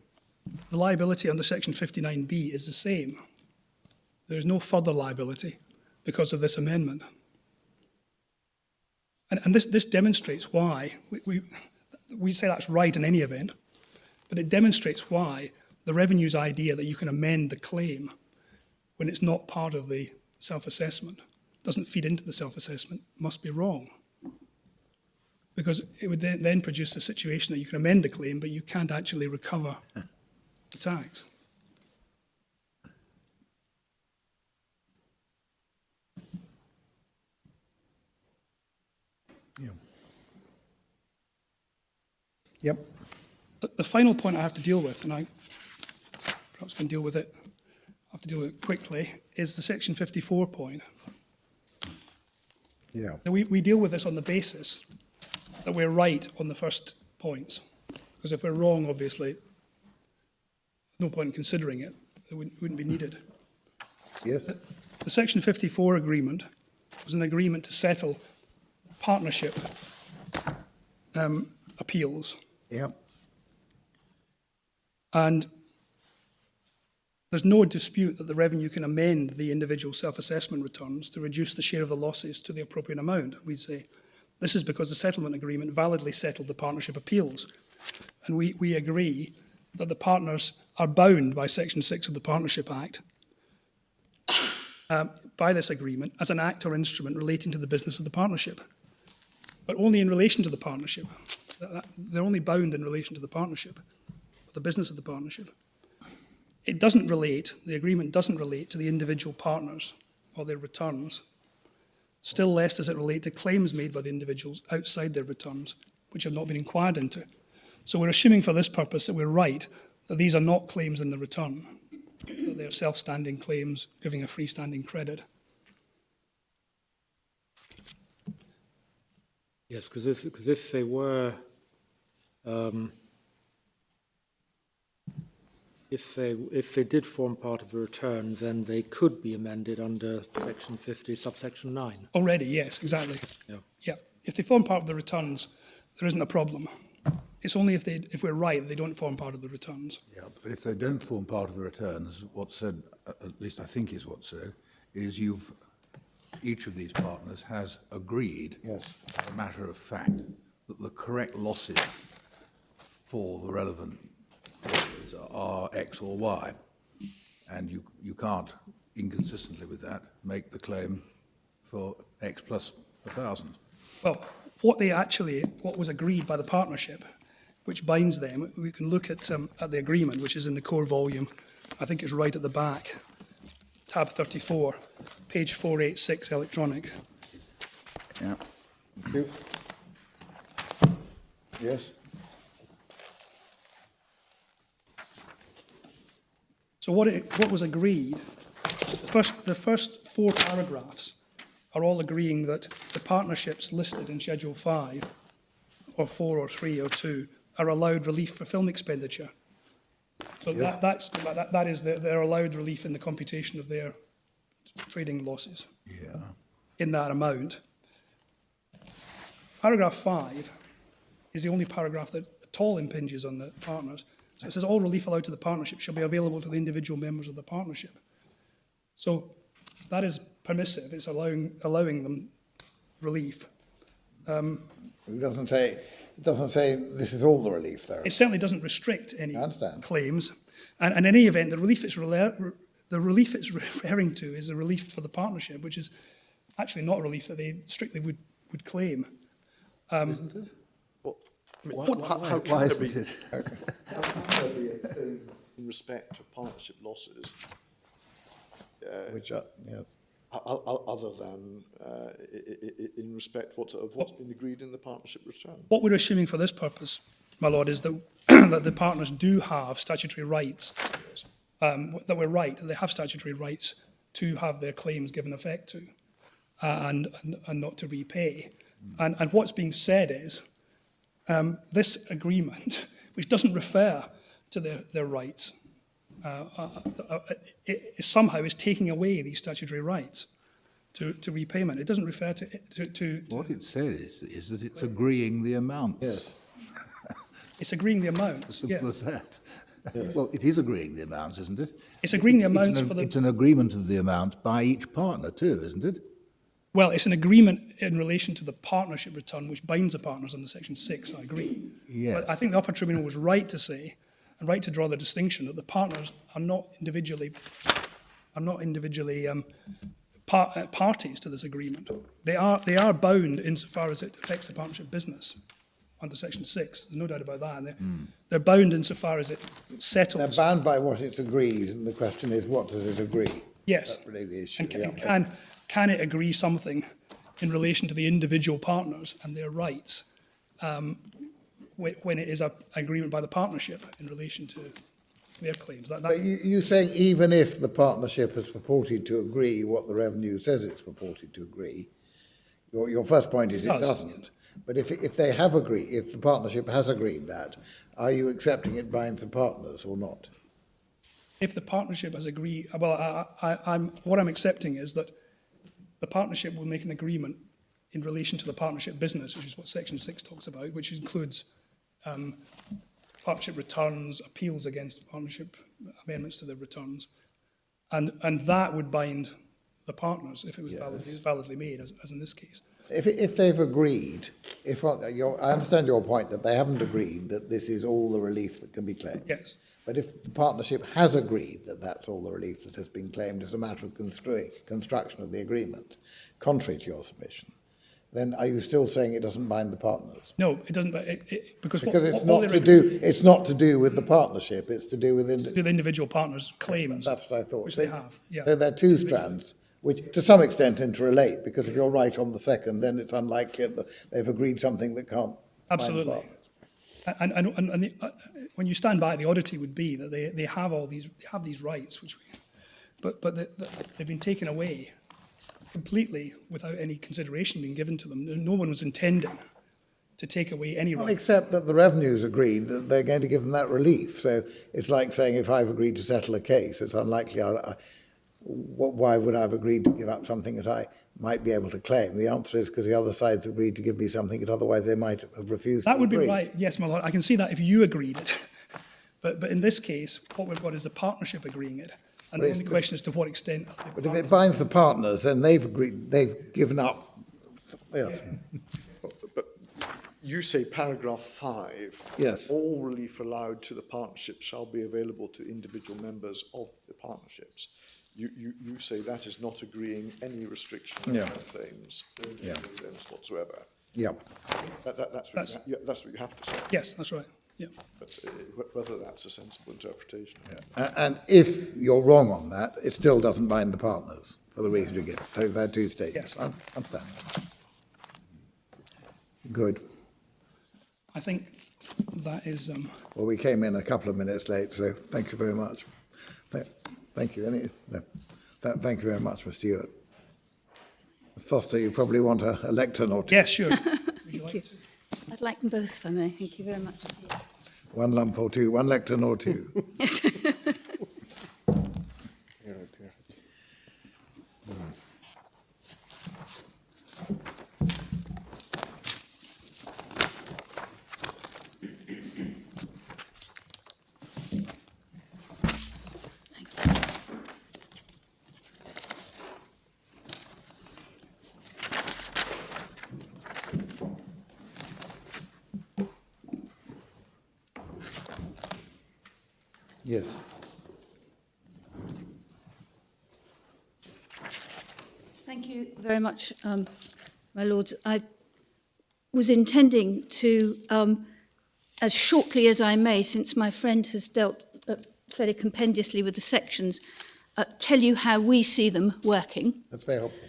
the liability under Section 59B is the same. There is no further liability because of this amendment. And this demonstrates why, we say that's right in any event, but it demonstrates why the revenue's idea that you can amend the claim when it's not part of the self-assessment, doesn't feed into the self-assessment, must be wrong. Because it would then produce a situation that you can amend the claim, but you can't actually recover the tax. Yeah. Yep. The final point I have to deal with, and I perhaps can deal with it, I have to deal with it quickly, is the Section 54 point. Yeah. Now we deal with this on the basis that we're right on the first points. Because if we're wrong, obviously, no point in considering it. It wouldn't be needed. Yes. The Section 54 agreement was an agreement to settle partnership appeals. Yep. And there's no dispute that the revenue can amend the individual self-assessment returns to reduce the share of the losses to the appropriate amount. We say this is because the settlement agreement validly settled the partnership appeals. And we agree that the partners are bound by Section 6 of the Partnership Act. But by this agreement as an act or instrument relating to the business of the partnership, but only in relation to the partnership. They're only bound in relation to the partnership, or the business of the partnership. It doesn't relate, the agreement doesn't relate to the individual partners or their returns. Still less does it relate to claims made by the individuals outside their returns, which have not been inquired into. So we're assuming for this purpose that we're right, that these are not claims in the return, that they're self-standing claims giving a freestanding credit. Yes, because if they were, if they did form part of a return, then they could be amended under Section 50, subsection 9. Already, yes, exactly. Yeah. Yeah. If they form part of the returns, there isn't a problem. It's only if we're right, they don't form part of the returns. Yeah, but if they don't form part of the returns, what's said, at least I think is what's said, is each of these partners has agreed, Yes. as a matter of fact, that the correct losses for the relevant periods are X or Y. And you can't, inconsistently with that, make the claim for X plus 1,000. Well, what was agreed by the partnership, which binds them, we can look at the agreement, which is in the core volume. I think it's right at the back, tab 34, page 486, electronic. Yeah. Thank you. Yes? So what was agreed, the first 4 paragraphs are all agreeing that the partnerships listed in Schedule 5, or 4 or 3 or 2, are allowed relief for film expenditure. So Yes. that is, they're allowed relief in the computation of their trading losses Yeah. in that amount. Paragraph 5 is the only paragraph that at all impinges on the partners. So it says all relief allowed to the partnership shall be available to the individual members of the partnership. So that is permissive. It's allowing them relief. It doesn't say this is all the relief there. It certainly doesn't restrict any I understand. claims. And in any event, the relief it's referring to is a relief for the partnership, which is actually not a relief that they strictly would claim. Isn't it? Well, I mean, how can there be, in respect of partnership losses, Which are, yes. other than in respect of what's been agreed in the partnership return? What we're assuming for this purpose, my lord, is that, that the partners do have statutory rights, that we're right, that they have statutory rights to have their claims given effect to, and not to repay. And what's being said is, this agreement, which doesn't refer to their rights, it somehow is taking away these statutory rights to repayment. It doesn't refer to What it says is that it's agreeing the amount. Yes. it's agreeing the amount. As simple Yeah. as that. Well, it is agreeing the amounts, isn't it? It's agreeing the amounts for the... It's an agreement of the amount by each partner too, isn't it? Well, it's an agreement in relation to the partnership return, which binds the partners under Section 6, I agree. Yes. But I think the upper tribunal was right to say, and right to draw the distinction, that the partners are not individually parties to this agreement. They are bound insofar as it affects the partnership business under Section 6. There's no doubt about that. And they're bound insofar as it settles. They're bound by what it's agreed, and the question is, what does it agree? Yes. That's really the issue. And can it agree something in relation to the individual partners and their rights when it is an agreement by the partnership in relation to their claims? But you're saying even if the partnership has purported to agree what the revenue says it's purported to agree, your first point is it doesn't. But if they have agreed, if the partnership has agreed that, are you accepting it binds the partners or not? If the partnership has agreed, well, what I'm accepting is that the partnership will make an agreement in relation to the partnership business, which is what Section 6 talks about, which includes partnership returns, appeals against partnership amendments to the returns, and that would bind the partners if it was validly made, as in this case. if they've agreed, I understand your point that they haven't agreed that this is all the relief that can be claimed. Yes. But if the partnership has agreed that that's all the relief that has been claimed as a matter of construction of the agreement, contrary to your submission, then are you still saying it doesn't bind the partners? No, it doesn't, because it's not to do with the partnership, it's to do with the individual partners' claims. That's what I thought. Which they have, yeah. So there are two strands, which to some extent interrelate, because if you're right on the second, then it's unlikely that they've agreed something that can't Absolutely. bind the partners. And when you stand back, the oddity would be that they have these rights, but they've been taken away completely without any consideration being given to them. No one was intending to take away any rights. Except that the revenues agreed that they're going to give them that relief. So it's like saying if I've agreed to settle a case, it's unlikely why would I have agreed to give up something that I might be able to claim? The answer is because the other side's agreed to give me something that otherwise they might have refused That to would agree. be right, yes, my lord. I can see that if you agreed it. But in this case, what we've got is the partnership agreeing it. And the only question is to what extent. But if it binds the partners, then they've agreed, they've given up. Yes. But you say paragraph 5, Yes. all relief allowed to the partnership shall be available to individual members of the partnerships. You say that is not agreeing any restriction on their claims, no claims whatsoever. Yeah. That's what you have to say. Yes, that's right. Yeah. But whether that's a sensible interpretation. And if you're wrong on that, it still doesn't bind the partners for the reason you give. So there are two statements. Yes. I understand. Good. I think that is... Well, we came in a couple of minutes late, so thank you very much. Thank you. Thank you very much, Mr. Stewart. Ms. Foster, you probably want a lectern or two. Yes, sure. Thank you. I'd like them both for me. Thank you very much. One lump or two, one lectern or two. Yes. Thank you very much, my lords. I was intending to, as shortly as I may, since my friend has dealt fairly compendiously with the sections, tell you how we see them working. That's very helpful.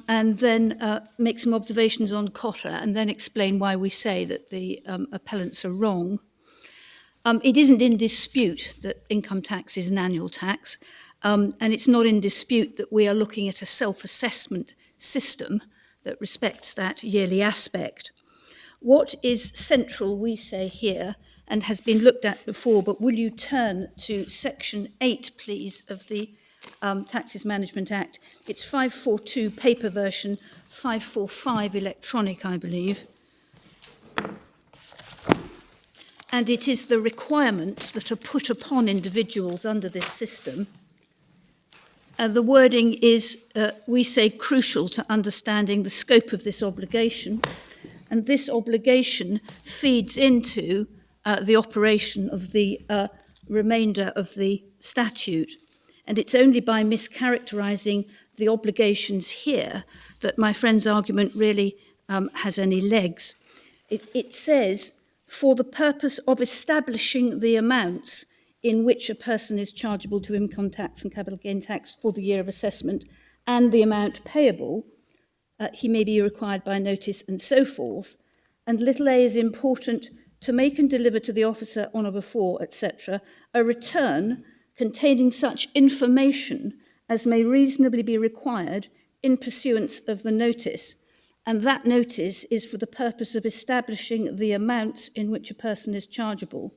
And then make some observations on Cotter, and then explain why we say that the appellants are wrong. It isn't in dispute that income tax is an annual tax, and it's not in dispute that we are looking at a self-assessment system that respects that yearly aspect. What is central, we say here, and has been looked at before, but will you turn to section 8, please, of the Taxes Management Act? It's 542 paper version, 545 electronic, I believe. And it is the requirements that are put upon individuals under this system. The wording is, we say, crucial to understanding the scope of this obligation. And this obligation feeds into the operation of the remainder of the statute. And it's only by mischaracterising the obligations here that my friend's argument really has any legs. It says, for the purpose of establishing the amounts in which a person is chargeable to income tax and capital gain tax for the year of assessment and the amount payable, he may be required by notice and so forth. And little a is important to make and deliver to the officer on or before, etc., a return containing such information as may reasonably be required in pursuance of the notice. And that notice is for the purpose of establishing the amounts in which a person is chargeable.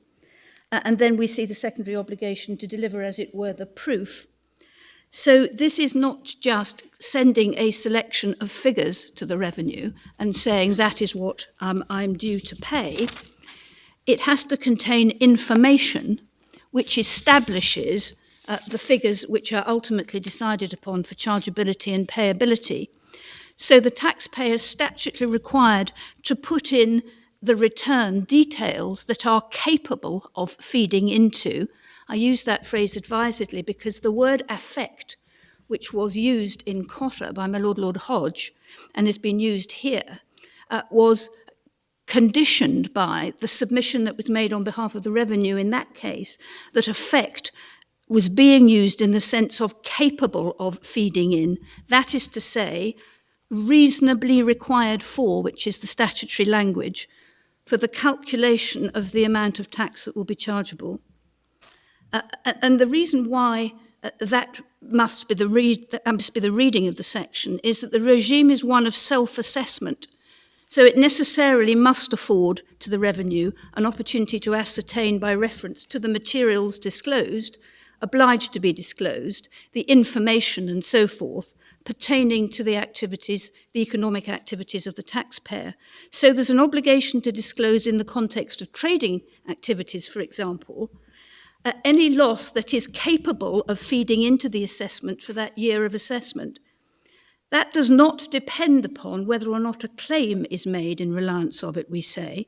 And then we see the secondary obligation to deliver, as it were, the proof. So this is not just sending a selection of figures to the revenue and saying that is what I'm due to pay. It has to contain information which establishes the figures which are ultimately decided upon for chargeability and payability. So the taxpayer is statutorily required to put in the return details that are capable of feeding into. I use that phrase advisedly because the word affect, which was used in Cotter by my Lord Hodge and has been used here, was conditioned by the submission that was made on behalf of the revenue in that case, that affect was being used in the sense of capable of feeding in. That is to say, reasonably required for, which is the statutory language, for the calculation of the amount of tax that will be chargeable. And the reason why that must be the reading of the section is that the regime is one of self-assessment. So it necessarily must afford to the revenue an opportunity to ascertain by reference to the materials disclosed, obliged to be disclosed, the information and so forth, pertaining to the activities, the economic activities of the taxpayer. So there's an obligation to disclose in the context of trading activities, for example, any loss that is capable of feeding into the assessment for that year of assessment. That does not depend upon whether or not a claim is made in reliance of it, we say.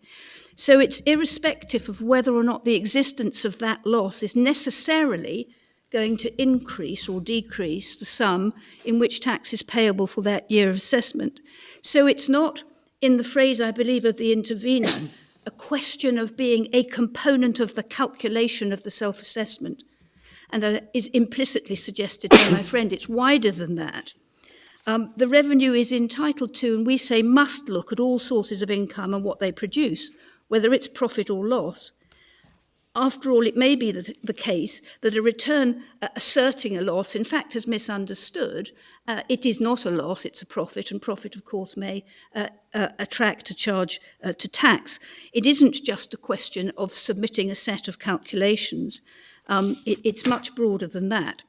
So it's irrespective of whether or not the existence of that loss is necessarily going to increase or decrease the sum in which tax is payable for that year of assessment. So it's not, in the phrase, I believe, of the intervener, a question of being a component of the calculation of the self-assessment. And is implicitly suggested by my friend, it's wider than that. The revenue is entitled to, and we say must look at all sources of income and what they produce, whether it's profit or loss. After all, it may be the case that a return asserting a loss, in fact, is misunderstood. It is not a loss, it's a profit, and profit, of course, may attract a charge to tax. It isn't just a question of submitting a set of calculations. It's much broader than that.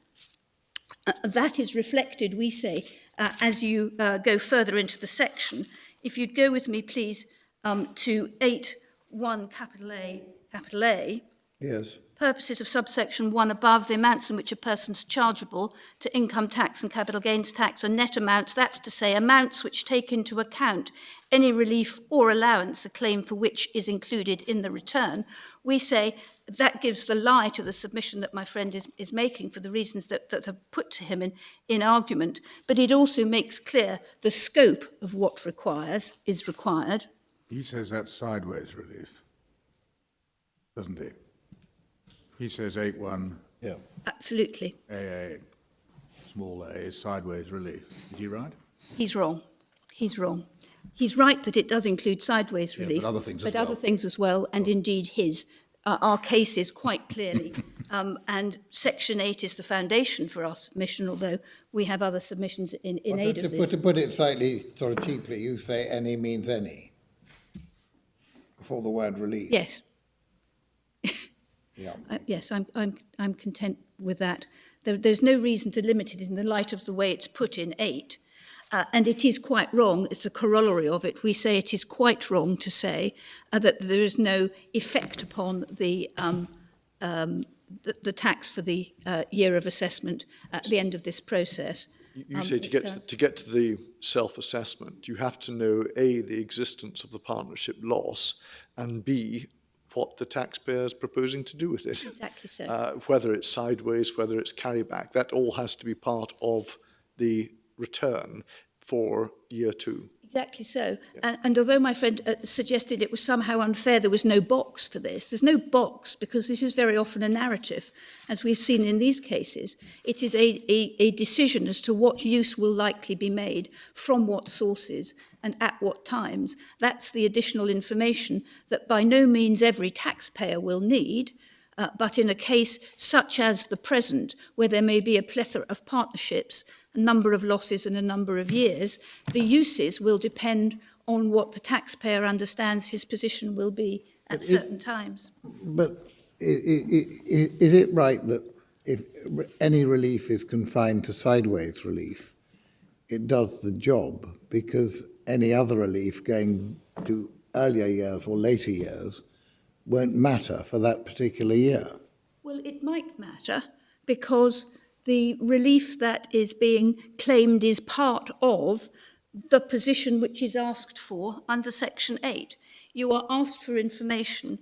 That is reflected, we say, as you go further into the section. If you'd go with me, please, to 8.1 capital A. Yes. Purposes of subsection 1 above, the amounts in which a person's chargeable to income tax and capital gains tax are net amounts, that's to say amounts which take into account any relief or allowance a claim for which is included in the return. We say that gives the lie to the submission that my friend is making for the reasons that are put to him in argument, but it also makes clear the scope of what is required. He says that's sideways relief, doesn't he? He says 8.1. Yeah. Absolutely. AA, small a, is sideways relief. Is he right? He's wrong. He's wrong. He's right that it does include sideways relief, but other things as but well. other things as well, and indeed his. Our case is quite clearly, and Section 8 is the foundation for our submission, although we have other submissions in aid of this. To put it slightly sort of cheaply, you say any means any before the word relief. Yes. Yeah. Yes, I'm content with that. There's no reason to limit it in the light of the way it's put in 8. And it is quite wrong, it's a corollary of it. We say it is quite wrong to say that there is no effect upon the tax for the year of assessment at the end of this process. You say to get to the self-assessment, you have to know A, the existence of the partnership loss, and B, what the taxpayer is proposing to do with it. Exactly so. Whether it's sideways, whether it's carryback, that all has to be part of the return for year 2. Exactly so. Yeah. And although my friend suggested it was somehow unfair, there was no box for this. There's no box because this is very often a narrative, as we've seen in these cases. It is a decision as to what use will likely be made, from what sources and at what times. That's the additional information that by no means every taxpayer will need, but in a case such as the present, where there may be a plethora of partnerships, a number of losses and a number of years, the uses will depend on what the taxpayer understands his position will be at certain times. But is it right that if any relief is confined to sideways relief, it does the job, because any other relief going to earlier years or later years won't matter for that particular year? Well, it might matter because the relief that is being claimed is part of the position which is asked for under Section 8. You are asked for information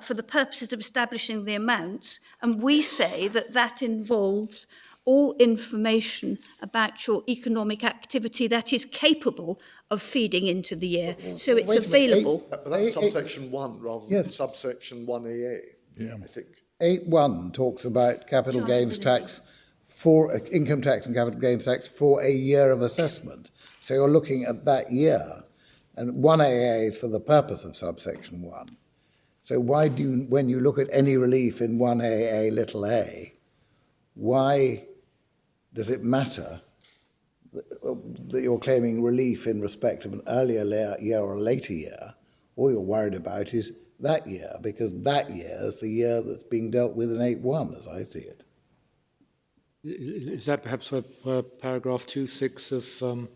for the purposes of establishing the amounts, and we say that that involves all information about your economic activity that is capable of feeding into the year. So it's available. But that's subsection 1 rather than subsection 1AA, I think. 8.1 talks about capital gains tax for income tax and capital gains tax for a year of assessment. So you're looking at that year, and 1AA is for the purpose of subsection 1. So why do you, when you look at any relief in 1AA little a, why does it matter that you're claiming relief in respect of an earlier year or a later year? All you're worried about is that year, because that year is the year that's being dealt with in 8.1, as I see it. Is that perhaps where paragraph 2.6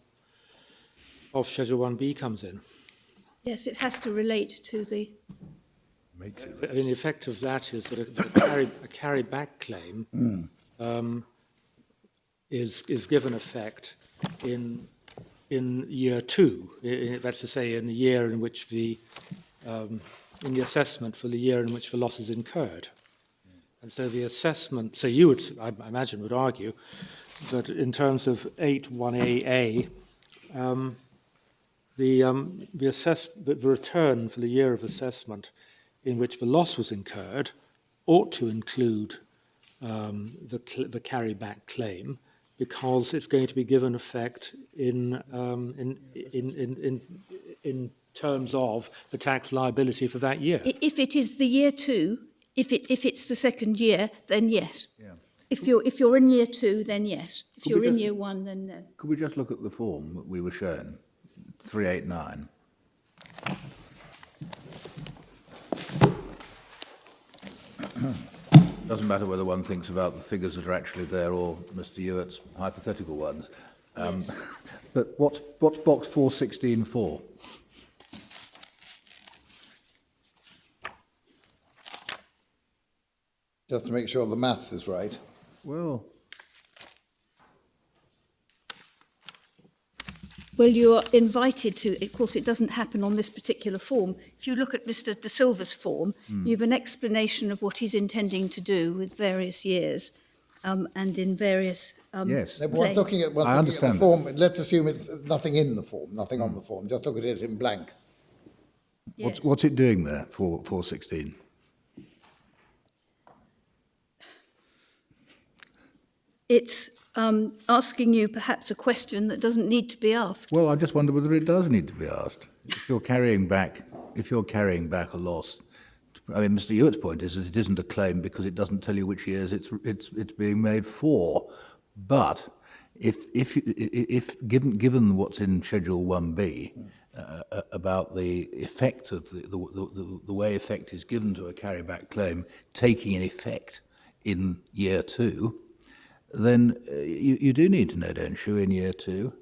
of Schedule 1B comes in? Yes, it has to relate to the... I mean, the effect of that is that a carry-back claim is given effect in year 2. That's to say, in the year in which in the assessment for the year in which the loss is incurred. And so the assessment, so you would, I imagine, would argue that in terms of 8.1AA, the return for the year of assessment in which the loss was incurred ought to include the carry-back claim, because it's going to be given effect in terms of the tax liability for that year. If it is the year 2, if it's the second year, then yes. Yeah. If you're in year 2, then yes. If you're in year 1, then no. Could we just look at the form that we were shown, 389? Doesn't matter whether one thinks about the figures that are actually there or Mr. Ewart's hypothetical ones. Yes. But what's box 416 for? Just to make sure the maths is right. Well, you are invited to, of course it doesn't happen on this particular form. If you look at Mr. De Silva's form, you have an explanation of what he's intending to do with various years and in various yes. One's looking at the form. Let's assume it's nothing in the form, nothing on the form. Just look at it in blank. Yes. What's it doing there, 416? It's asking you perhaps a question that doesn't need to be asked. Well, I just wonder whether it does need to be asked. If you're carrying back a loss, I mean, Mr. Ewart's point is that it isn't a claim because it doesn't tell you which years it's being made for. But if given what's in Schedule 1B about the effect of the way effect is given to a carryback claim taking in effect in year 2, then you do need to know, don't you, in year 2,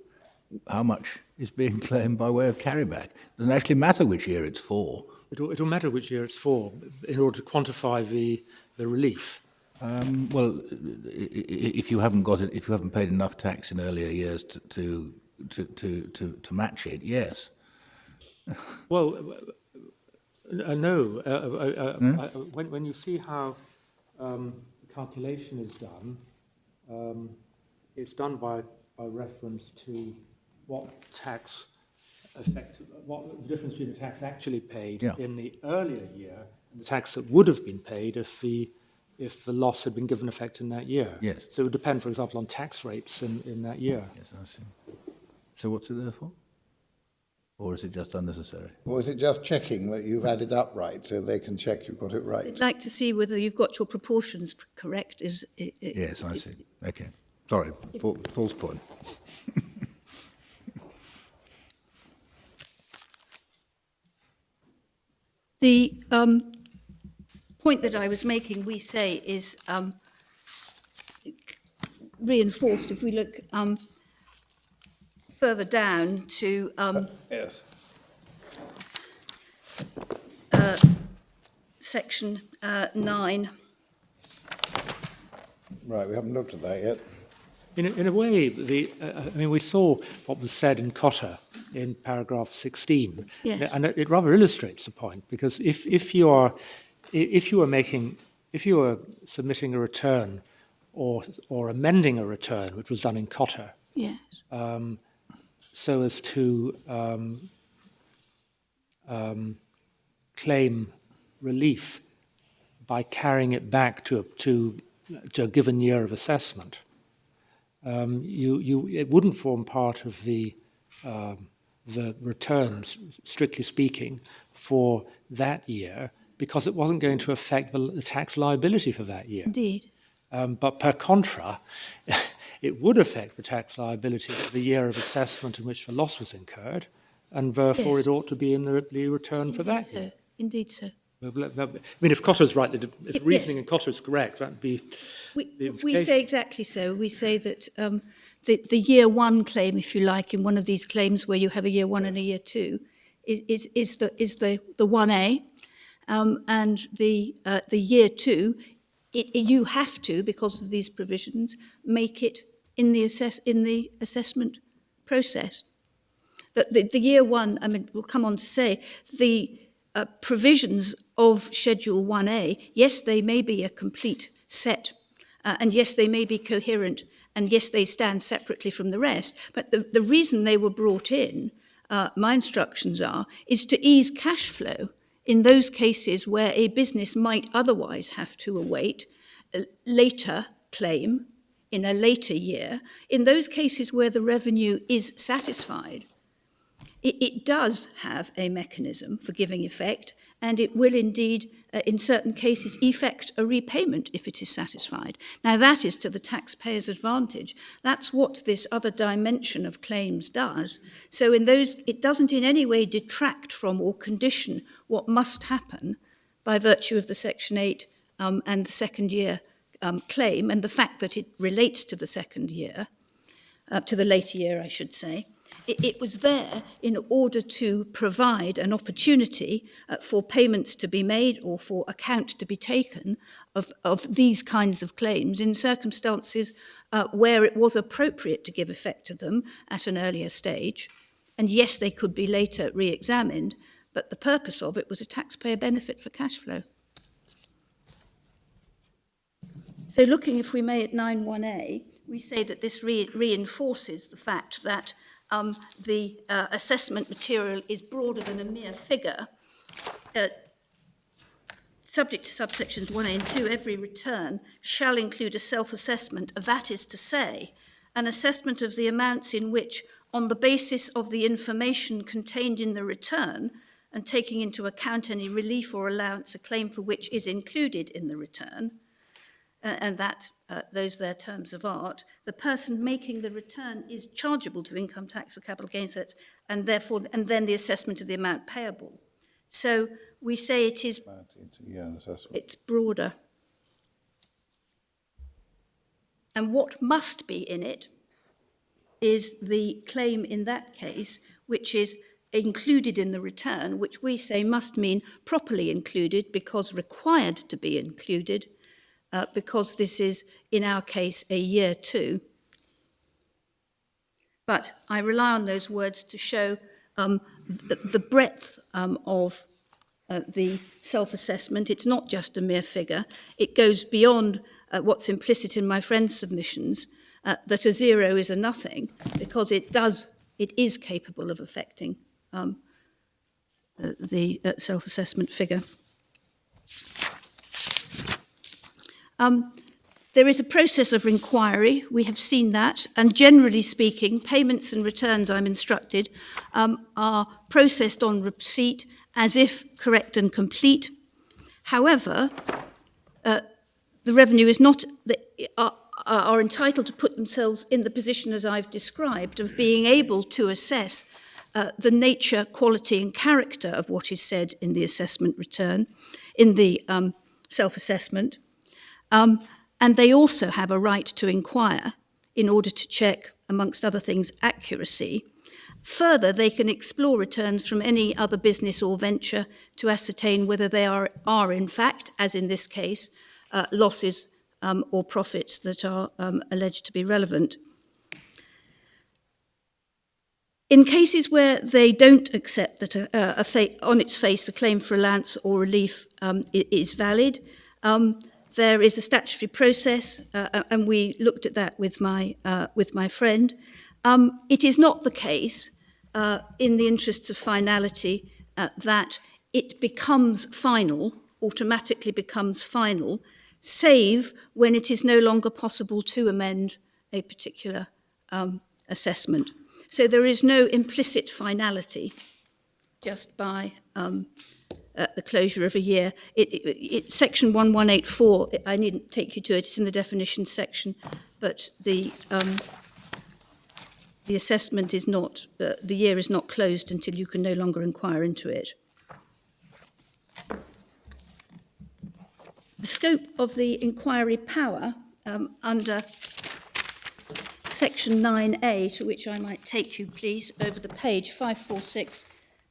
how much is being claimed by way of carryback. It doesn't actually matter which year it's for. It'll matter which year it's for in order to quantify the relief. Well, if you haven't got it, if you haven't paid enough tax in earlier years to match it, yes. Well, no. When you see how the calculation is done, it's done by reference to what tax effect, what the difference between the tax actually paid in the earlier year and the tax that would have been paid if the loss had been given effect in that year. Yes. So it would depend, for example, on tax rates in that year. Yes, I see. So what's it there for? Or is it just unnecessary? Or is it just checking that you've added up right so they can check you've got it right? I'd like to see whether you've got your proportions correct. Yes, I see. Okay. Sorry, false point. The point that I was making, we say, is reinforced if we look further down to Yes. section 9. Right, we haven't looked at that yet. In a way, I mean, we saw what was said in Cotter in paragraph 16, Yes. and it rather illustrates the point, because if you are submitting a return or amending a return, which was done in Cotter, Yes. so as to claim relief by carrying it back to a given year of assessment, it wouldn't form part of the returns, strictly speaking, for that year, because it wasn't going to affect the tax liability for that year. Indeed. But per contra, it would affect the tax liability for the year of assessment in which the loss was incurred, and therefore Yes. it ought to be in the return for that So, year. indeed so. I mean, if Cotter's right, if reasoning Yes. in Cotter is correct, that'd be the We implication. say exactly so. We say that the year one claim, if you like, in one of these claims where you have a year one and a year two, is the 1A, and the year two, you have to, because of these provisions, make it in the assessment process. But the year one, I mean, we'll come on to say the provisions of Schedule 1A, yes, they may be a complete set, and yes, they may be coherent, and yes, they stand separately from the rest, but the reason they were brought in, my instructions are, is to ease cash flow in those cases where a business might otherwise have to await a later claim in a later year. In those cases where the revenue is satisfied, it does have a mechanism for giving effect, and it will indeed, in certain cases, effect a repayment if it is satisfied. Now, that is to the taxpayer's advantage. That's what this other dimension of claims does. So in those, it doesn't in any way detract from or condition what must happen by virtue of the Section 8 and the second year claim, and the fact that it relates to the second year, to the later year, I should say. It was there in order to provide an opportunity for payments to be made or for account to be taken of these kinds of claims in circumstances where it was appropriate to give effect to them at an earlier stage. And yes, they could be later re-examined, but the purpose of it was a taxpayer benefit for cash flow. So looking, if we may, at 9.1a, we say that this reinforces the fact that the assessment material is broader than a mere figure. Subject to subsections 1A and 2, every return shall include a self-assessment, that is to say, an assessment of the amounts in which, on the basis of the information contained in the return, and taking into account any relief or allowance a claim for which is included in the return, and that those their terms of art, the person making the return is chargeable to income tax or capital gains tax, and therefore, and then the assessment of the amount payable. So we say it is, it's broader. And what must be in it is the claim in that case, which is included in the return, which we say must mean properly included because required to be included, because this is, in our case, a year two. But I rely on those words to show the breadth of the self-assessment. It's not just a mere figure. It goes beyond what's implicit in my friend's submissions, that a zero is a nothing, because it is capable of affecting the self-assessment figure. There is a process of inquiry, we have seen that, and generally speaking, payments and returns, I'm instructed, are processed on receipt as if correct and complete. However, the revenue is not, are entitled to put themselves in the position as I've described of being able to assess the nature, quality and character of what is said in the assessment return, in the self-assessment. And they also have a right to inquire in order to check, amongst other things, accuracy. Further, they can explore returns from any other business or venture to ascertain whether they are in fact, as in this case, losses or profits that are alleged to be relevant. In cases where they don't accept that on its face a claim for allowance or relief is valid, there is a statutory process, and we looked at that with my friend. It is not the case, in the interests of finality, that it becomes final, automatically becomes final, save when it is no longer possible to amend a particular assessment. So there is no implicit finality just by the closure of a year. Section 1184, I needn't take you to it, it's in the definitions section, but the assessment is not, the year is not closed until you can no longer inquire into it. The scope of the inquiry power under Section 9A, to which I might take you, please, over the page, 546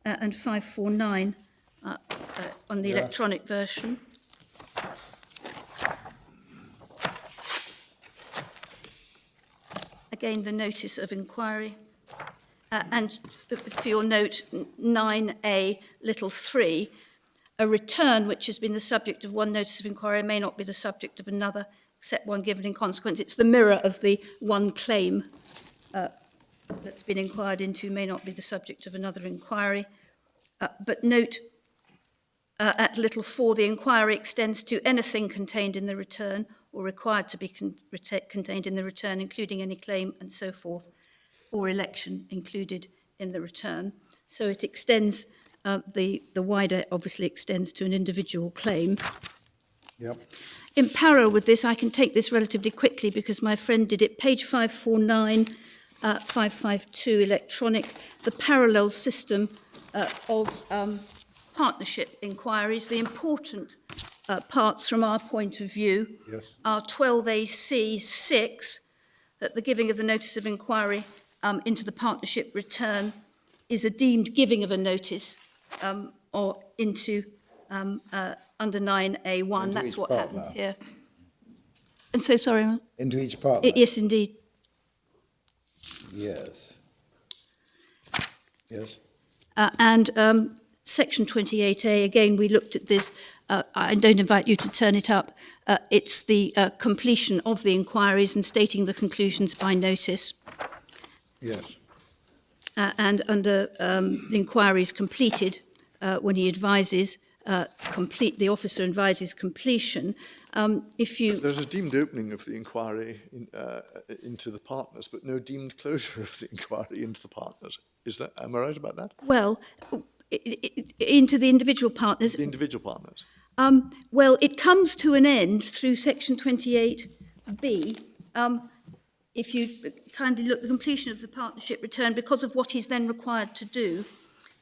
and 549 on the electronic version. Again, the notice of inquiry. And for your note, 9A, little 3, a return which has been the subject of one notice of inquiry may not be the subject of another, except one given in consequence. It's the mirror of the one claim that's been inquired into may not be the subject of another inquiry. But note at little 4, the inquiry extends to anything contained in the return or required to be contained in the return, including any claim and so forth, or election included in the return. So it extends, the wider obviously extends to an individual claim. Yep. In parallel with this, I can take this relatively quickly because my friend did it. Page 549, 552, electronic, the parallel system of partnership inquiries. The important parts from our point of view are 12AC 6, that the giving of the notice of inquiry into the partnership return is a deemed giving of a notice or into under 9A1, that's what partner. happened here. And so, sorry. Into each partner? Yes, indeed. Yes. Yes. And Section 28A, again, we looked at this. I don't invite you to turn it up. It's the completion of the inquiries and stating the conclusions by notice. Yes. And under the inquiries completed, when he advises, the officer advises completion. If you There's a deemed opening of the inquiry into the partners, but no deemed closure of the inquiry into the partners. Am I right about that? Well, into the individual partners. The individual partners. Well, it comes to an end through Section 28B. If you kindly look, the completion of the partnership return, because of what he's then required to do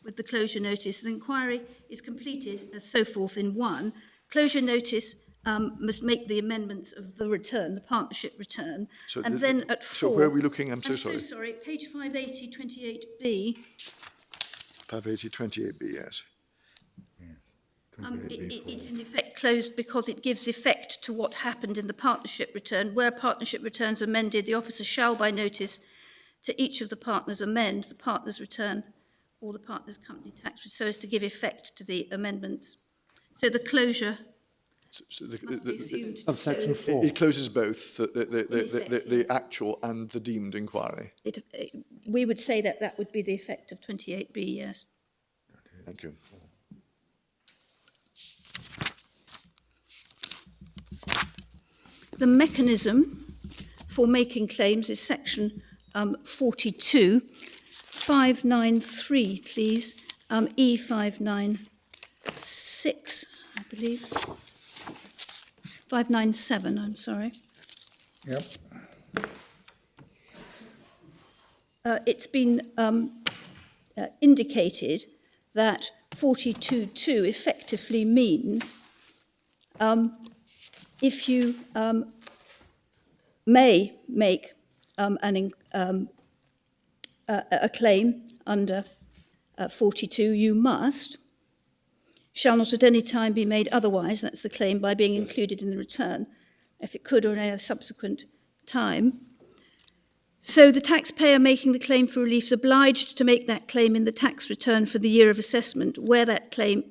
with the closure notice, the inquiry is completed and so forth in 1. Closure notice must make the amendments of the return, the partnership return. So and then at 4... So where are we looking? I'm so sorry. So sorry, page 580, 28B. 580, 28B, yes. It's in effect closed because it gives effect to what happened in the partnership return. Where partnership returns amended, the officer shall by notice to each of the partners amend the partner's return or the partner's company tax so as to give effect to the amendments. So the closure must be assumed to Section 4. It closes both the actual and the deemed inquiry. We would say that that would be the effect of 28B, yes. Thank you. The mechanism for making claims is Section 42, 593, please, E596, I believe. 597, I'm sorry. Yep. It's been indicated that 42.2 effectively means if you may make a claim under 42, you shall not at any time be made otherwise, that's the claim, by being included in the return, if it could or at a subsequent time. So the taxpayer making the claim for relief is obliged to make that claim in the tax return for the year of assessment, where that claim,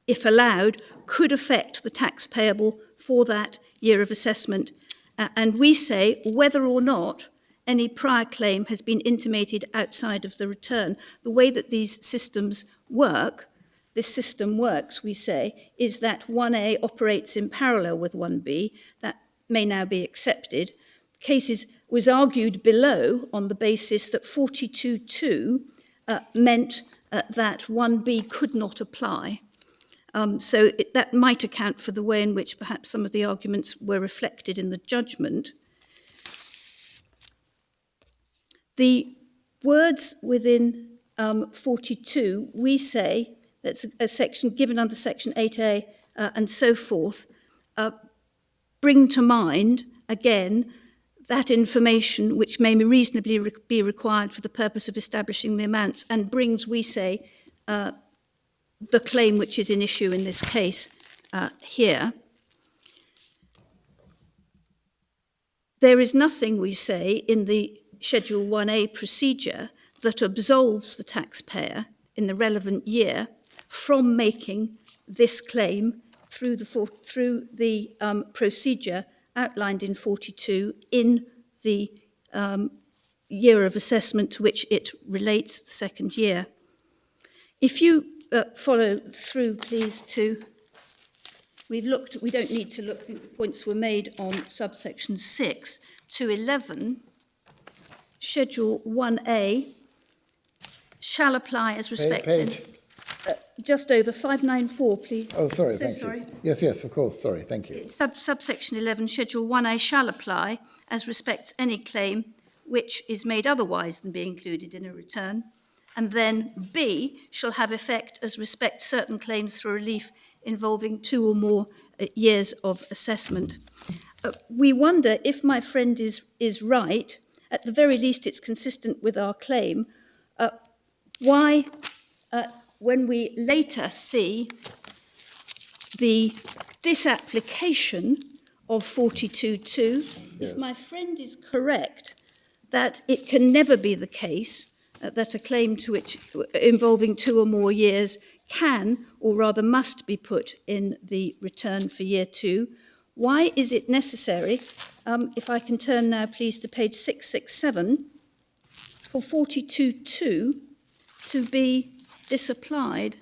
if allowed, could affect the tax payable for that year of assessment. And we say whether or not any prior claim has been intimated outside of the return. The way that these systems work, this system works, we say, is that 1A operates in parallel with 1B. That may now be accepted. Cases was argued below on the basis that 42.2 meant that 1B could not apply. That might account for the way in which perhaps some of the arguments were reflected in the judgment. The words within 42, we say, that's a section given under section 8A and so forth, bring to mind, again, that information which may reasonably be required for the purpose of establishing the amounts, and brings, we say, the claim which is in issue in this case here. There is nothing, we say, in the Schedule 1A procedure that absolves the taxpayer in the relevant year from making this claim through the procedure outlined in 42 in the year of assessment to which it relates, the second year. If you follow through, please, we don't need to look, I think the points were made on subsection 6 to 11. Schedule 1A shall apply as respects just over 594, please. Oh, sorry, thank you. Yes, of course, sorry, thank you. Subsection 11, Schedule 1A shall apply as respects any claim which is made otherwise than being included in a return. And then B shall have effect as respects certain claims for relief involving 2 or more years of assessment. We wonder if my friend is right. At the very least, it's consistent with our claim. Why, when we later see the disapplication of 42.2, if my friend is correct that it can never be the case that a claim to which involving 2 or more years can, or rather must, be put in the return for year 2, why is it necessary, if I can turn now please to page 667, for 42.2 to be disapplied?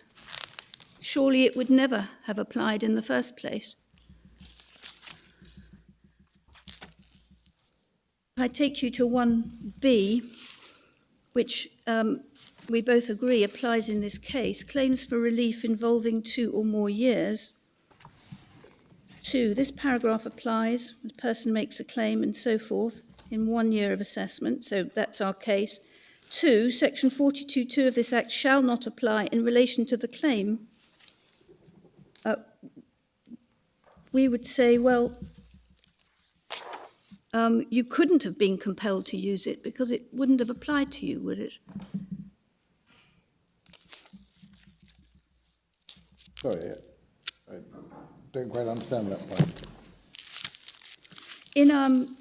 Surely it would never have applied in the first place. I take you to 1B, which we both agree applies in this case. Claims for relief involving 2 or more years. 2, this paragraph applies, the person makes a claim and so forth in 1 year of assessment, so that's our case. 2, section 42.2 of this Act shall not apply in relation to the claim. We would say, well, you couldn't have been compelled to use it because it wouldn't have applied to you, would it? Sorry, I don't quite understand that point. In on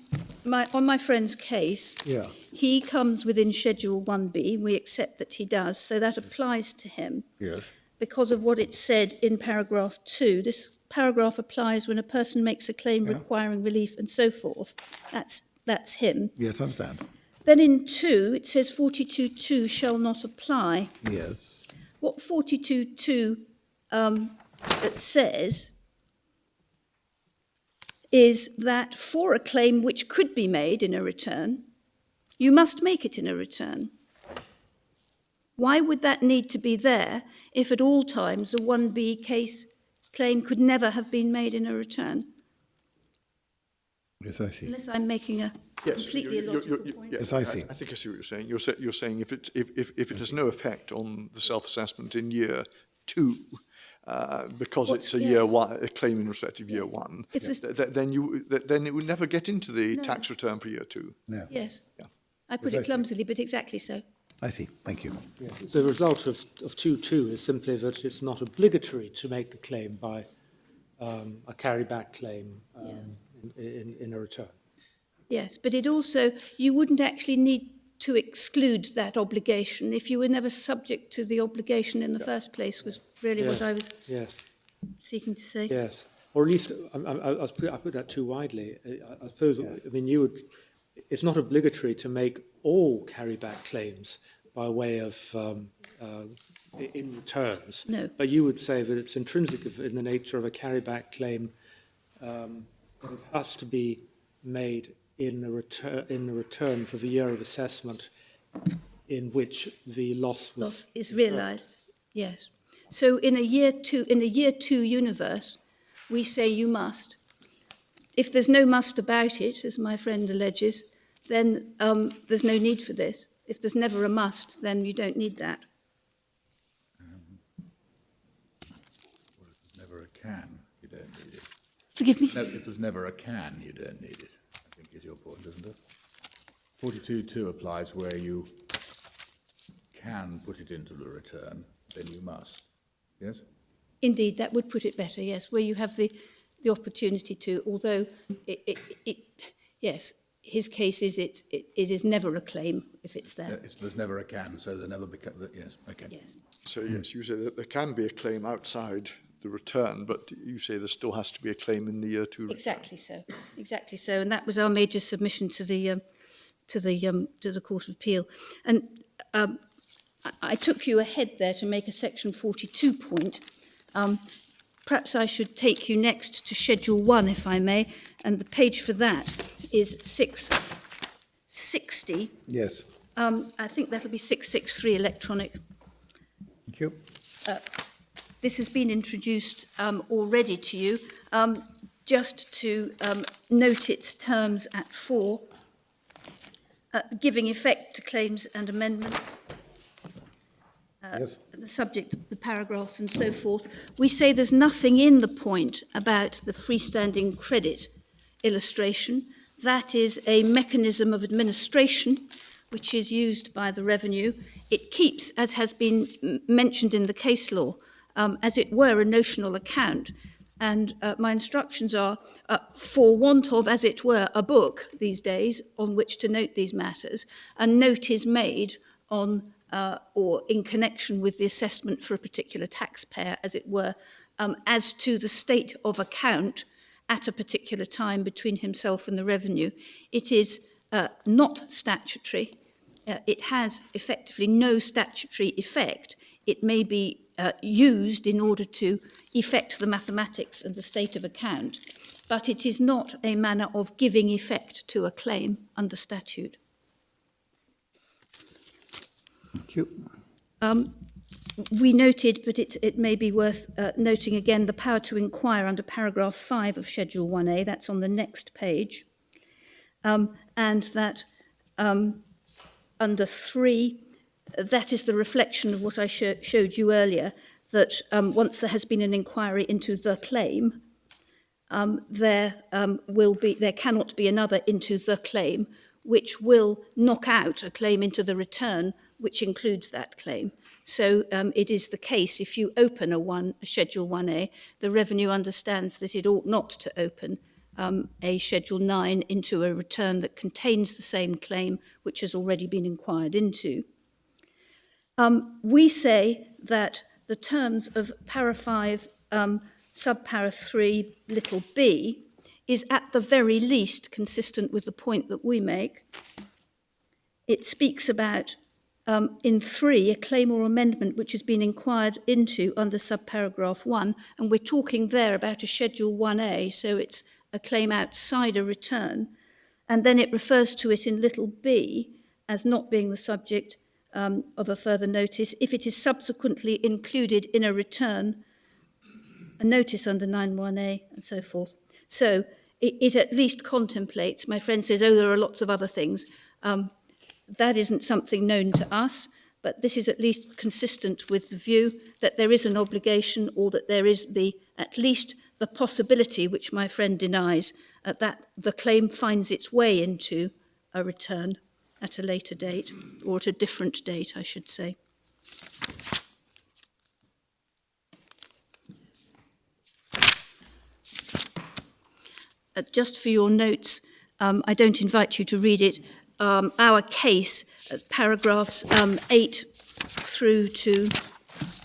my friend's case, Yeah. he comes within Schedule 1B. We accept that he does, so that applies to him. Yes. Because of what it said in paragraph 2. This paragraph applies when a person makes a claim requiring relief and so forth. That's him. Yes, I understand. Then in 2, it says 42.2 shall not apply. Yes. What 42.2 it says is that for a claim which could be made in a return, you must make it in a return. Why would that need to be there if at all times a 1B case claim could never have been made in a return? Yes, I see. Unless I'm making a completely illogical point. Yes, I see. I think I see what you're saying. You're saying if it has no effect on the self-assessment in year 2, because it's a year one, a claim in respect of year 1, then it would never get into the tax return for year 2. No. Yes. Yeah. I put it clumsily, but exactly so. I see. Thank you. The result of 2.2 is simply that it's not obligatory to make the claim by a carry-back claim in a return. Yes, but it also, you wouldn't actually need to exclude that obligation if you were never subject to the obligation in the first place, was really what I was Yes. seeking to say. Yes, or at least I put that too widely. I suppose. I mean, you would. It's not obligatory to make all carryback claims by way of in returns. No. But you would say that it's intrinsic in the nature of a carryback claim that it has to be made in the return for the year of assessment in which the loss Is realised, yes. So in a year two universe, we say you must. If there's no must about it, as my friend alleges, then there's no need for this. If there's never a must, then you don't need that. Well, if there's never a can, you don't need it. Forgive me? No, if there's never a can, you don't need it, I think is your point, isn't it? 42.2 applies where you can put it into the return, then you must. Yes? Indeed, that would put it better, yes, where you have the opportunity to, although yes, his case is it is never a claim if it's there. There's never a can, so there never becomes, yes, okay. Yes. So yes, you say that there can be a claim outside the return, but you say there still has to be a claim in the year two return. Exactly so, and that was our major submission to the Court of Appeal. And I took you ahead there to make a section 42 point. Perhaps I should take you next to Schedule 1, if I may, and the page for that is 660. Yes. I think that'll be 663 electronic. Thank you. This has been introduced already to you. Just to note its terms at 4, giving effect to claims and amendments. Yes. The subject, the paragraphs and so forth. We say there's nothing in the point about the freestanding credit illustration. That is a mechanism of administration which is used by the revenue. It keeps, as has been mentioned in the case law, as it were, a notional account. And my instructions are, for want of, as it were, a book these days on which to note these matters, a note is made on or in connection with the assessment for a particular taxpayer, as it were, as to the state of account at a particular time between himself and the revenue. It is not statutory. It has effectively no statutory effect. It may be used in order to effect the mathematics and the state of account, but it is not a manner of giving effect to a claim under statute. Thank you. We noted, but it may be worth noting again, the power to inquire under paragraph 5 of Schedule 1A, that's on the next page, and that under 3, that is the reflection of what I showed you earlier, that once there has been an inquiry into the claim, there cannot be another into the claim, which will knock out a claim into the return, which includes that claim. So it is the case, if you open a Schedule 1A, the revenue understands that it ought not to open a Schedule 9 into a return that contains the same claim which has already been inquired into. We say that the terms of para 5, subpara 3, little b, is at the very least consistent with the point that we make. It speaks about, in 3, a claim or amendment which has been inquired into under subparagraph 1, and we're talking there about a Schedule 1A, so it's a claim outside a return, and then it refers to it in little b as not being the subject of a further notice if it is subsequently included in a return, a notice under 9.1a, and so forth. So it at least contemplates, my friend says, oh, there are lots of other things. That isn't something known to us, but this is at least consistent with the view that there is an obligation, or that there is at least the possibility, which my friend denies, that the claim finds its way into a return at a later date, or at a different date, I should say. Just for your notes, I don't invite you to read it. Our case, paragraphs 8 through to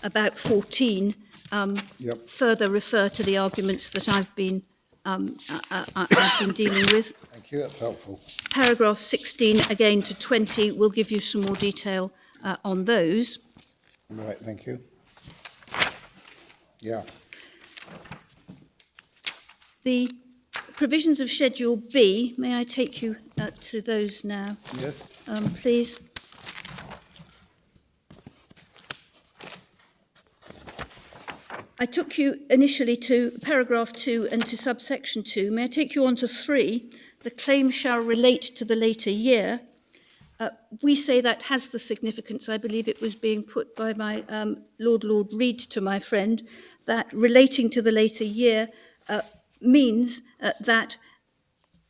about 14, further refer to the arguments that I've been dealing with. Thank you, that's helpful. Paragraph 16 again to 20 will give you some more detail on those. Right, thank you. Yeah. The provisions of Schedule B, may I take you to those now, Yes. please? I took you initially to paragraph 2 and to subsection 2. May I take you on to 3? The claim shall relate to the later year. We say that has the significance, I believe it was being put by my Lord Reid to my friend, that relating to the later year means that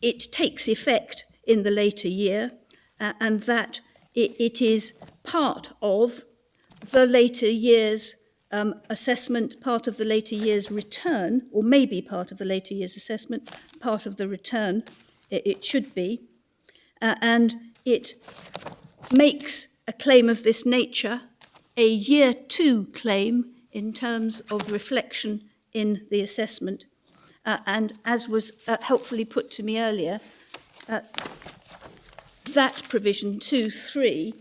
it takes effect in the later year and that it is part of the later year's assessment, part of the later year's return, or maybe part of the later year's assessment, part of the return, it should be, and it makes a claim of this nature a year 2 claim in terms of reflection in the assessment. And as was helpfully put to me earlier, that provision 2.3,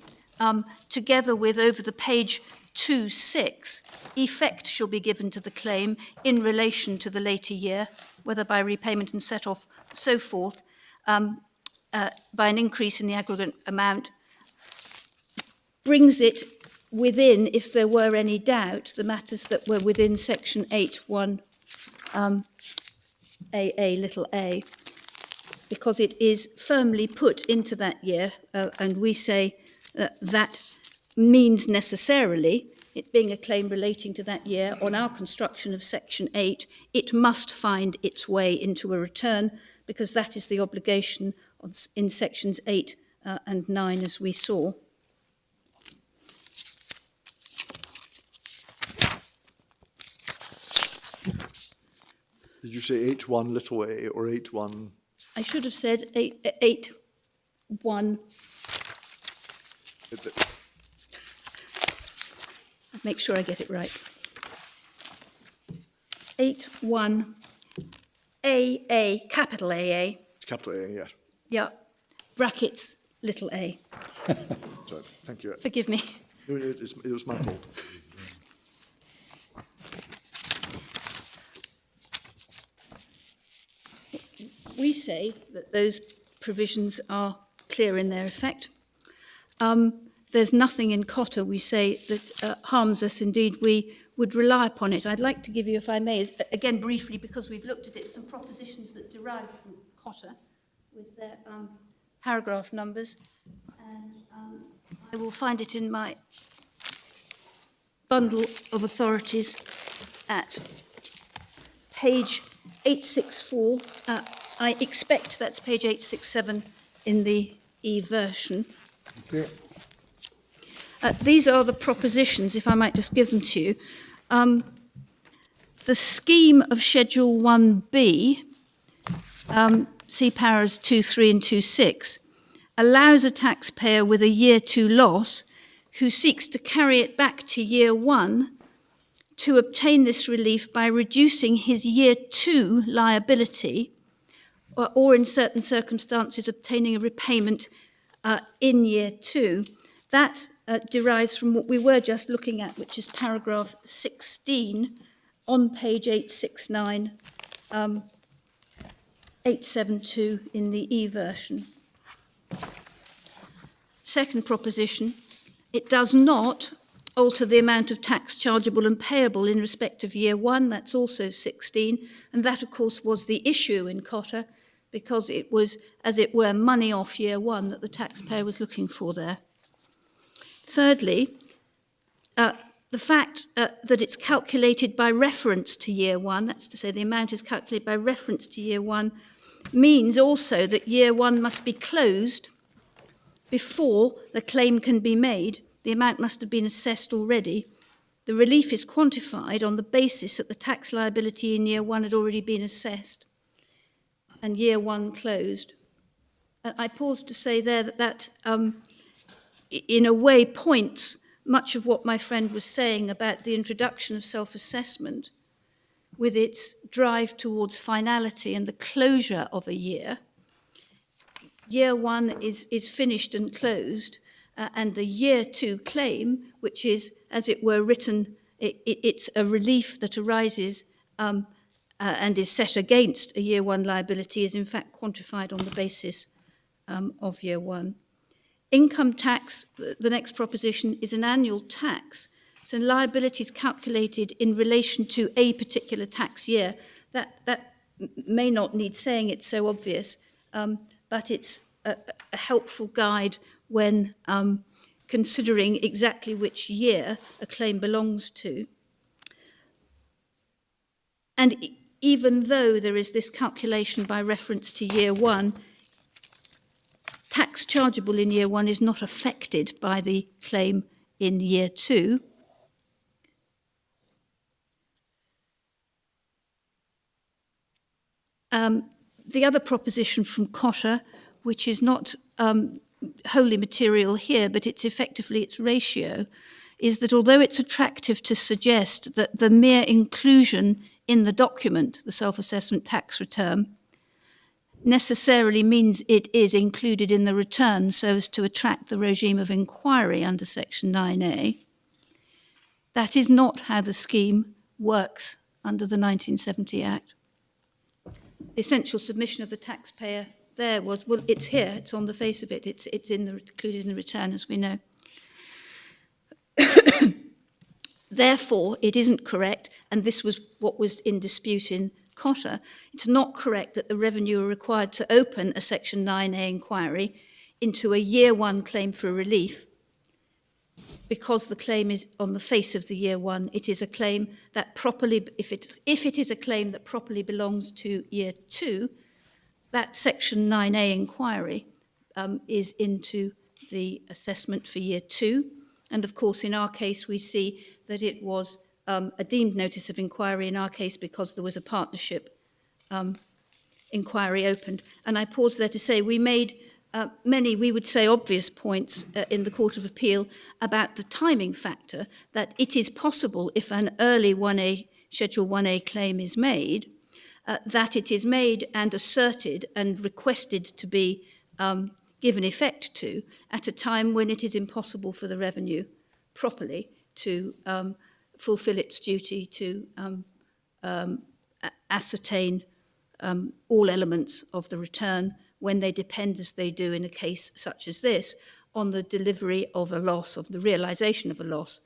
together with over the page 2.6, effect shall be given to the claim in relation to the later year, whether by repayment and set off, so forth, by an increase in the aggregate amount, brings it within, if there were any doubt, the matters that were within section 8.1 AA little a, because it is firmly put into that year, and we say that means necessarily, it being a claim relating to that year, on our construction of section 8, it must find its way into a return, because that is the obligation in sections 8 and 9, as we saw. Did you say 8.1 little a or 8.1? I should have said 8.1. Make sure I get it right. 8.1 AA, capital AA. It's capital A, yes. Yeah, brackets, little a. Sorry, thank you. Forgive me. It was my fault. We say that those provisions are clear in their effect. There's nothing in Cotter, we say, that harms us. Indeed, we would rely upon it. I'd like to give you, if I may, again briefly, because we've looked at it, some propositions that derive from Cotter with their paragraph numbers. And I will find it in my bundle of authorities at page 864. I expect that's page 867 in the e-version. Okay. These are the propositions, if I might just give them to you. The scheme of Schedule 1B, see paras 2.3 and 2.6, allows a taxpayer with a year 2 loss who seeks to carry it back to year 1 to obtain this relief by reducing his year 2 liability, or in certain circumstances obtaining a repayment in year 2. That derives from what we were just looking at, which is paragraph 16 on page 869, 872 in the e-version. Second proposition, it does not alter the amount of tax chargeable and payable in respect of year 1, that's also 16, and that of course was the issue in Cotter, because it was, as it were, money off year 1 that the taxpayer was looking for there. Thirdly, the fact that it's calculated by reference to year 1, that's to say the amount is calculated by reference to year 1, means also that year 1 must be closed before the claim can be made. The amount must have been assessed already. The relief is quantified on the basis that the tax liability in year 1 had already been assessed and year 1 closed. And I pause to say there that in a way points much of what my friend was saying about the introduction of self-assessment with its drive towards finality and the closure of a year. Year one is finished and closed, and the year two claim, which is, as it were, written, it's a relief that arises and is set against a year one liability, is in fact quantified on the basis of year one. Income tax, the next proposition, is an annual tax. So liability is calculated in relation to a particular tax year. That may not need saying, it's so obvious, but it's a helpful guide when considering exactly which year a claim belongs to. And even though there is this calculation by reference to year one, tax chargeable in year one is not affected by the claim in year two. The other proposition from Cotter, which is not wholly material here, but it's effectively its ratio, is that although it's attractive to suggest that the mere inclusion in the document, the self-assessment tax return, necessarily means it is included in the return so as to attract the regime of inquiry under Section 9A. That is not how the scheme works under the 1970 Act. The essential submission of the taxpayer there was, well, it's here, it's on the face of it, it's included in the return, as we know. Therefore, it isn't correct, and this was what was in dispute in Cotter, it's not correct that the revenue are required to open a Section 9A inquiry into a year one claim for relief. Because the claim is on the face of the year one, it is a claim that properly, if it is a claim that properly belongs to year two, that Section 9A inquiry is into the assessment for year two. And of course, in our case, we see that it was a deemed notice of inquiry in our case because there was a partnership inquiry opened. And I pause there to say we made many, we would say, obvious points in the Court of Appeal about the timing factor, that it is possible if an early 1A, Schedule 1A claim is made, that it is made and asserted and requested to be given effect to at a time when it is impossible for the revenue properly to fulfil its duty to ascertain all elements of the return when they depend, as they do in a case such as this, on the delivery of a loss, of the realisation of a loss.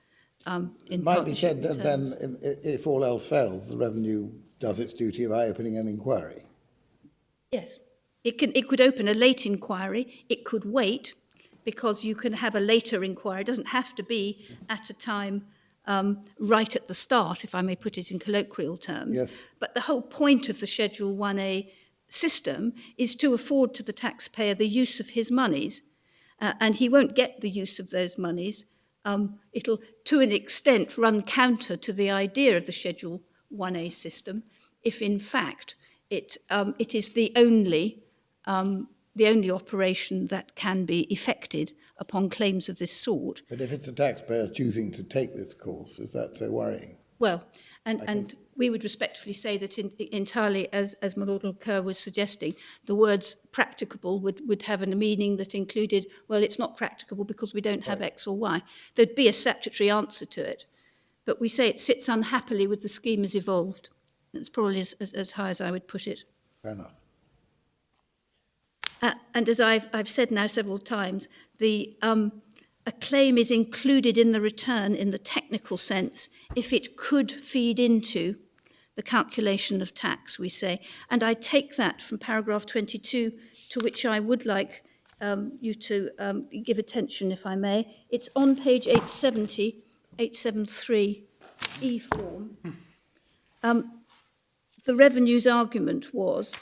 It might be said that then, if all else fails, the revenue does its duty by opening an inquiry. Yes. It could open a late inquiry. It could wait, because you can have a later inquiry. It doesn't have to be at a time right at the start, if I may put it in colloquial terms. Yes. But the whole point of the Schedule 1A system is to afford to the taxpayer the use of his monies, and he won't get the use of those monies. It'll, to an extent, run counter to the idea of the Schedule 1A system if, in fact, it is the only operation that can be effected upon claims of this sort. But if it's a taxpayer choosing to take this course, is that so worrying? Well, and we would respectfully say that entirely, as my Lord Kerr was suggesting, the words practicable would have a meaning that included, well, it's not practicable because we don't have X or Y. There'd be a statutory answer to it. But we say it sits unhappily with the scheme as evolved. That's probably as high as I would put it. Fair enough. And as I've said now several times, a claim is included in the return in the technical sense if it could feed into the calculation of tax, we say. And I take that from paragraph 22, to which I would like you to give attention, if I may. It's on page 870, 873, E form. The revenue's argument was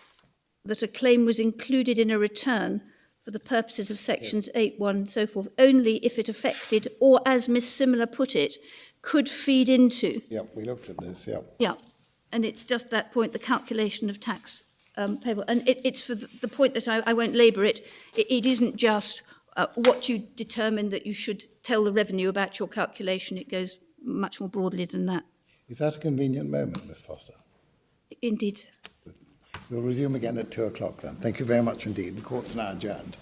that a claim was included in a return for the purposes of sections 8.1 and so forth, only if it affected, or as Miss Simler put it, could feed into. Yeah, we looked at this, yeah. Yeah, and it's just that point, the calculation of tax payable. And it's for the point that I won't labour it. It isn't just what you determine that you should tell the revenue about your calculation. It goes much more broadly than that. Is that a convenient moment, Miss Foster? Indeed. We'll resume again at 2 o'clock then. Thank you very much indeed. The court's now adjourned.